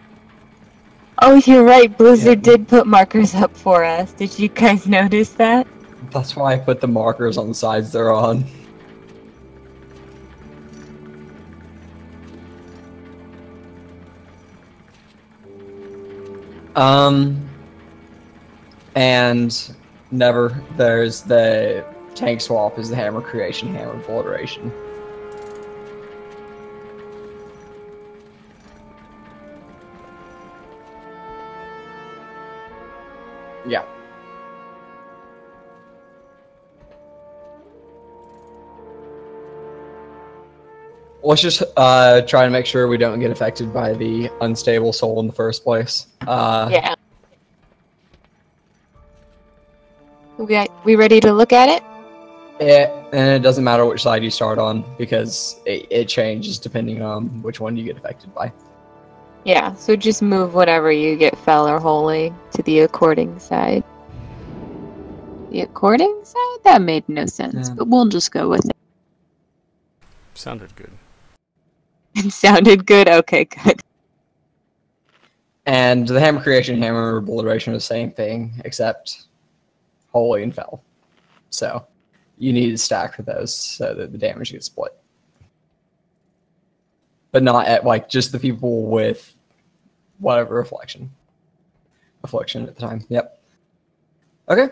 Oh, you're right. Blizzard did put markers up for us. Did you guys notice that? That's why I put the markers on the sides they're on. And never, there's the tank swap is the hammer creation, hammer obliteration. Yeah. Let's just try to make sure we don't get affected by the unstable soul in the first place. Yeah. We ready to look at it? Yeah, and it doesn't matter which side you start on because it changes depending on which one you get affected by. Yeah, so just move whenever you get fell or holy to the according side. The according side? That made no sense, but we'll just go with it. Sounded good. It sounded good? Okay, good. And the hammer creation, hammer obliteration are the same thing, except holy and fell. So you need to stack for those so that the damage gets split. But not at like just the people with whatever affliction at the time. Yep. Okay.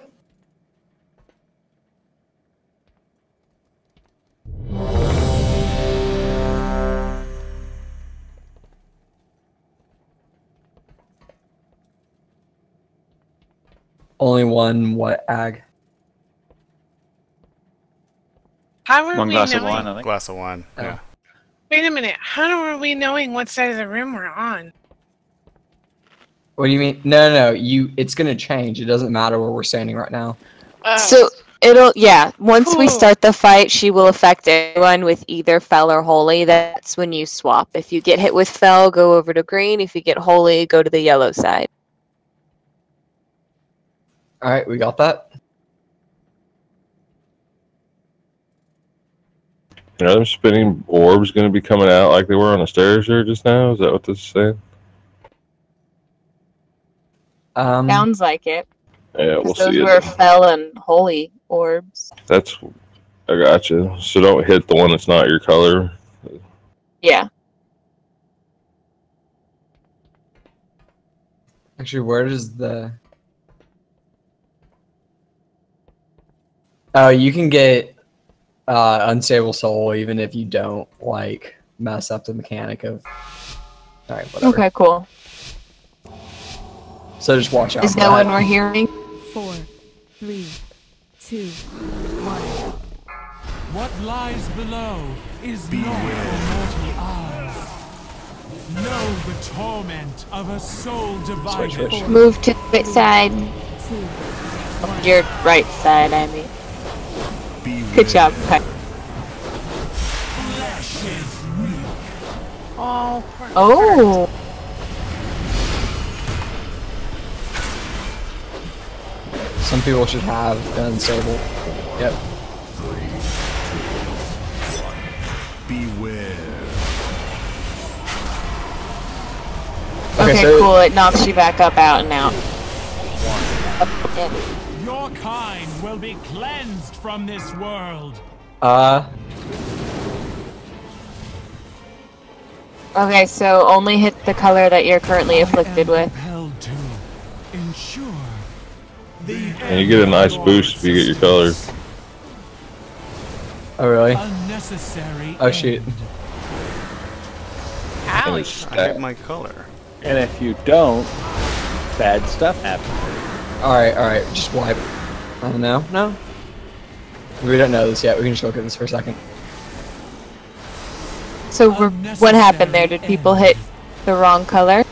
Only one what ag? How are One we glass of knowing? wine, I think. Glass of wine, yeah. Wait a minute. How are we knowing what side of the room we're on? What do you mean? No. It's gonna change. It doesn't matter where we're standing right now. So once we start the fight, she will affect everyone with either fell or holy. That's when you swap. If you get hit with fell, go over to green. If you get holy, go to the yellow side. All right, we got that. Are them spinning orbs going to be coming out like they were on the stairs here just now? Is that what this is saying? Sounds like it. Yeah, we'll Those see were it. fell and holy orbs. I gotcha. So don't hit the one that's not your color. Yeah. Actually, where does the... Oh, you can get Unstable Soul even if you don't, like, mess up the mechanic of... Alright, whatever. Okay, cool. So just watch out Is for that that. one we're hearing? 4, 3, 2, 1. What lies below is not for mortal eyes. Know the torment of a soul divided. Move to the right side. Your right side, I mean. Good job, Kai. Flesh is weak. Oh, poor Oh. Some people should have Unstable. Yep. Beware. Okay, so cool. It knocks you back up, out, and out. Your kind will be cleansed from this world. Okay, so only hit the color that you're currently afflicted with. Compelled to ensure the And you get a nice boost if you get your color. Oh, really? unnecessary Oh, shoot. Ouch. I get my color. And if you don't, bad stuff happens. Alright, just wipe. Oh, no? No? We don't know this yet. We can just look at this for a second. So what happened there? Did people hit the wrong color?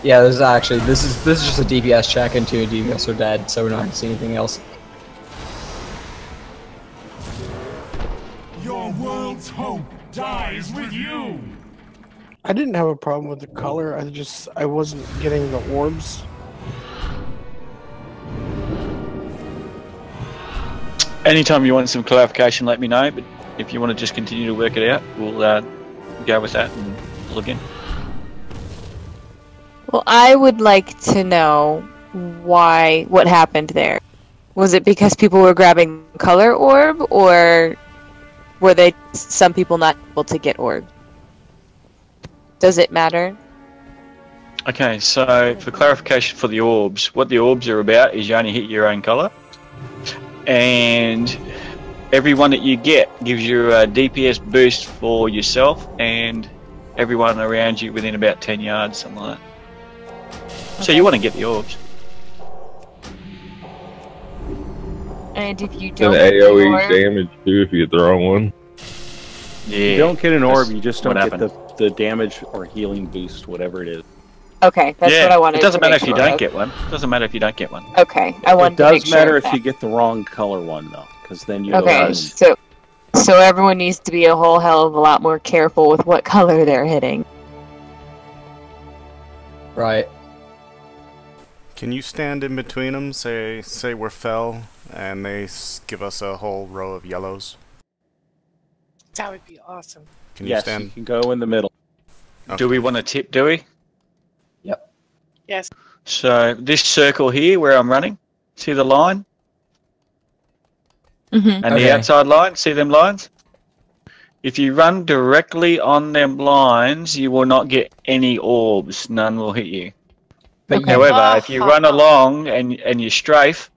Yeah, this is actually this is just a DPS check and 2 DPS are dead, so we're not gonna see anything else. Your world's hope dies with you. I didn't have a problem with the color. I wasn't getting the orbs. Anytime you want some clarification, let me know. But if you want to just continue to work it out, we'll go with that and look in. Well, I would like to know what happened there. Was it because people were grabbing color orb, or were some people not able to get orb? Does it matter? Okay, so for clarification for the orbs, what the orbs are about is you only hit your own color, and every one that you get gives you a DPS boost for yourself and everyone around you within about 10 yards, something like that. So you want to get the orbs. And if you And don't get the AoE orb, damage too if you get the wrong one. Yeah. You don't get an orb, you just don't what get the damage or healing boost, whatever it is. okay, that's what I wanted. It doesn't to matter make if you sure don't of. get one. It doesn't matter if you don't get one. Okay, I wanted It to make does sure matter of if you that. get the wrong color one, though, because then you Okay, don't so everyone needs to be a whole hell of a lot more careful with what color they're hitting. Right. Can you stand in between them? Say we're fell, and they give us a whole row of yellows. That would be awesome. Can you Yes, stand? you can go in the middle. Okay. Do we want to tip, do we? Yep. Yes. So this circle here where I'm running, see the line? Mm-hmm. And the outside line, see them lines? If you run directly on them lines, you will not get any orbs. None will hit you. Okay. However, if you run along and you strafe,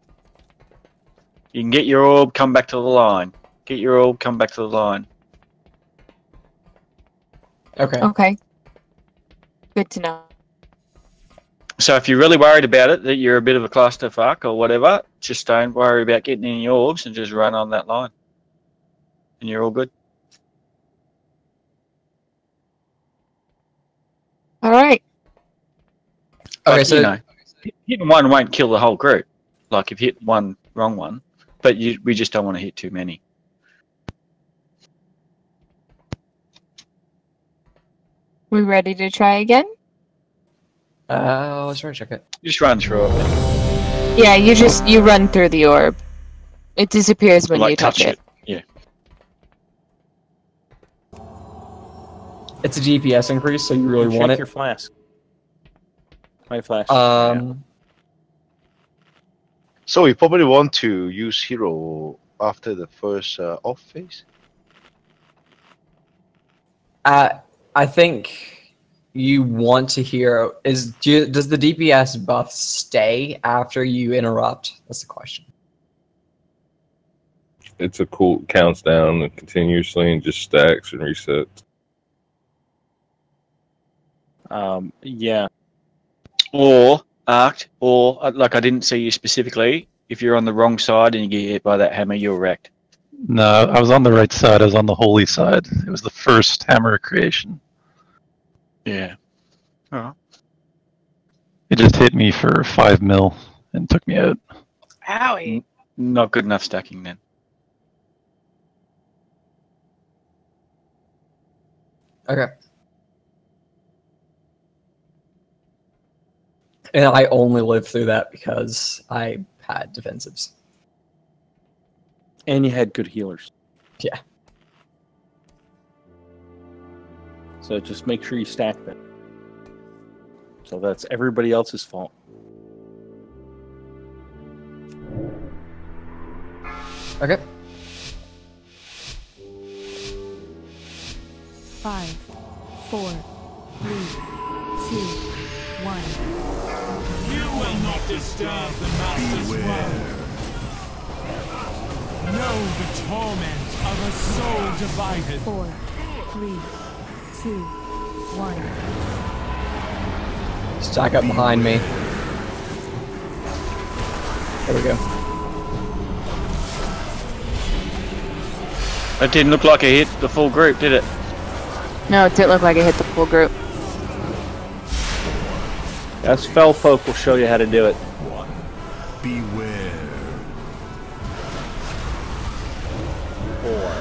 you can get your orb, come back to the line. Get your orb, come back to the line. Okay. Okay. Good to know. So if you're really worried about it, that you're a bit of a clusterfuck or whatever, just don't worry about getting any orbs and just run on that line. And you're all good. All right. But, Okay, so you know, hitting one won't kill the whole group. Like if you hit one wrong one, but we just don't want to hit too many. We ready to try again? let's try to check it. Just run through it. Yeah, you run through the orb. It disappears when Like you touch it. Yeah. It's a DPS increase, so you really want Check it. your flask. My flash. So we probably want to use hero after the first off phase. I think you want to hear does the DPS buff stay after you interrupt? That's the question. It's a cool counts down continuously and just stacks and resets. Yeah. Or arced, or like I didn't see you specifically. If you're on the wrong side and you get hit by that hammer, you're wrecked. No, I was on the right side. I was on the holy side. It was the first hammer creation. Yeah. Oh. It just hit me for 5 mil and took me out. Owie. Not good enough stacking then. Okay. And I only lived through that because I had defensives. And you had good healers. Yeah. So just make sure you stack them. So that's everybody else's fault. Okay. 5, 4, 3, 2, 1. You will not disturb the Master's world. Know the torment of a soul divided. 4, 3, 2, 1. Stack up behind me. There we go. That didn't look like it hit the full group, did it? No, it didn't look like it hit the full group. Us fell folk will show you how to do it. Beware. 4,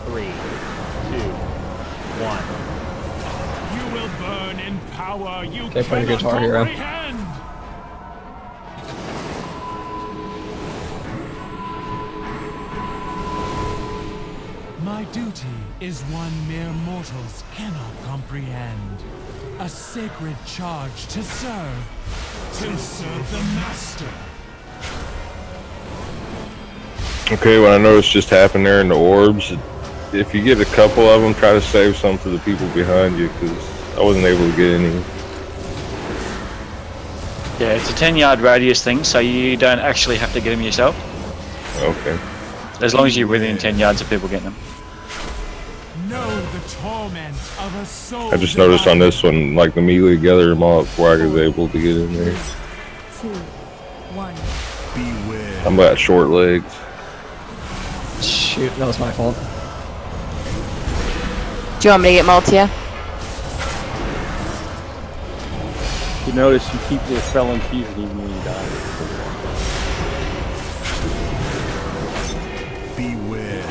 3, 2, 1. You will burn in power. You Okay, play the cannot guitar hero. comprehend. My duty is one mere mortals cannot comprehend. A sacred charge to serve the Master. Okay, what I noticed just happened there in the orbs, if you get a couple of them, try to save some for the people behind you, because I wasn't able to get any. Yeah, it's a 10-yard radius thing, so you don't actually have to get them yourself. Okay. As long as you're within 10 yards of people getting them. Know the torment of a soul. I just noticed on this one, like the melee gather them all before I was able to get in there. 2, 1. Beware. I'm got short legs. Shoot, that was my fault. Do you want me to get Maltia? You notice you keep your felon fusion even when you die. Beware.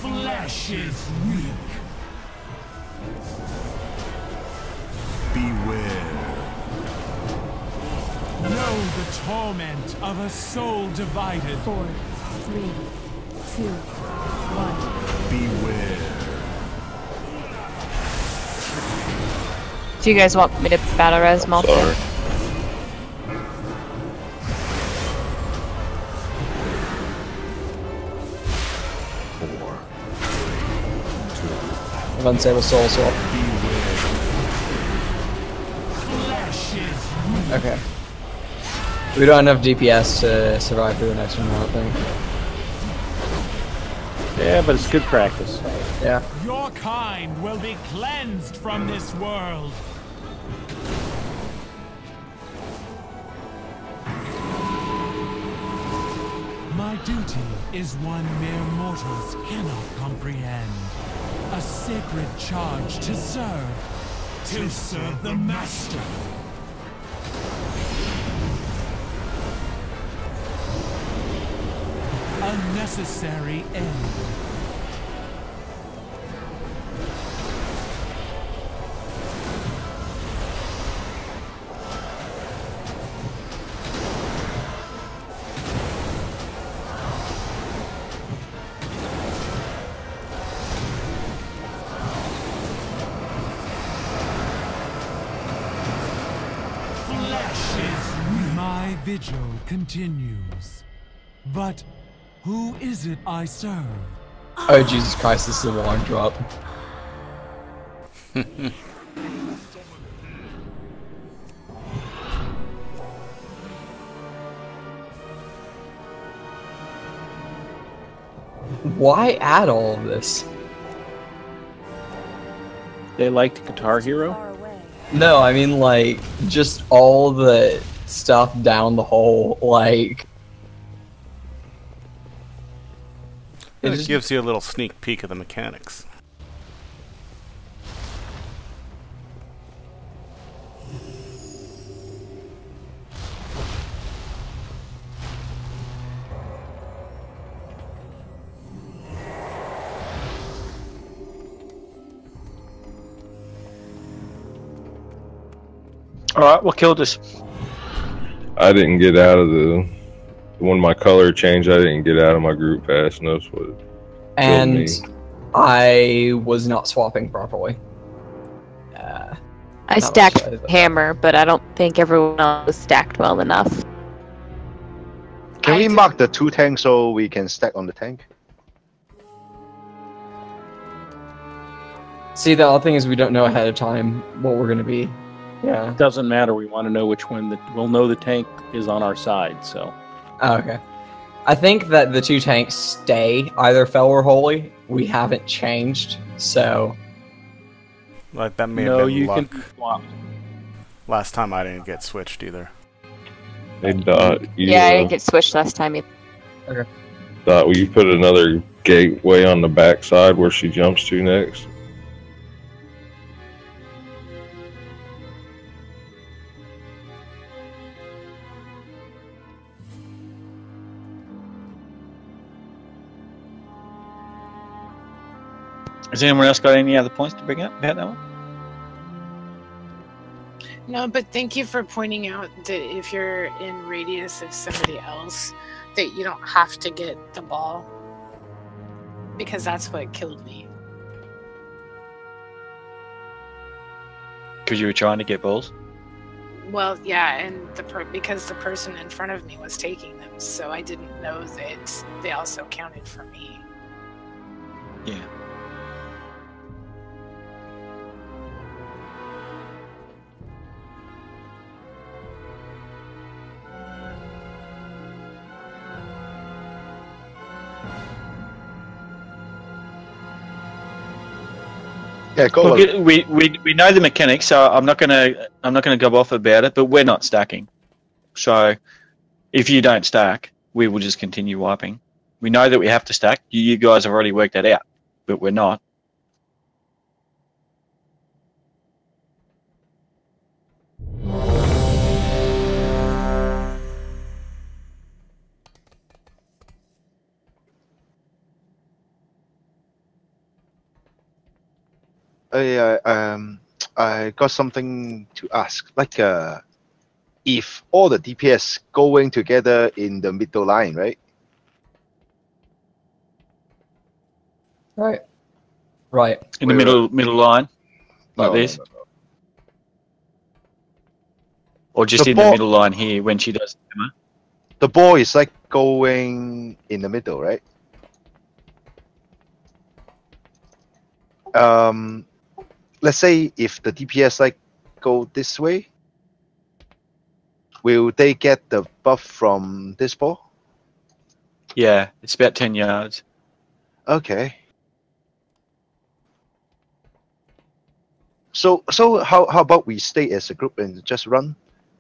Flesh is weak. Beware. Know the torment of a soul divided. 4, 3, 2, 1. Beware. Do you guys want me to battle res Maltia? Sorry. I have unstable soul swap. Okay. We don't have enough DPS to survive through the next one, I don't think. Yeah, but it's good practice. Yeah. Your kind will be cleansed from this world. My duty is one mere mortals cannot comprehend. A sacred charge to serve the Master. A necessary end. vigil continues. But who is it I serve? Oh, Jesus Christ, this is a long drop. Why add all of this? They liked Guitar Hero? No, I mean, like, just all the stuff down the hole, like... It just gives you a little sneak peek of the mechanics. Alright, what killed us? I didn't get out of the... When my color changed, I didn't get out of my group fast enough. What killed And me. I was not swapping properly. I stacked hammer, but I don't think everyone else was stacked well enough. Can we mark the 2 tanks so we can stack on the tank? See, the other thing is we don't know ahead of time what we're going to be. Yeah. Doesn't matter. We want to know which one. We'll know the tank is on our side, so... Oh, okay. I think that the 2 tanks stay either Fell or Holy. We haven't changed, so... Like, that may No, have been you luck. can swap. Last time I didn't get switched either. Hey, Dot, you, Yeah, I didn't get switched last time either. Okay. Dot, will you put another gateway on the backside where she jumps to next? Has anyone else got any other points to bring up about that one? No, but thank you for pointing out that if you're in radius of somebody else, that you don't have to get the ball. Because that's what killed me. Because you were trying to get balls? Well, yeah, and because the person in front of me was taking them, so I didn't know that they also counted for me. Yeah. Yeah, go on. Look, we know the mechanics, so I'm not gonna go off about it. But we're not stacking, so if you don't stack, we will just continue wiping. We know that we have to stack. You guys have already worked that out, but we're not. I got something to ask. Like, if all the DPS going together in the middle line, right? Right. Right. In the middle line, like No, this, no. or just The in ball- the middle line here when she does the hammer. The ball is like going in the middle, right? Let's say if the DPS like go this way, will they get the buff from this ball? Yeah, it's about 10 yards. Okay. So how about we stay as a group and just run,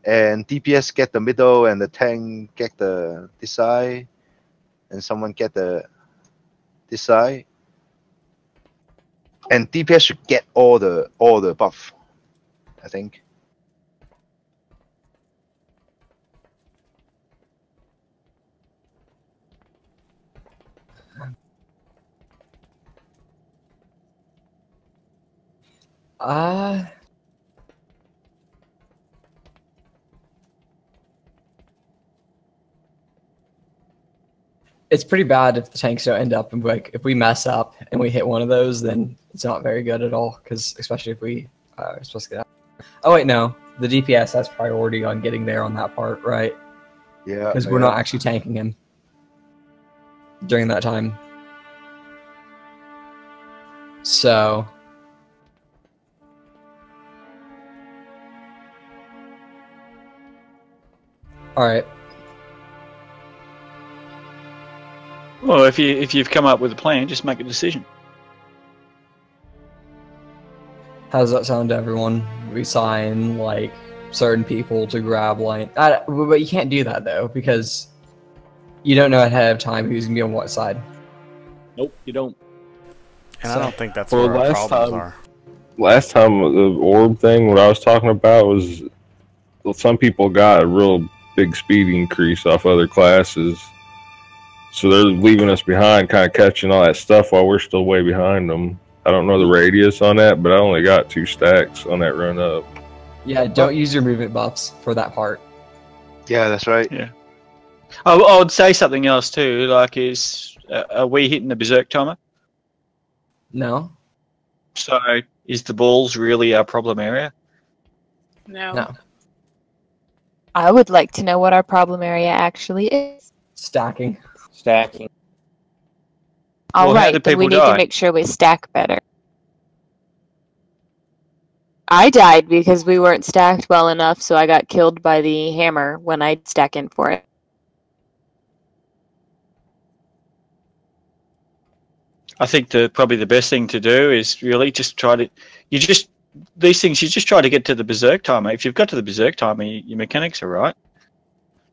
and DPS get the middle and the tank get this side, and someone get this side, and DPS should get all the buff, I think. It's pretty bad if the tanks don't end up, and like if we mess up and we hit one of those, then it's not very good at all. Because especially if we are supposed to get out. Oh wait, no, the DPS has priority on getting there on that part, right? Yeah. Because we're not actually tanking him during that time. So. Alright. Well, if you've come up with a plan, just make a decision. How does that sound to everyone? We sign, like, certain people to grab line. But you can't do that, though, because you don't know ahead of time who's going to be on what side. Nope, you don't. And I don't think that's Well, where our last problems time- are. Last time, the orb thing, what I was talking about was some people got a real big speed increase off other classes. So they're leaving us behind, kind of catching all that stuff while we're still way behind them. I don't know the radius on that, but I only got 2 stacks on that run up. Yeah, don't use your movement buffs for that part. Yeah, that's right. Yeah. I would say something else too. Like, are we hitting the berserk timer? No. So is the balls really our problem area? No. No. I would like to know what our problem area actually is. Stacking. Stacking. All Well, how right, do then we people need die? to make sure we stack better. I died because we weren't stacked well enough, so I got killed by the hammer when I'd stack in for it. I think probably the best thing to do is really just try to. These things, you just try to get to the berserk timer. If you've got to the berserk timer, your mechanics are right.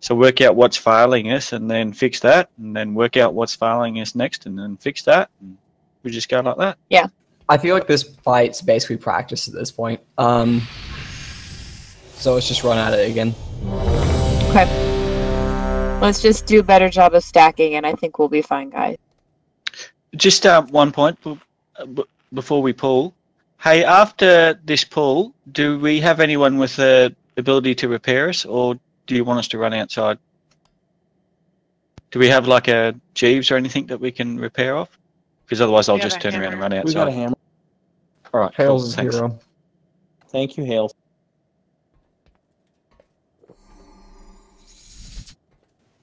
So work out what's failing us and then fix that, and then work out what's failing us next and then fix that. And we just go like that. Yeah. I feel like this fight's basically practice at this point. So let's just run at it again. Okay. Let's just do a better job of stacking, and I think we'll be fine, guys. Just one point before we pull. Hey, after this pull, do we have anyone with the ability to repair us, or do you want us to run outside? Do we have like a Jeeves or anything that we can repair off? Because otherwise I'll We have just a turn around and hammer. run We got a outside. hammer. All right, Hales cool, is thanks. hero. Thank you, Hales.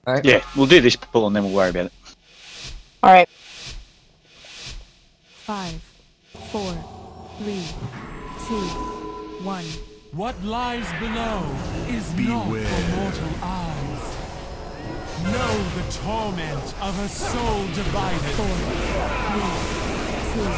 Alright. Yeah, we'll do this pull and then we'll worry about it. All right. 5, 4, 3, 2, 1. What lies below is not for mortal eyes. Know the torment of a soul divided. 4, 3, 2, 1.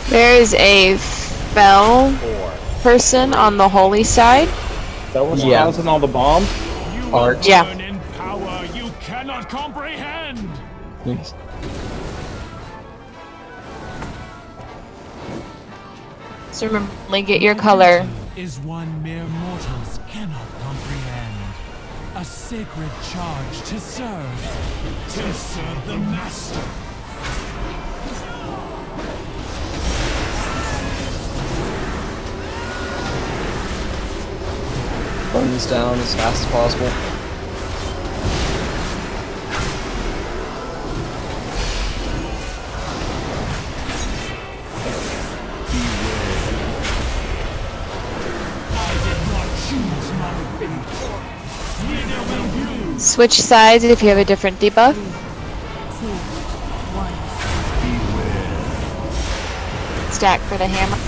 There's a fell person on the holy side. That was Yeah. causing all the bombs? Art. Yeah. Burn in power you cannot comprehend. Yes. So remember, only get your color. Is one mere mortals cannot comprehend. A sacred charge to serve the master. Burn this down as fast as possible. Switch sides if you have a different debuff. 2, 1. Stack for the hammer.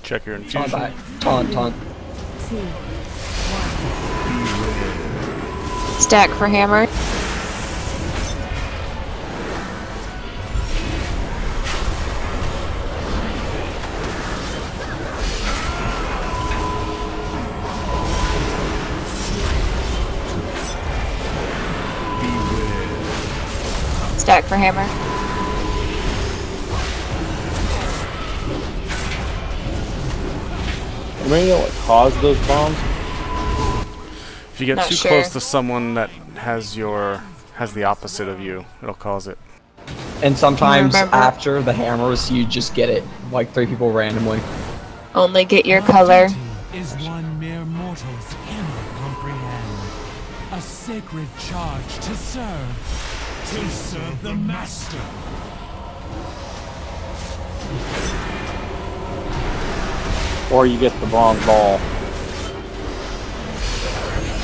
Check your Taunt infusion. back. Taunt. 2, 1. Stack for hammer. Stack for hammer. Anybody know what caused those bombs? If you get Not too sure. close to someone that has the opposite of you, it'll cause it. And sometimes Remember- after the hammers, you just get it, like 3 people randomly. Only get your color. Is one mere mortals cannot comprehend. A sacred charge to serve the master. Or you get the wrong ball.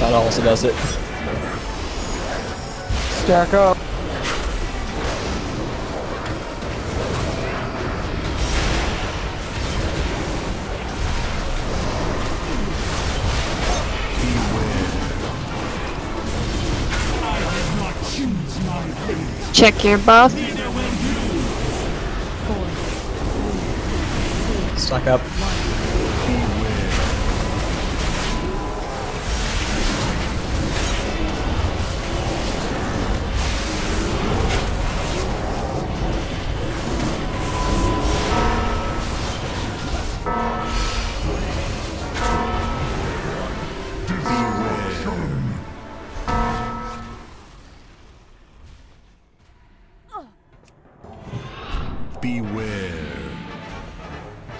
That also does it. Stack up. Check your buff. Stack up. Beware.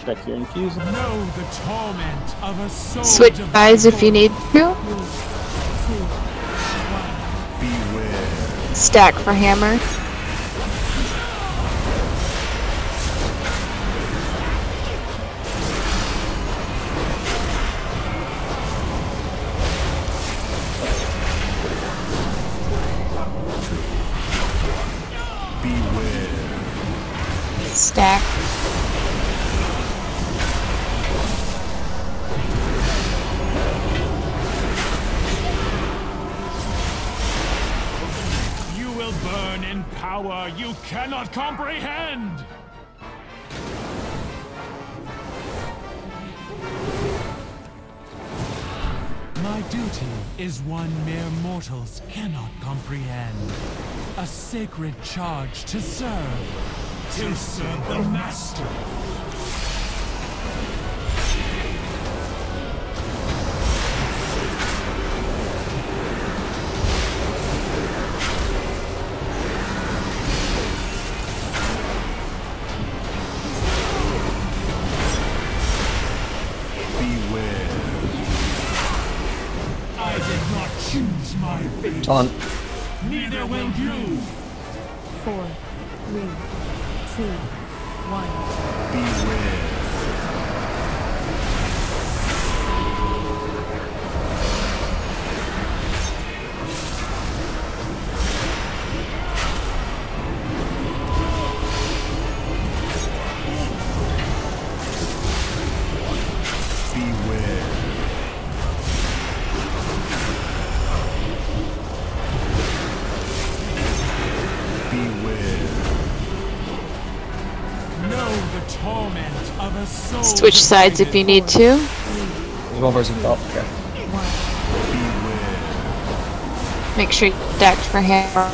Check your infusion. Know the torment of a soul. Switch sides if you need to. Beware. Stack for hammer. Stack. You will burn in power you cannot comprehend. My duty is one mere mortals cannot comprehend. A sacred charge to serve the master. I did not choose my fate. Taunt. Neither will you. 4, 3, 2, 1. Beware. Switch sides if you need to. There's one person. Oh, okay. Make sure you stacked for hammer.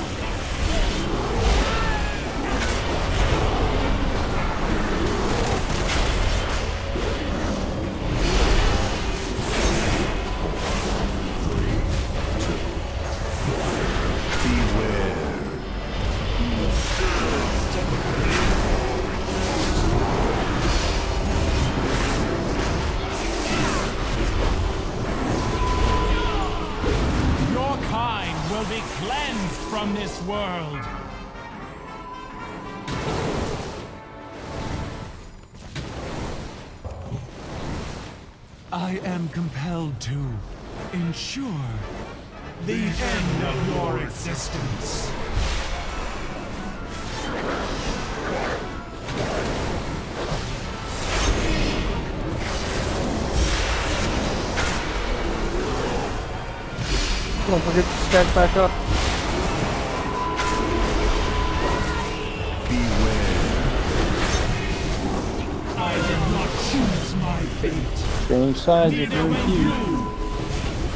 From this world. I am compelled to ensure the end of your existence. Don't forget to stack back up. I did not choose my fate. Change sides if you're infused.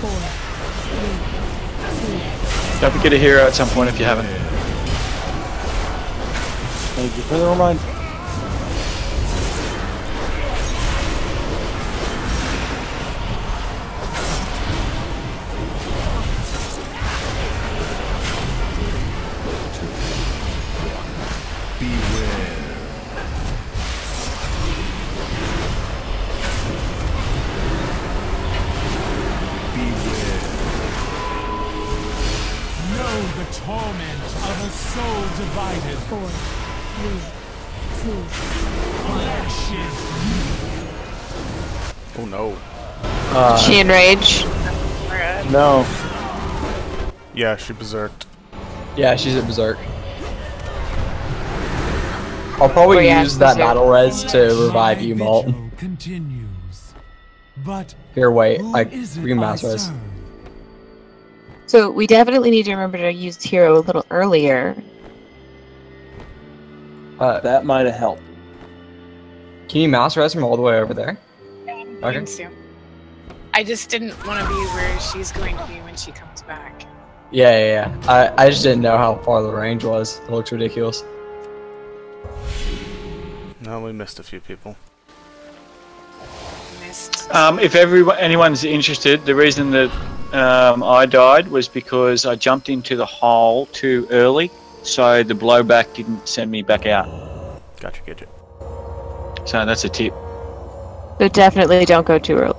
4, 3, 2. Don't forget a hero at some point if you haven't. Thank you for the reminder. Torment of a soul divided. 4, 3, 2, Flesh Oh no. She enraged. No. Yeah, she berserked. Yeah, she's at berserk. I'll probably yeah, use that berserk. battle res to revive you, Malt. continues. But Here, wait. who I is it remouse I res. serve? So we definitely need to remember to use hero a little earlier. That might have helped. Can you mouse res from all the way over there? I'm going to. I just didn't want to be where she's going to be when she comes back. Yeah. I just didn't know how far the range was. It looks ridiculous. No, we missed a few people. If anyone's interested, the reason that I died was because I jumped into the hole too early, so the blowback didn't send me back out. Gotcha, gadget. So that's a tip. So definitely don't go too early.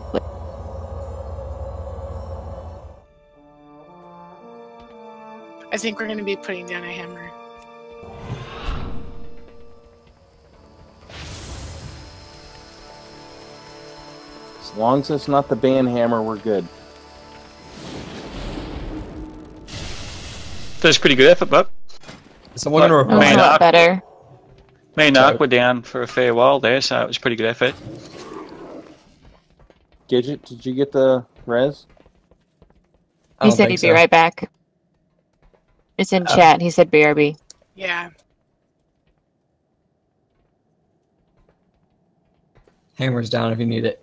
I think we're going to be putting down a hammer. As long as it's not the band hammer, we're good. That's pretty good effort, bub. Someone gonna That was a lot better. Me and Ark were down for a fair while there, so it was pretty good effort. Gidget, did you get the res? He said he'd be right back. It's in chat. He said BRB. Yeah. Hammer's down if you need it.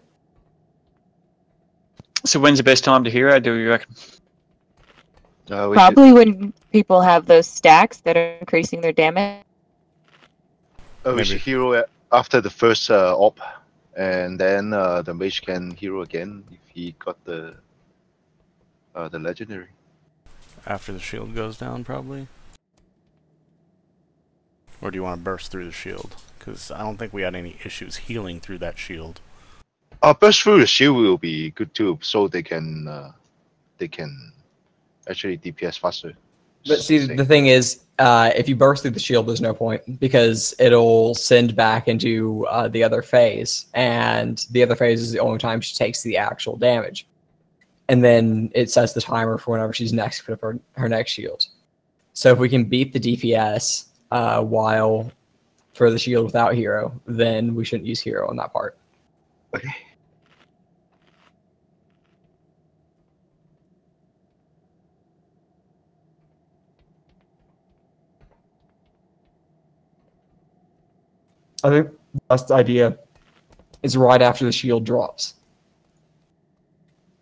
So when's the best time to hero, do you reckon? Probably when people have those stacks that are increasing their damage. We should hero after the first op, and then the mage can hero again if he got the legendary. After the shield goes down, probably? Or do you want to burst through the shield? Because I don't think we had any issues healing through that shield. Burst through the shield will be good too, so they can actually DPS faster. But see, the thing is, if you burst through the shield, there's no point because it'll send back into the other phase, and the other phase is the only time she takes the actual damage. And then it sets the timer for whenever she's next put up her next shield. So if we can beat the DPS while for the shield without hero, then we shouldn't use hero on that part. Okay. I think the best idea is right after the shield drops.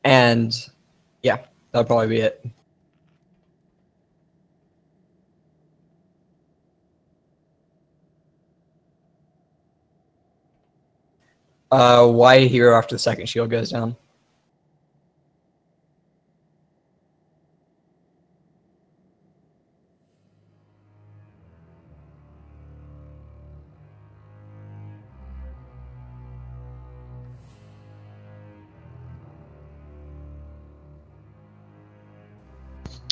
And yeah, that'll probably be it. Why hero after the second shield goes down?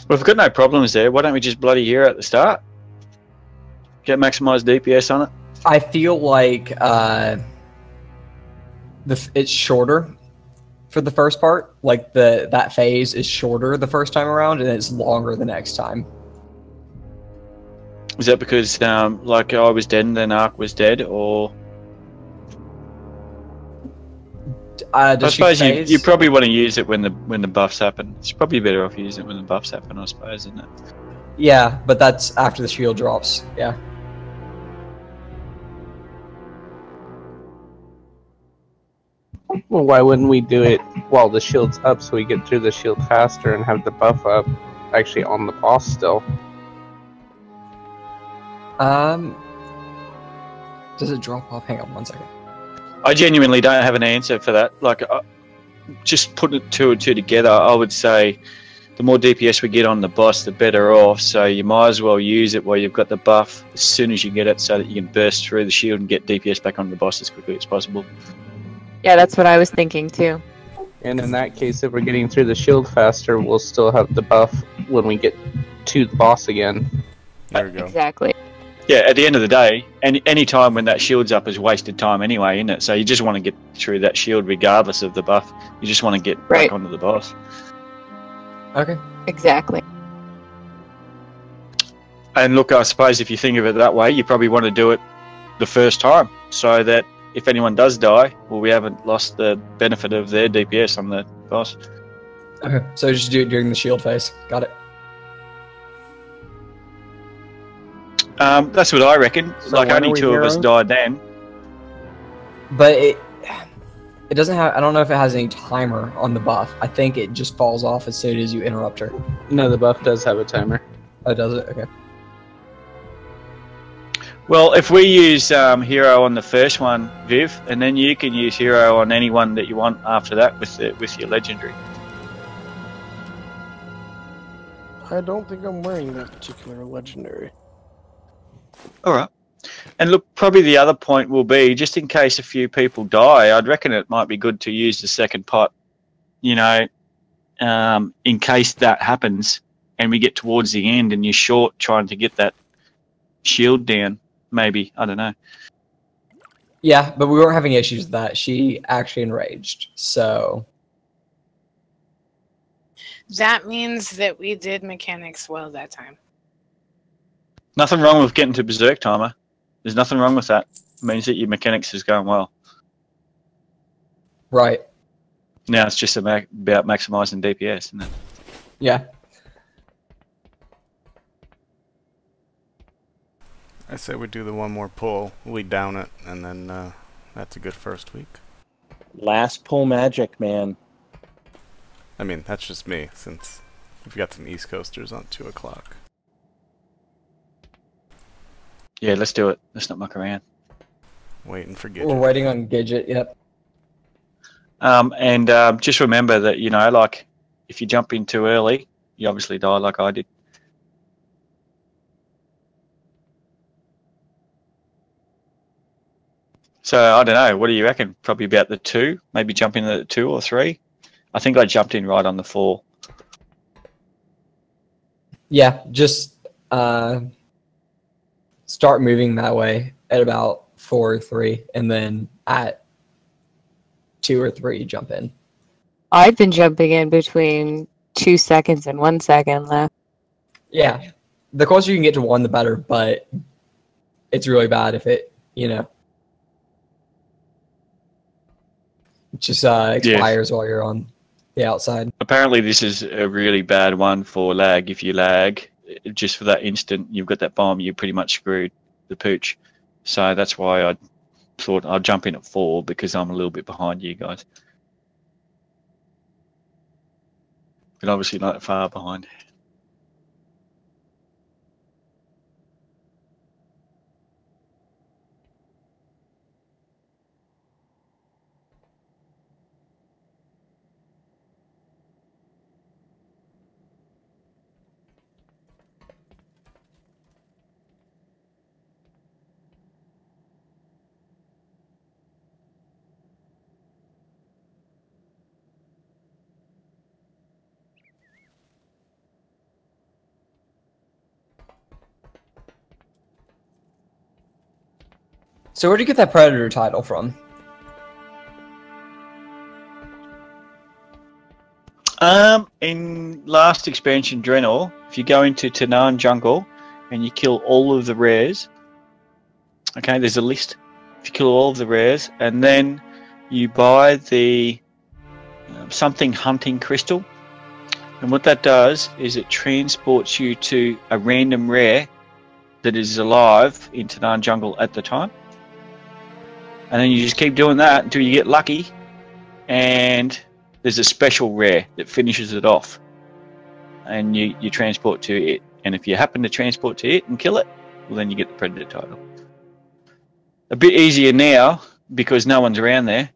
Well, we've got no problems there. Why don't we just bloody hero at the start? Get maximized DPS on it. I feel like it's shorter for the first part. Like that phase is shorter the first time around, and it's longer the next time. Is that because like I was dead and then Ark was dead, or? I suppose you probably want to use it when the buffs happen. It's probably better off using it when the buffs happen, I suppose, isn't it? Yeah, but that's after the shield drops. Yeah. Well, why wouldn't we do it while the shield's up so we get through the shield faster and have the buff up actually on the boss still? Does it drop off? Hang on 1 second. I genuinely don't have an answer for that. Like, just putting two and two together, I would say the more DPS we get on the boss, the better off. So you might as well use it while you've got the buff as soon as you get it, so that you can burst through the shield and get DPS back on the boss as quickly as possible. Yeah, that's what I was thinking too. And in that case, if we're getting through the shield faster, we'll still have the buff when we get to the boss again. There we go. Exactly. Yeah, at the end of the day, any time when that shield's up is wasted time anyway, isn't it? So you just want to get through that shield regardless of the buff. You just want to get Right. back onto the boss. Okay. Exactly. And look, I suppose if you think of it that way, you probably want to do it the first time, so that if anyone does die, well, we haven't lost the benefit of their DPS on the boss. Okay. So just do it during the shield phase. Got it. That's what I reckon. So like, when only are we two of us heroing? died then. But it doesn't have. I don't know if it has any timer on the buff. I think it just falls off as soon as you interrupt her. No, the buff does have a timer. Oh, does it? Okay. Well, if we use hero on the first one, Viv, and then you can use hero on any one that you want after that with your legendary. I don't think I'm wearing that particular legendary. All right. And look, probably the other point will be, just in case a few people die, I'd reckon it might be good to use the second pot, you know, in case that happens and we get towards the end and you're short trying to get that shield down, maybe. I don't know. Yeah, but we weren't having issues with that. She actually enraged, so... That means that we did mechanics well that time. Nothing wrong with getting to Berserk Timer. There's nothing wrong with that. It means that your mechanics is going well. Right. Now it's just about maximising DPS, isn't it? Yeah. I say we do the one more pull, we down it, and then that's a good first week. Last pull magic, man. I mean, that's just me, since we've got some East Coasters on 2 o'clock. Yeah, let's do it. Let's not muck around. Waiting for We're Gidget. waiting on Gidget, yep. And just remember that, you know, like, if you jump in too early, you obviously die like I did. So, I don't know, what do you reckon? Probably about the 2? Maybe jump in at 2 or 3? I think I jumped in right on the 4. Yeah, just start moving that way at about 4 or 3, and then at 2 or 3, jump in. I've been jumping in between 2 seconds and 1 second left. Yeah, the closer you can get to 1, the better, but it's really bad if it, you know, just expires while you're on the outside. Apparently this is a really bad one for lag. If you lag, just for that instant, you've got that bomb, you're pretty much screwed the pooch. So that's why I thought I'd jump in at 4, because I'm a little bit behind you guys. But obviously not that far behind. So where'd you get that Predator title from? In last expansion Draenor, if you go into Tanan Jungle and you kill all of the rares, okay, there's a list. If you kill all of the rares, and then you buy the something hunting crystal, and what that does is it transports you to a random rare that is alive in Tanan Jungle at the time. And then you just keep doing that until you get lucky, and there's a special rare that finishes it off, and you transport to it. And if you happen to transport to it and kill it, well, then you get the Predator title. a bit easier now because no one's around there.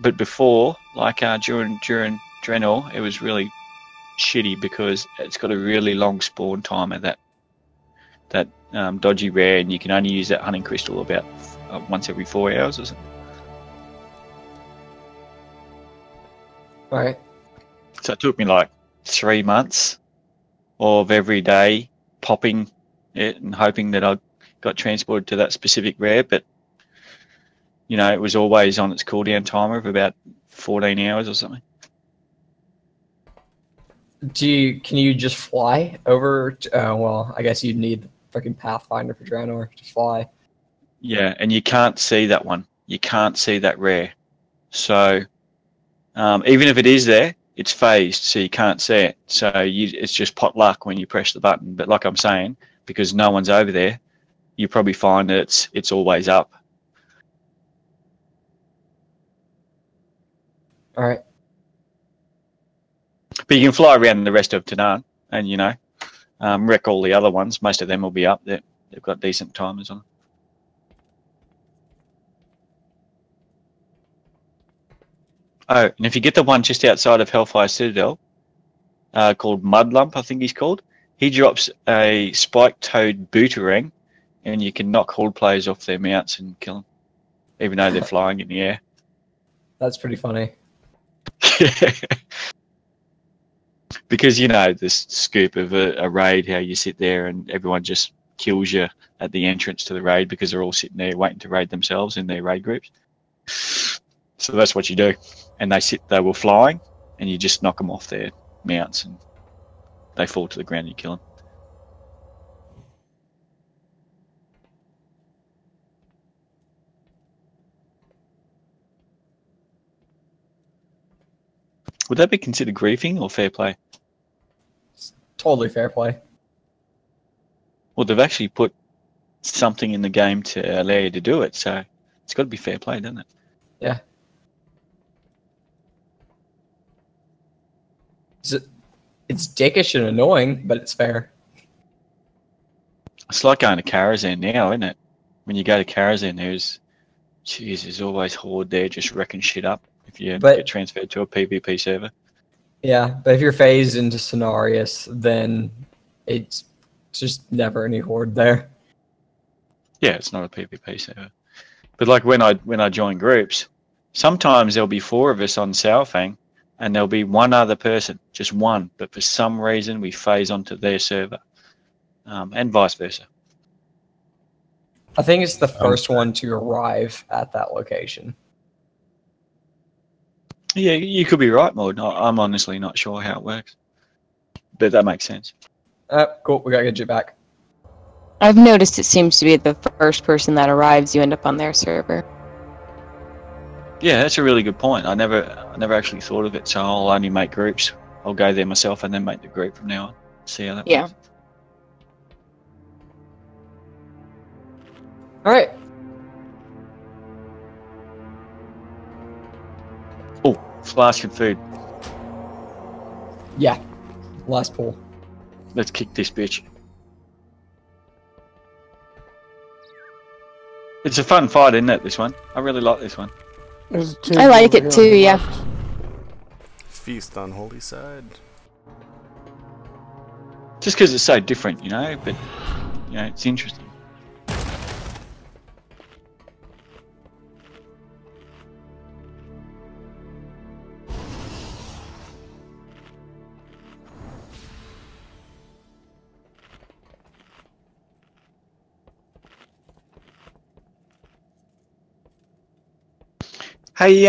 But before, like during Draenor, it was really shitty because it's got a really long spawn time at that dodgy rare, and you can only use that hunting crystal about once every 4 hours or something. Right. So it took me like 3 months of every day popping it and hoping that I got transported to that specific rare, but you know, it was always on its cooldown timer of about 14 hours or something. Can you just fly over? Well, I guess you'd need the freaking Pathfinder for Draenor to fly. Yeah, and you can't see that one. You can't see that rare. So even if it is there, it's phased, so you can't see it. So it's just pot luck when you press the button. But like I'm saying, because no one's over there, you probably find that it's always up. All right. But you can fly around the rest of Tanaan and, you know, wreck all the other ones. Most of them will be up there. They've got decent timers on them. Oh, and if you get the one just outside of Hellfire Citadel, called Mudlump, I think he's called, he drops a spike-toed boomerang, and you can knock horde players off their mounts and kill them, even though they're flying in the air. That's pretty funny. Because, you know, this scoop of a raid, how you sit there and everyone just kills you at the entrance to the raid because they're all sitting there waiting to raid themselves in their raid groups. So that's what you do. And they were flying, and you just knock them off their mounts and they fall to the ground and you kill them. Would that be considered griefing or fair play? Totally fair play. Well, they've actually put something in the game to allow you to do it, so it's got to be fair play, doesn't it? Yeah. It's dickish and annoying, but it's fair. It's like going to Karazhan now, isn't it? When you go to Karazhan, there's always horde there just wrecking shit up if you get transferred to a PvP server. Yeah, but if you're phased into Cenarius, then it's just never any horde there. Yeah, it's not a PvP server. But like when I join groups, sometimes there'll be 4 of us on Saurfang, and there'll be one other person, just one, but for some reason we phase onto their server, and vice versa. I think it's the first one to arrive at that location. Yeah, you could be right, Maud. I'm honestly not sure how it works, but that makes sense. Cool, we gotta get you back. I've noticed it seems to be the first person that arrives, you end up on their server. Yeah, that's a really good point. I never actually thought of it, so I'll only make groups. I'll go there myself and then make the group from now on. See how that works. All right. Oh, flask and food. Yeah, last pull. Let's kick this bitch. It's a fun fight, isn't it, this one? I really like this one. I like it too, yeah. Feast on Holy Side. Just because it's so different, you know, but, you know, it's interesting. Hey,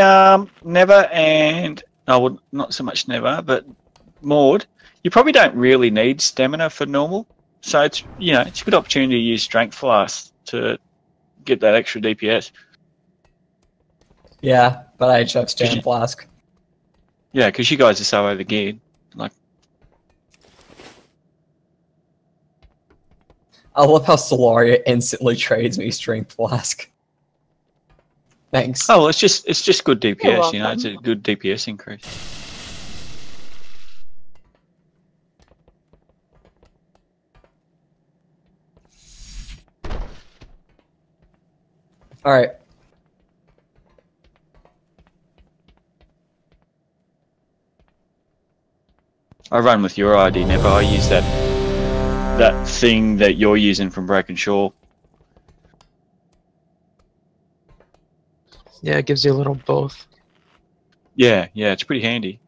Never and... Oh, well, not so much Never, but Maud, you probably don't really need stamina for normal. So, it's, you know, it's a good opportunity to use Strength Flask to get that extra DPS. Yeah, but I just have Stamina Flask. Yeah, because you guys are so overgeared. Like, I love how Solaria instantly trades me Strength Flask. Thanks. oh, well, it's just good DPS, you know, it's a good DPS increase. All right. I run with your ID, Never. I use that thing that you're using from Broken Shore. Yeah, it gives you a little both. Yeah, it's pretty handy.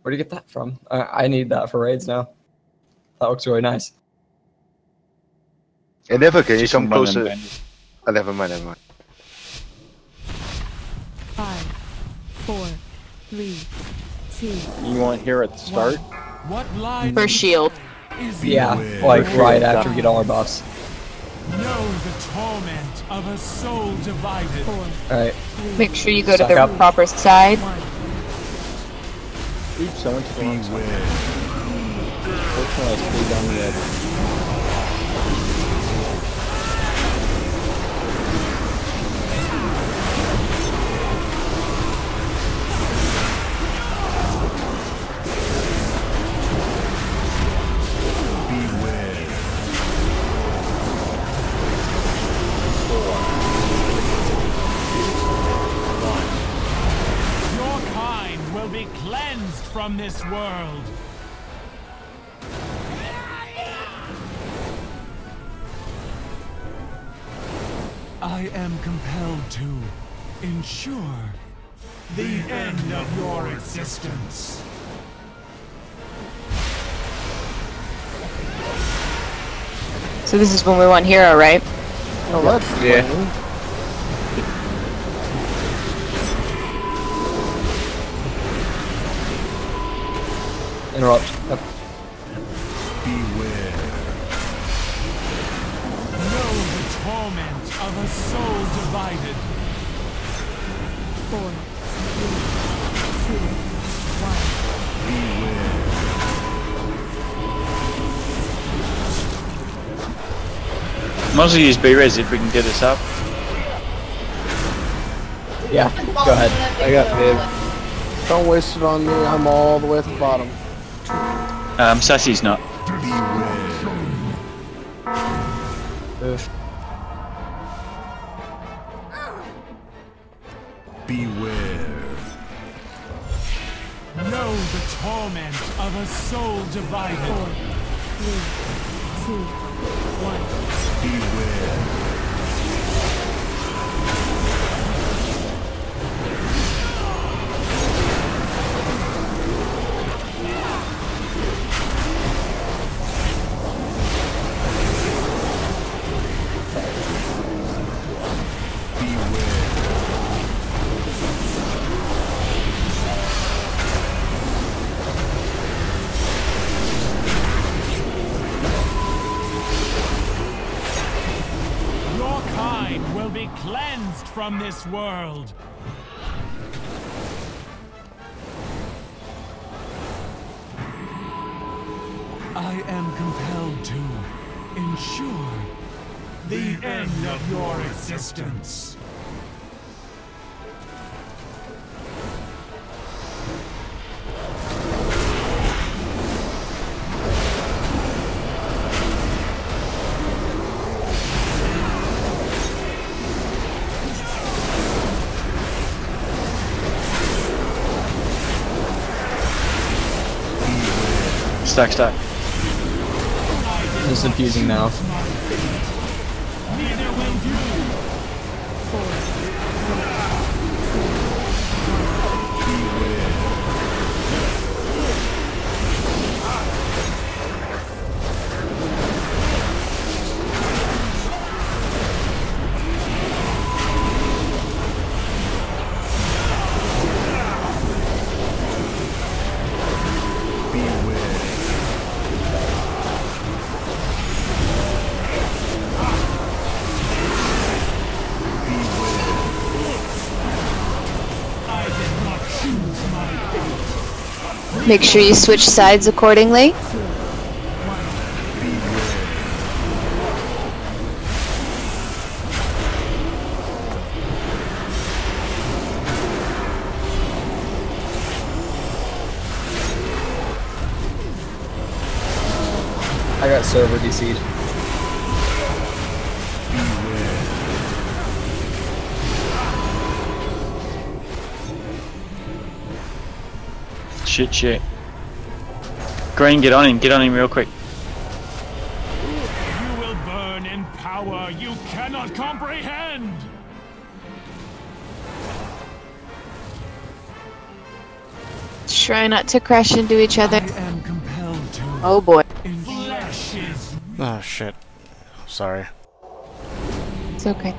Where do you get that from? I need that for raids now. That looks really nice. And Never, can you Just come run them closer? bandits. Oh, never mind, never mind. 5, 4, 3, 2. You want here at the start? What lies For shield. is Yeah, beware. like right after we get all our buffs. Know the torment of a soul divided. Alright. Make sure you go to Suck the up. proper side. Oops, I went to the wrong side. Fortunately, I stayed down the edge. Your kind will be cleansed from this world. I am compelled to ensure the end of your existence. So this is when we want hero, right? Oh, that's Yeah. funny. Interrupt. Yep. Beware. Know the torment of a soul divided. 4, 3, 2, 1. Might as well use B-Res if we can get us up. Yeah, go ahead. I got Viv. Don't waste it on me. I'm all the way at the bottom. Sassy's not. Oof. Beware. Know the torment of a soul divided. 4, 3, 2, 1. Beware. Your kind will be cleansed from this world. I am compelled to ensure the end of your existence. Stack. It's infusing now. Neither will you. 4. Make sure you switch sides accordingly. I got server DC'd. Shit. Green, get on him real quick. You will burn in power you cannot comprehend! Try not to crash into each other. I am compelled to. Oh boy. Flesh is. Oh shit. Sorry. It's okay.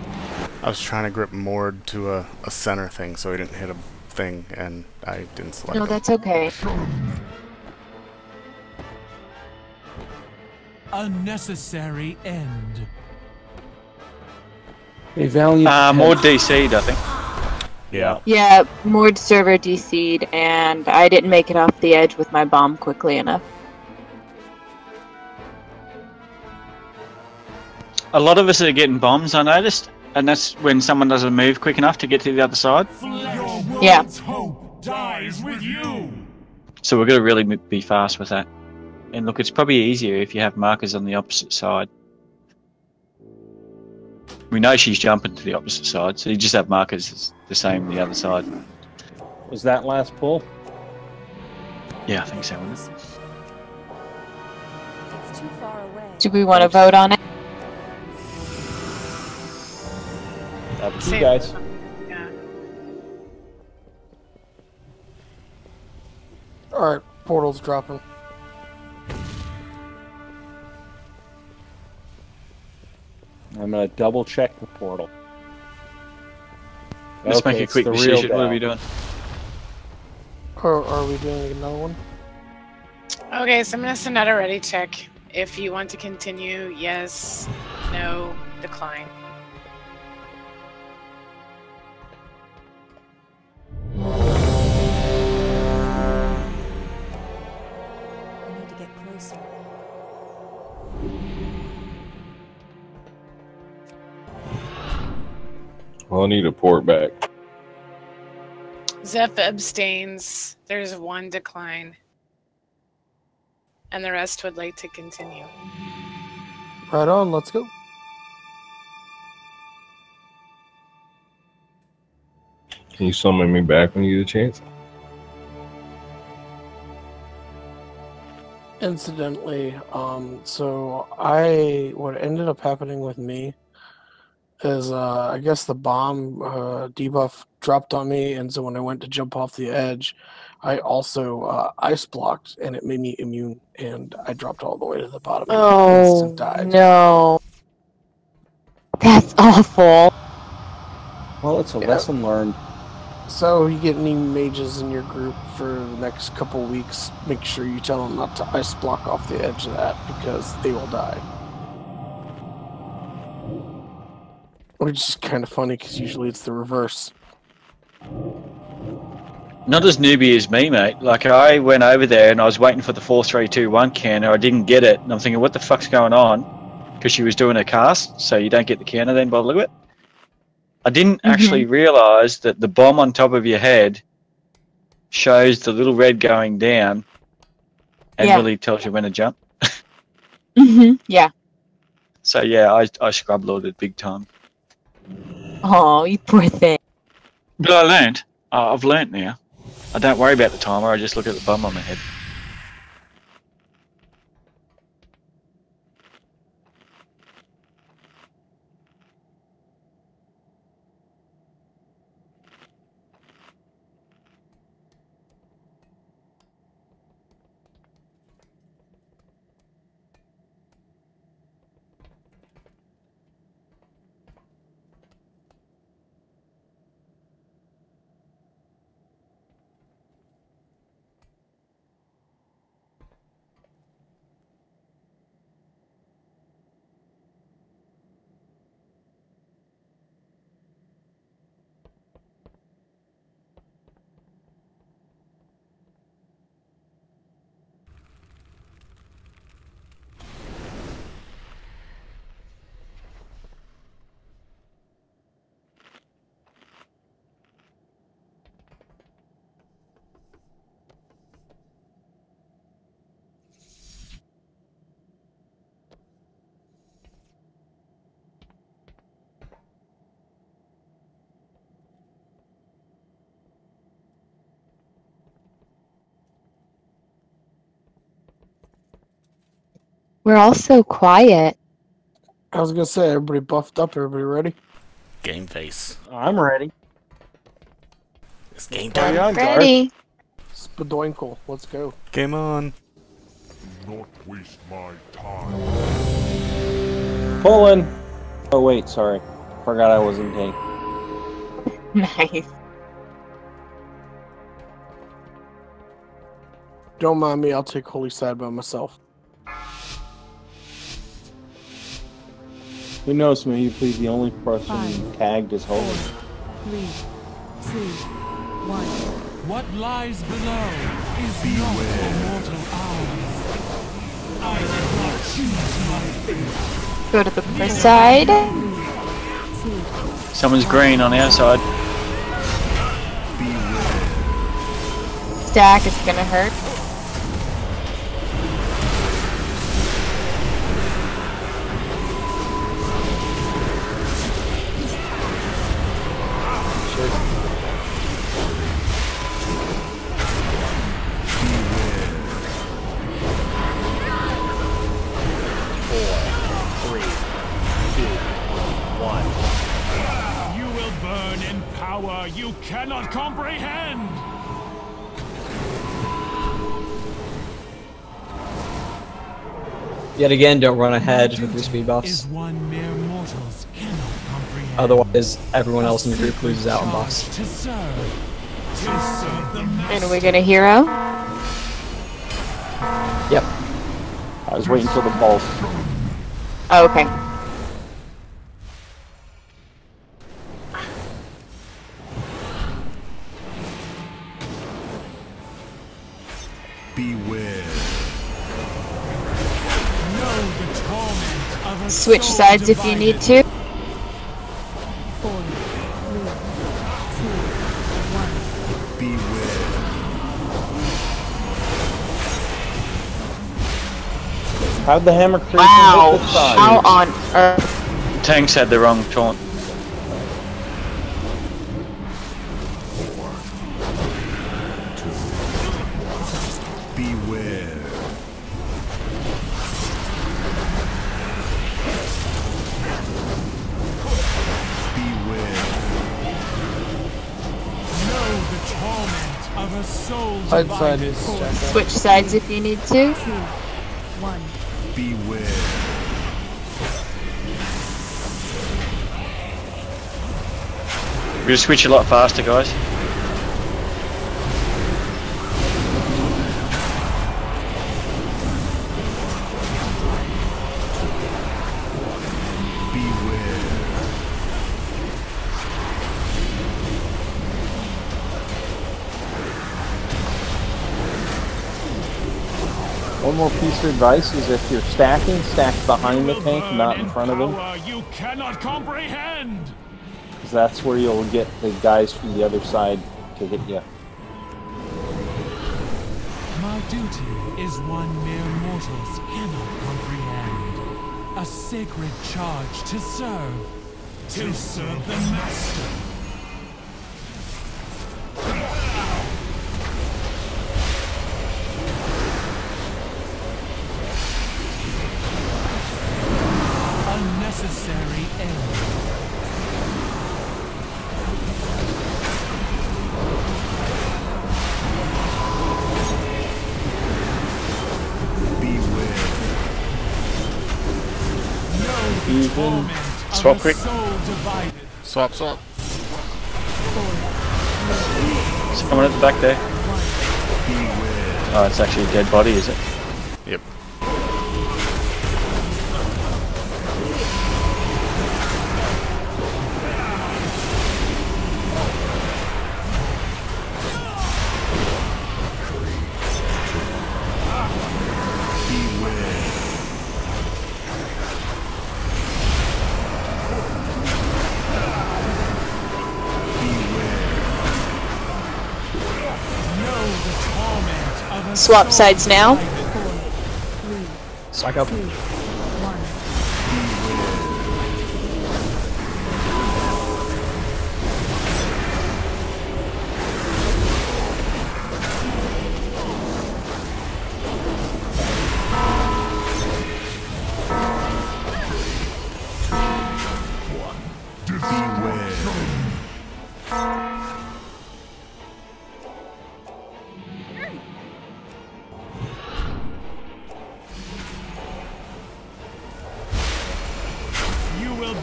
I was trying to grip Mord to a center thing so he didn't hit a thing, and I didn't select No, him. that's okay. A necessary end. A valiant. More DC'd, I think. Yeah. Yeah, Mord server DC'd, and I didn't make it off the edge with my bomb quickly enough. A lot of us are getting bombs, I noticed, and that's when someone doesn't move quick enough to get to the other side. Yeah. Hope dies with you. So we're going to really be fast with that. And look, it's probably easier if you have markers on the opposite side. We know she's jumping to the opposite side, so you just have markers the same on the other side. Was that last pull? Yeah, I think so. Wasn't it? It's too far away. Do we want to vote on it? Up to you guys. Yeah. Alright, portal's dropping. I'm gonna double check the portal. Let's make a it's quick the real decision. What are Dow. we doing? Or are we doing another one? Okay, so I'm gonna send out a ready check. If you want to continue, yes, no, decline. I need to get closer. Well, I need a port back. Zeph abstains. There's one decline. And the rest would like to continue. Right on, let's go. Can you summon me back when you get a chance? Incidentally, so what ended up happening with me is I guess the bomb debuff dropped on me, and so when I went to jump off the edge, I also ice blocked, and it made me immune, and I dropped all the way to the bottom and Oh, instant died. no. That's awful. Well, it's a lesson learned. So you get any mages in your group for the next couple weeks, make sure you tell them not to ice block off the edge of that, because they will die. Which is kind of funny, because usually it's the reverse. Not as newbie as me, mate. Like, I went over there and I was waiting for the 4-3-2-1 counter. I didn't get it, and I'm thinking, what the fuck's going on? Because she was doing a cast, so you don't get the counter then by the look of it. I didn't actually realise that the bomb on top of your head shows the little red going down and really tells you when to jump. Yeah. So yeah, I scrub loaded big time. Oh, you poor thing. But I learned. I've learnt now. I don't worry about the timer, I just look at the bomb on my head. We're all so quiet. I was gonna say, everybody buffed up. Everybody ready? Game face. I'm ready. It's game Carry time. on, Garth. Ready. Spadoinkle, let's go. Game on. Not waste my time. Pulling. Oh wait, sorry. Forgot I was in tank. Nice. Don't mind me, I'll take holy side by myself. Who knows, may you please the only person tagged as holy. 3, 2, 1. What lies below is not for mortal eyes. I did not choose my fate. Go to the first side. Someone's green on our side. Stack is gonna hurt. You will burn in power you cannot comprehend. Yet again, don't run ahead with your speed buffs. Is one mere mortals cannot comprehend. Otherwise, everyone else in the group loses out on buffs. To serve the And we get a hero. Yep. I was waiting till the pulse. Oh, okay. Beware. Switch sides if you need to. 4, 3, 2, 1. Beware. How'd the hammer creep Wow. hit this side? How on earth? Tanks had the wrong taunt. Beware. Know the torment of a soul Side side divided. is stacked up. Switch sides if you need to. 2, 1. Beware. We're gonna switch a lot faster, guys. One more piece of advice is if you're stacking, stack behind the tank, not in front of him. Power you cannot comprehend. Because that's where you'll get the guys from the other side to hit you. My duty is one mere mortals cannot comprehend. A sacred charge to serve. To serve the master. Unnecessary error. Even. Swap quick. Swap, swap. Someone at the back there. Oh, it's actually a dead body, is it? Yep. Swap sides now. Suck up.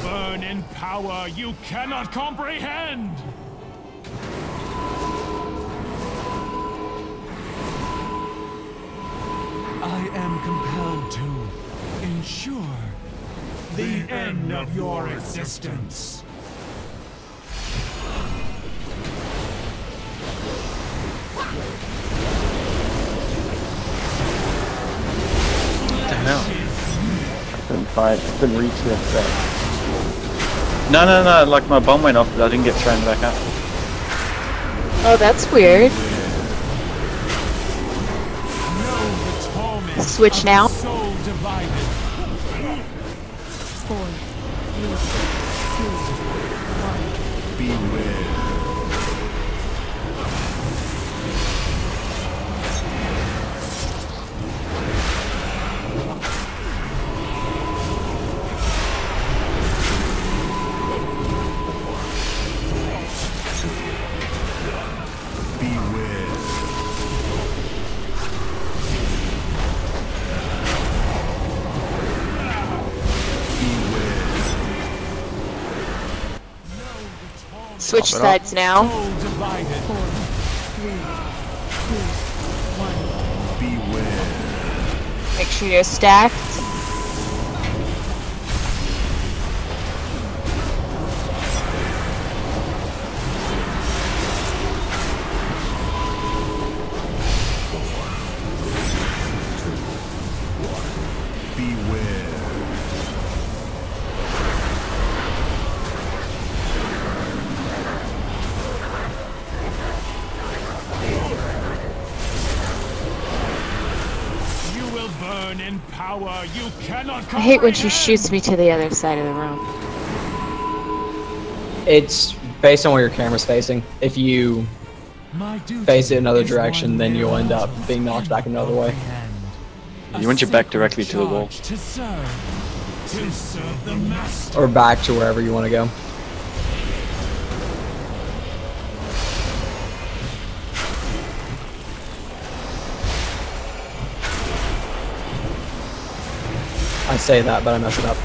burn in power you cannot comprehend! I am compelled to ensure the end of your existence. What the hell? I couldn't reach the thing. No, like my bomb went off, but I didn't get thrown back up. Oh, that's weird. Switch now. 4, 3, 2, 1. Beware. Switch sides now. 4, 3, 2, 1. Beware. Make sure you're stacked. In power you cannot I hate when she shoots me to the other side of the room. It's based on where your camera's facing. If you face it another direction, then you'll end up being knocked back another way. You want your back directly to the wall. Or back to wherever you want to go. I say that, but I mess it up.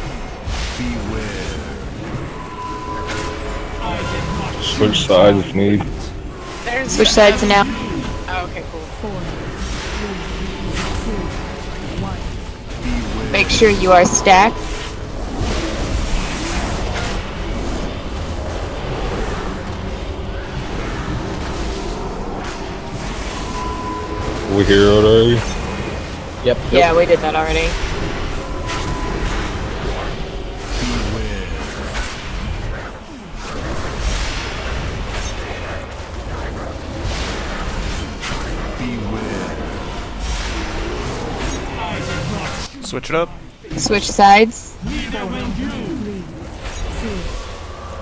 Switch sides if need. Switch sides now. Oh, okay, cool. 4, 3, 2, 1. Make sure you are stacked. We here already? Yep. Yeah, we did that already. Switch it up. Switch sides. 4, 3, 2,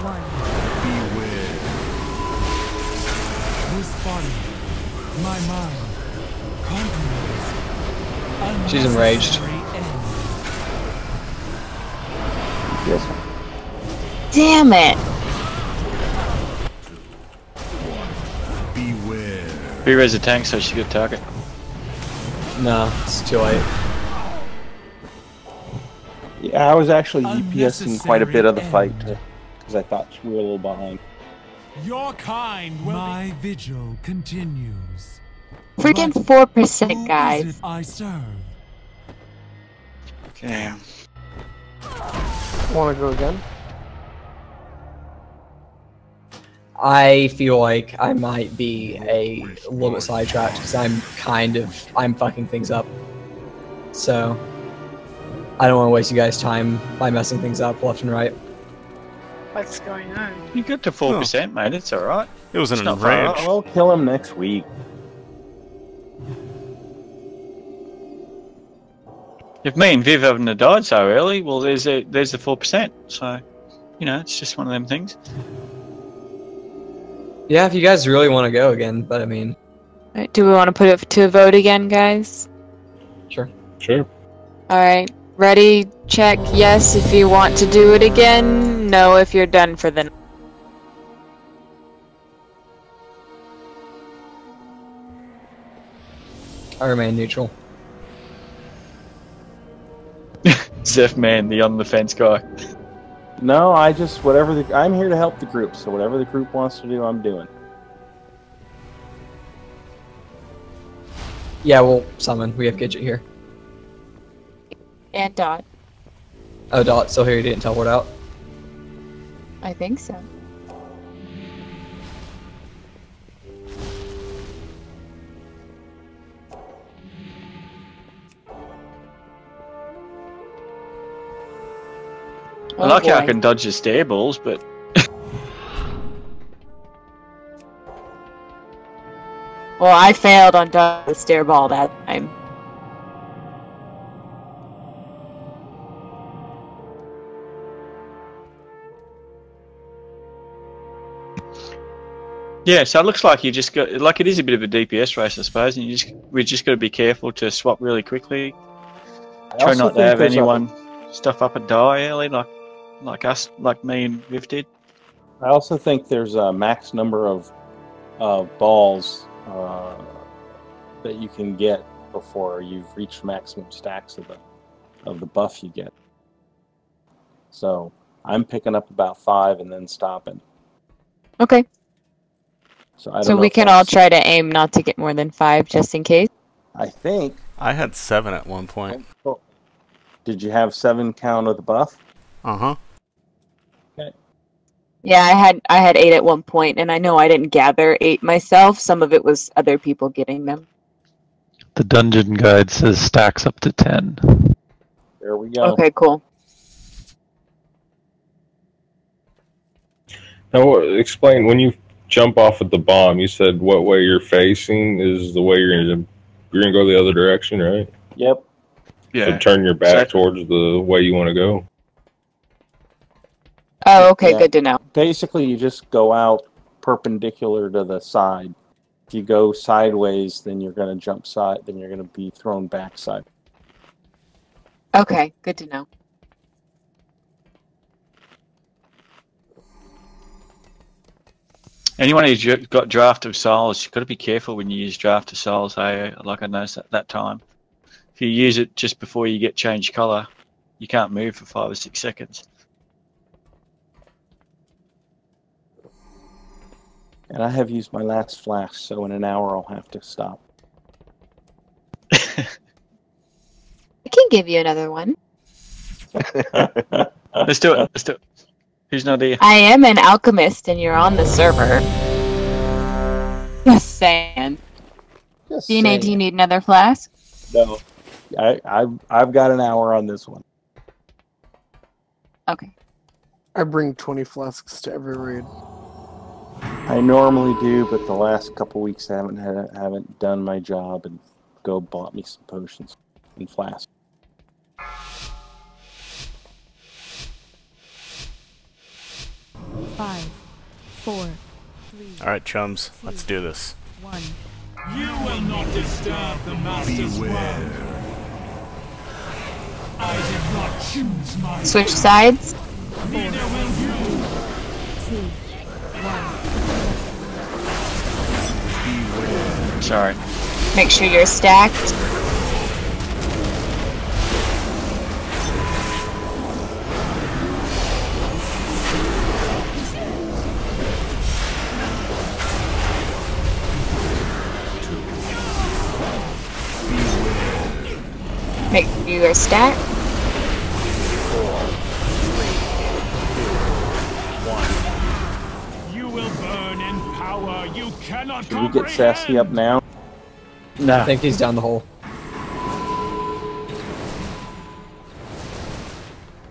1. This body, my mind, compromise. She's enraged. Yes. Damn it. Beware. Be-res a tank so she could target. No, it's too late. Yeah, I was actually DPSing quite a bit of the fight because I thought we were a little behind. Your kind will my vigil continues. Freaking 4%, guys. I serve. Okay. Want to go again? I feel like I might be a little bit sidetracked because I'm fucking things up. So I don't want to waste you guys' time by messing things up left and right. What's going on? You got to 4%, mate. It's all right. It was It's an not far enrage. off. We'll kill him next week. If me and Viv haven't died so early, well, there's the 4%. So, you know, it's just one of them things. Yeah, if you guys really want to go again, but I mean... Right, do we want to put it to a vote again, guys? Sure. Sure. Alright. Ready? Check. Yes if you want to do it again. No if you're done for the night. I remain neutral. Zeph Man, the on the fence guy. No, I just I'm here to help the group, so whatever the group wants to do, I'm doing. Yeah, we'll summon. We have Gidget here. And Dot. Oh, Dot, still here. You didn't teleport out? I think so. I like how I can dodge the stair balls, but Well, I failed on the stair ball that time. yeah. So it looks like you just got like it is a bit of a DPS race, I suppose, and we just got to be careful to swap really quickly. Try not to have anyone stuff up and die early, like us, like me and Viv did. I also think there's a max number of balls that you can get before you've reached maximum stacks of the buff you get. So I'm picking up about 5 and then stopping. Okay. So we can all try to aim not to get more than 5 just in case. I think. I had 7 at one point. Oh. Did you have 7 count of the buff? Uh-huh. Okay. Yeah, I had 8 at one point, and I know I didn't gather 8 myself. Some of it was other people getting them. The dungeon guide says stacks up to 10. There we go. Okay, cool. Now, explain, when you jump off at the bomb, you said what way you're facing is the way you're gonna go the other direction, right? Yep. Yeah. So turn your back towards the way you want to go. Oh, okay, good to know. Basically, you just go out perpendicular to the side. If you go sideways, then you're going to jump side. Then you're going to be thrown backside. Okay, good to know. Anyone who's got Draft of Souls, you've got to be careful when you use Draft of Souls. Like I noticed at that time, if you use it just before you get changed color, you can't move for 5 or 6 seconds. And I have used my last flash, so in an hour I'll have to stop. I can give you another one. Let's do it. Let's do it. Who's not here? I am an alchemist, and you're on the server. Just saying. DNA, do you need another flask? No, I've got an hour on this one. Okay. I bring 20 flasks to every raid. I normally do, but the last couple weeks I haven't done my job and bought me some potions and flasks. Five, four, 3. All right, chums, let's do this. 1. You will not disturb the Master's world. I did not choose my Switch sides. Neither will you. 2, 1. Sorry. Make sure you're stacked. Make sure you are stacked. 4, 3, 2, 1. You will burn in power you cannot Should we get Sassy up now? No. I think he's down the hole.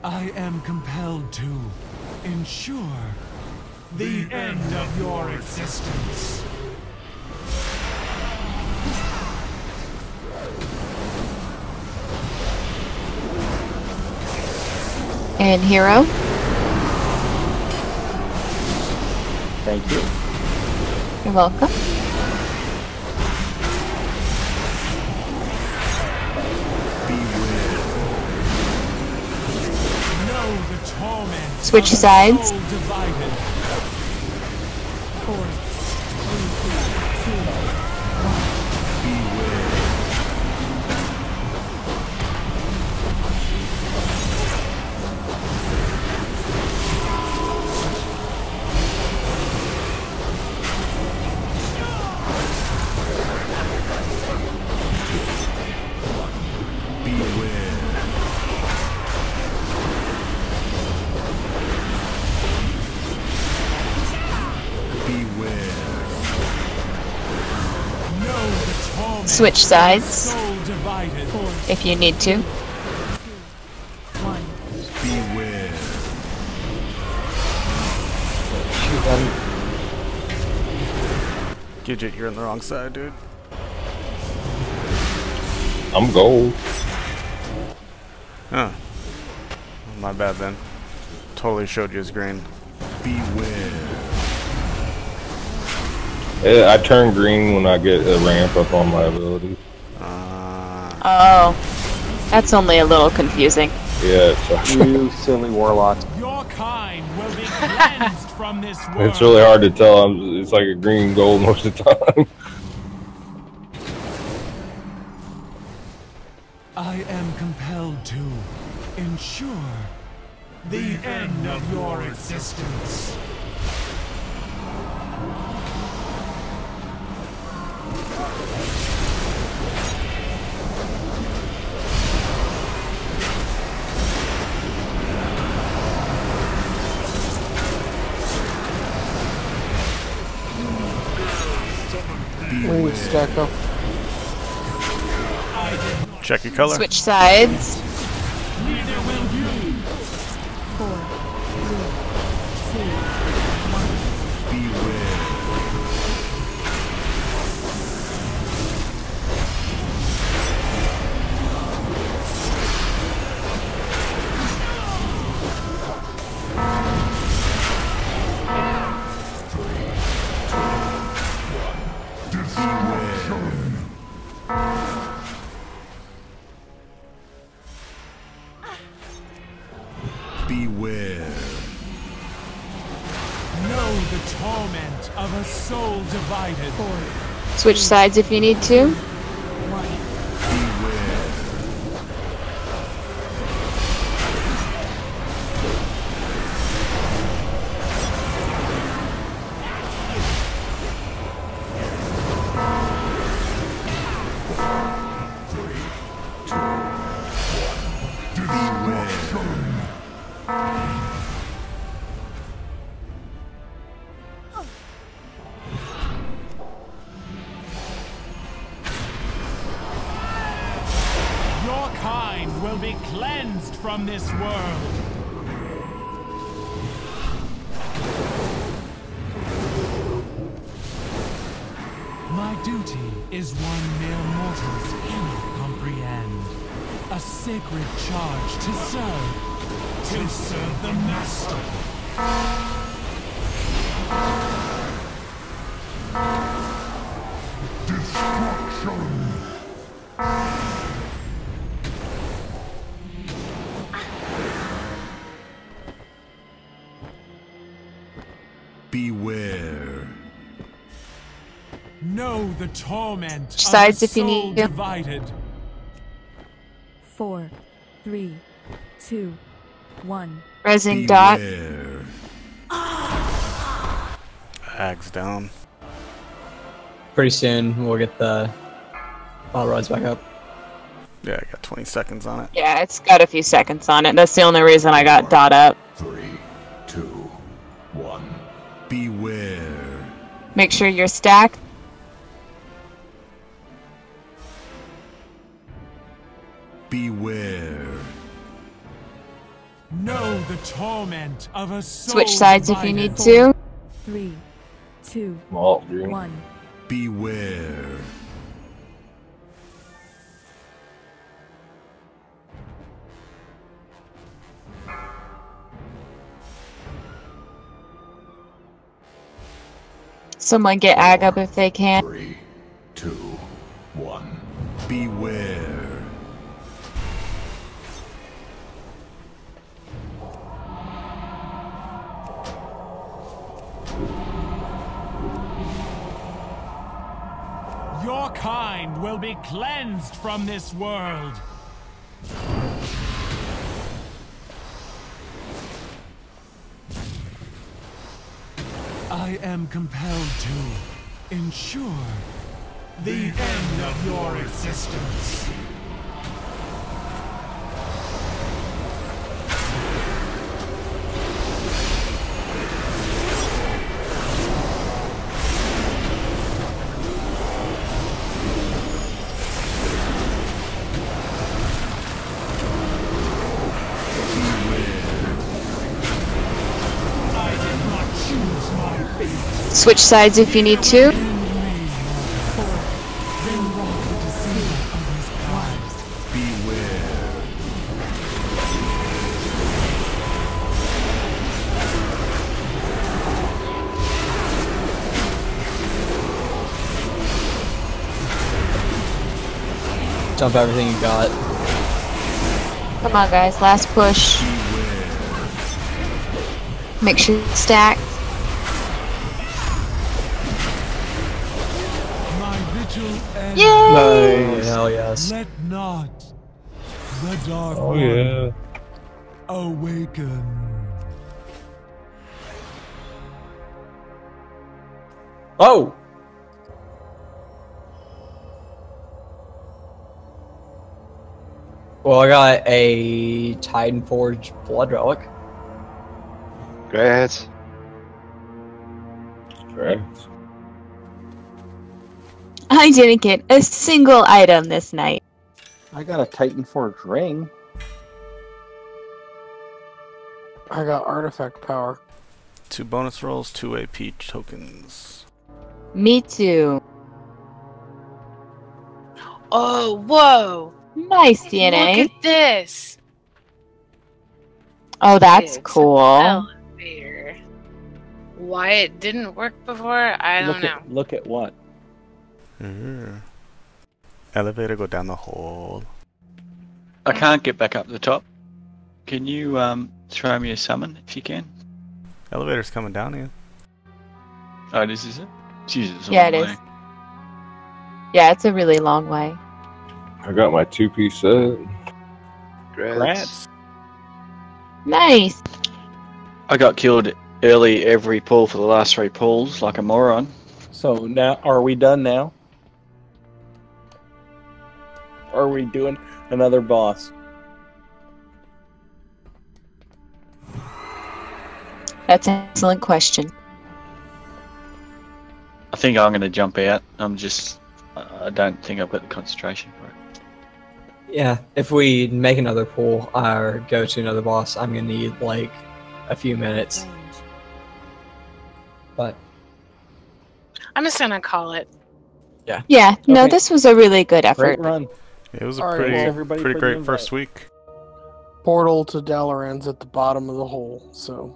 I am compelled to ensure the end of your existence. And hero. Thank you. You're welcome. Switch sides. 4, 3, 2, 1. Switch sides Soul divided. if you need to. Beware. Gidget, you're on the wrong side, dude. I'm gold. Huh. My bad then. Totally showed you as green. Beware. I turn green when I get a ramp up on my abilities. Oh, that's only a little confusing. Yeah, You silly warlock. Your kind will be cleansed from this world. it's really hard to tell. It's like a green gold most of the time. I am compelled to ensure the end of your existence. Wing stack up. Check your color. Switch sides. 4, 3, 2, 1. Beware. Beware. Know the torment of a soul divided. Switch sides if you need to. Your kind will be cleansed from this world. My duty is one mere mortals cannot comprehend. A sacred charge to serve the Master. Beware. Know the torment Sides of if you a soul need to. divided. 4, 3, 2, 1. Resin dot. Ags down. Pretty soon we'll get the bottle rods back up. Yeah, I got 20 seconds on it. Yeah, it's got a few seconds on it. That's the only reason I got dot up. 3, 2, 1. Beware. Make sure you're stacked. Beware. Know the torment of a soul Switch sides if you divided. need to. 3, 2, Alt green. 1. Beware. Someone get ag up if they can. 3, 2, 1. Beware. Your kind will be cleansed from this world. I am compelled to ensure the end of your existence. Switch sides if you need to. Dump everything you got. Come on, guys. Last push. Make sure you stack. Yay! Nice. Hell yes. Let not the dark Oh one yeah. awaken. Oh! Well, I got a Titan Forge Blood Relic. Great. Great. I didn't get a single item this night. I got a Titan Forge ring. I got artifact power. 2 bonus rolls, 2 AP tokens. Me too. Oh, whoa! Nice DNA. Look at this. Oh, that's It's cool. elevator. Why it didn't work before, I don't know. Look at what? Elevator go down the hole. I can't get back up the top. Can you throw me a summon if you can? Elevator's coming down here. Oh, this is it? Jesus. Yeah, it is. Yeah, it's a really long way. I got my 2-piece set. Congrats. Nice. I got killed early every pull for the last 3 pulls, like a moron. So now, are we done now? Or are we doing another boss? That's an excellent question. I think I'm going to jump out. I don't think I've got the concentration for it. Yeah, if we make another pull or go to another boss, I'm gonna need like a few minutes. But I'm just gonna call it. yeah. Yeah, no, Okay. this was a really good effort. Great run. It was a All right, pretty, well, everybody pretty for the great invite. first week. Portal to Dalaran's at the bottom of the hole, so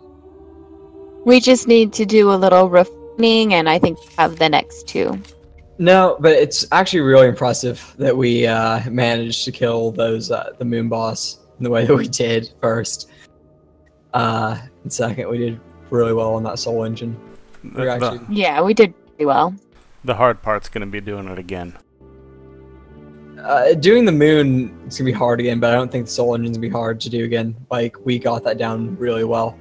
We just need to do a little refining, and I think have the next 2. No, but it's actually really impressive that we managed to kill those the moon boss in the way that we did first. And second, we did really well on that soul engine. We're actually Yeah, we did pretty well. The hard part's going to be doing it again. doing the moon. It's gonna be hard again, but I don't think the soul engine's gonna be hard to do again. Like we got that down really well.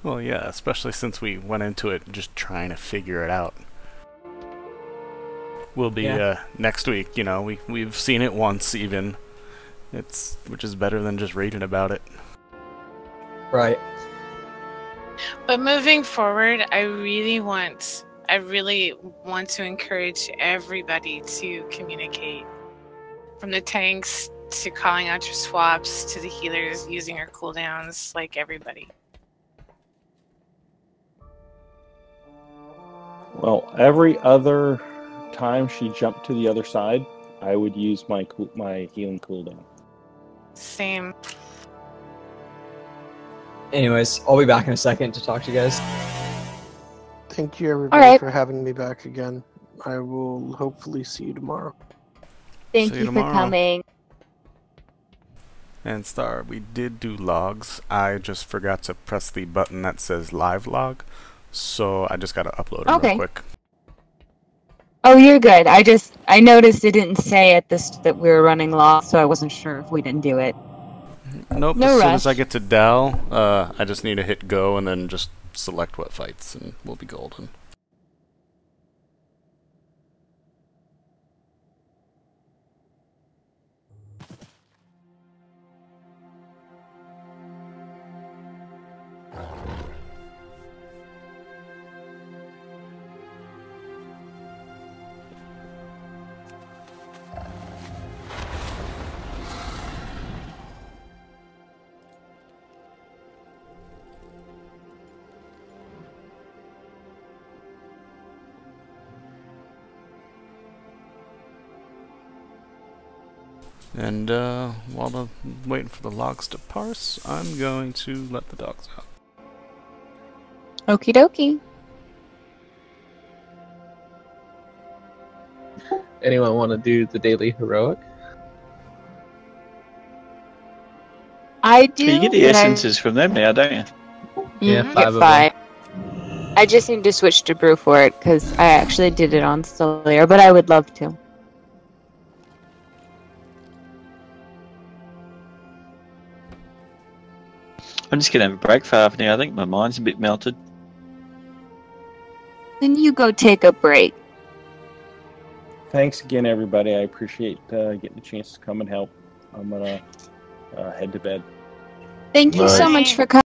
Well, yeah, especially since we went into it just trying to figure it out. We'll be next week. You know, we've seen it once even. Which is better than just reading about it. Right. But moving forward, I really want to encourage everybody to communicate. From the tanks to calling out your swaps to the healers using your cooldowns, like everybody. Well, every other time she jumped to the other side, I would use my healing cooldown. Same. Anyways, I'll be back in a second to talk to you guys. Thank you, everybody, for having me back again. I will hopefully see you tomorrow. Thank See you you for tomorrow. coming. And Star, we did do logs. I just forgot to press the button that says live log, so I just gotta upload it real quick. Oh, you're good. I noticed it didn't say at this that we were running logs, so I wasn't sure if we didn't do it. Nope, No as soon rush. as I get to Dal, I just need to hit go and then just select what fights, and we'll be golden. And while I'm waiting for the logs to parse, I'm going to let the dogs out. Okie dokie. Anyone want to do the daily heroic? I do. You get the but essences from them now, don't you? Yeah, I 5 get of 5. I just need to switch to brew for it because I actually did it on Stellar, but I would love to. I'm just gonna have a break for half an hour. I think my mind's a bit melted. Then you go take a break. Thanks again, everybody. I appreciate getting a chance to come and help. I'm gonna head to bed. Thank you so much for coming.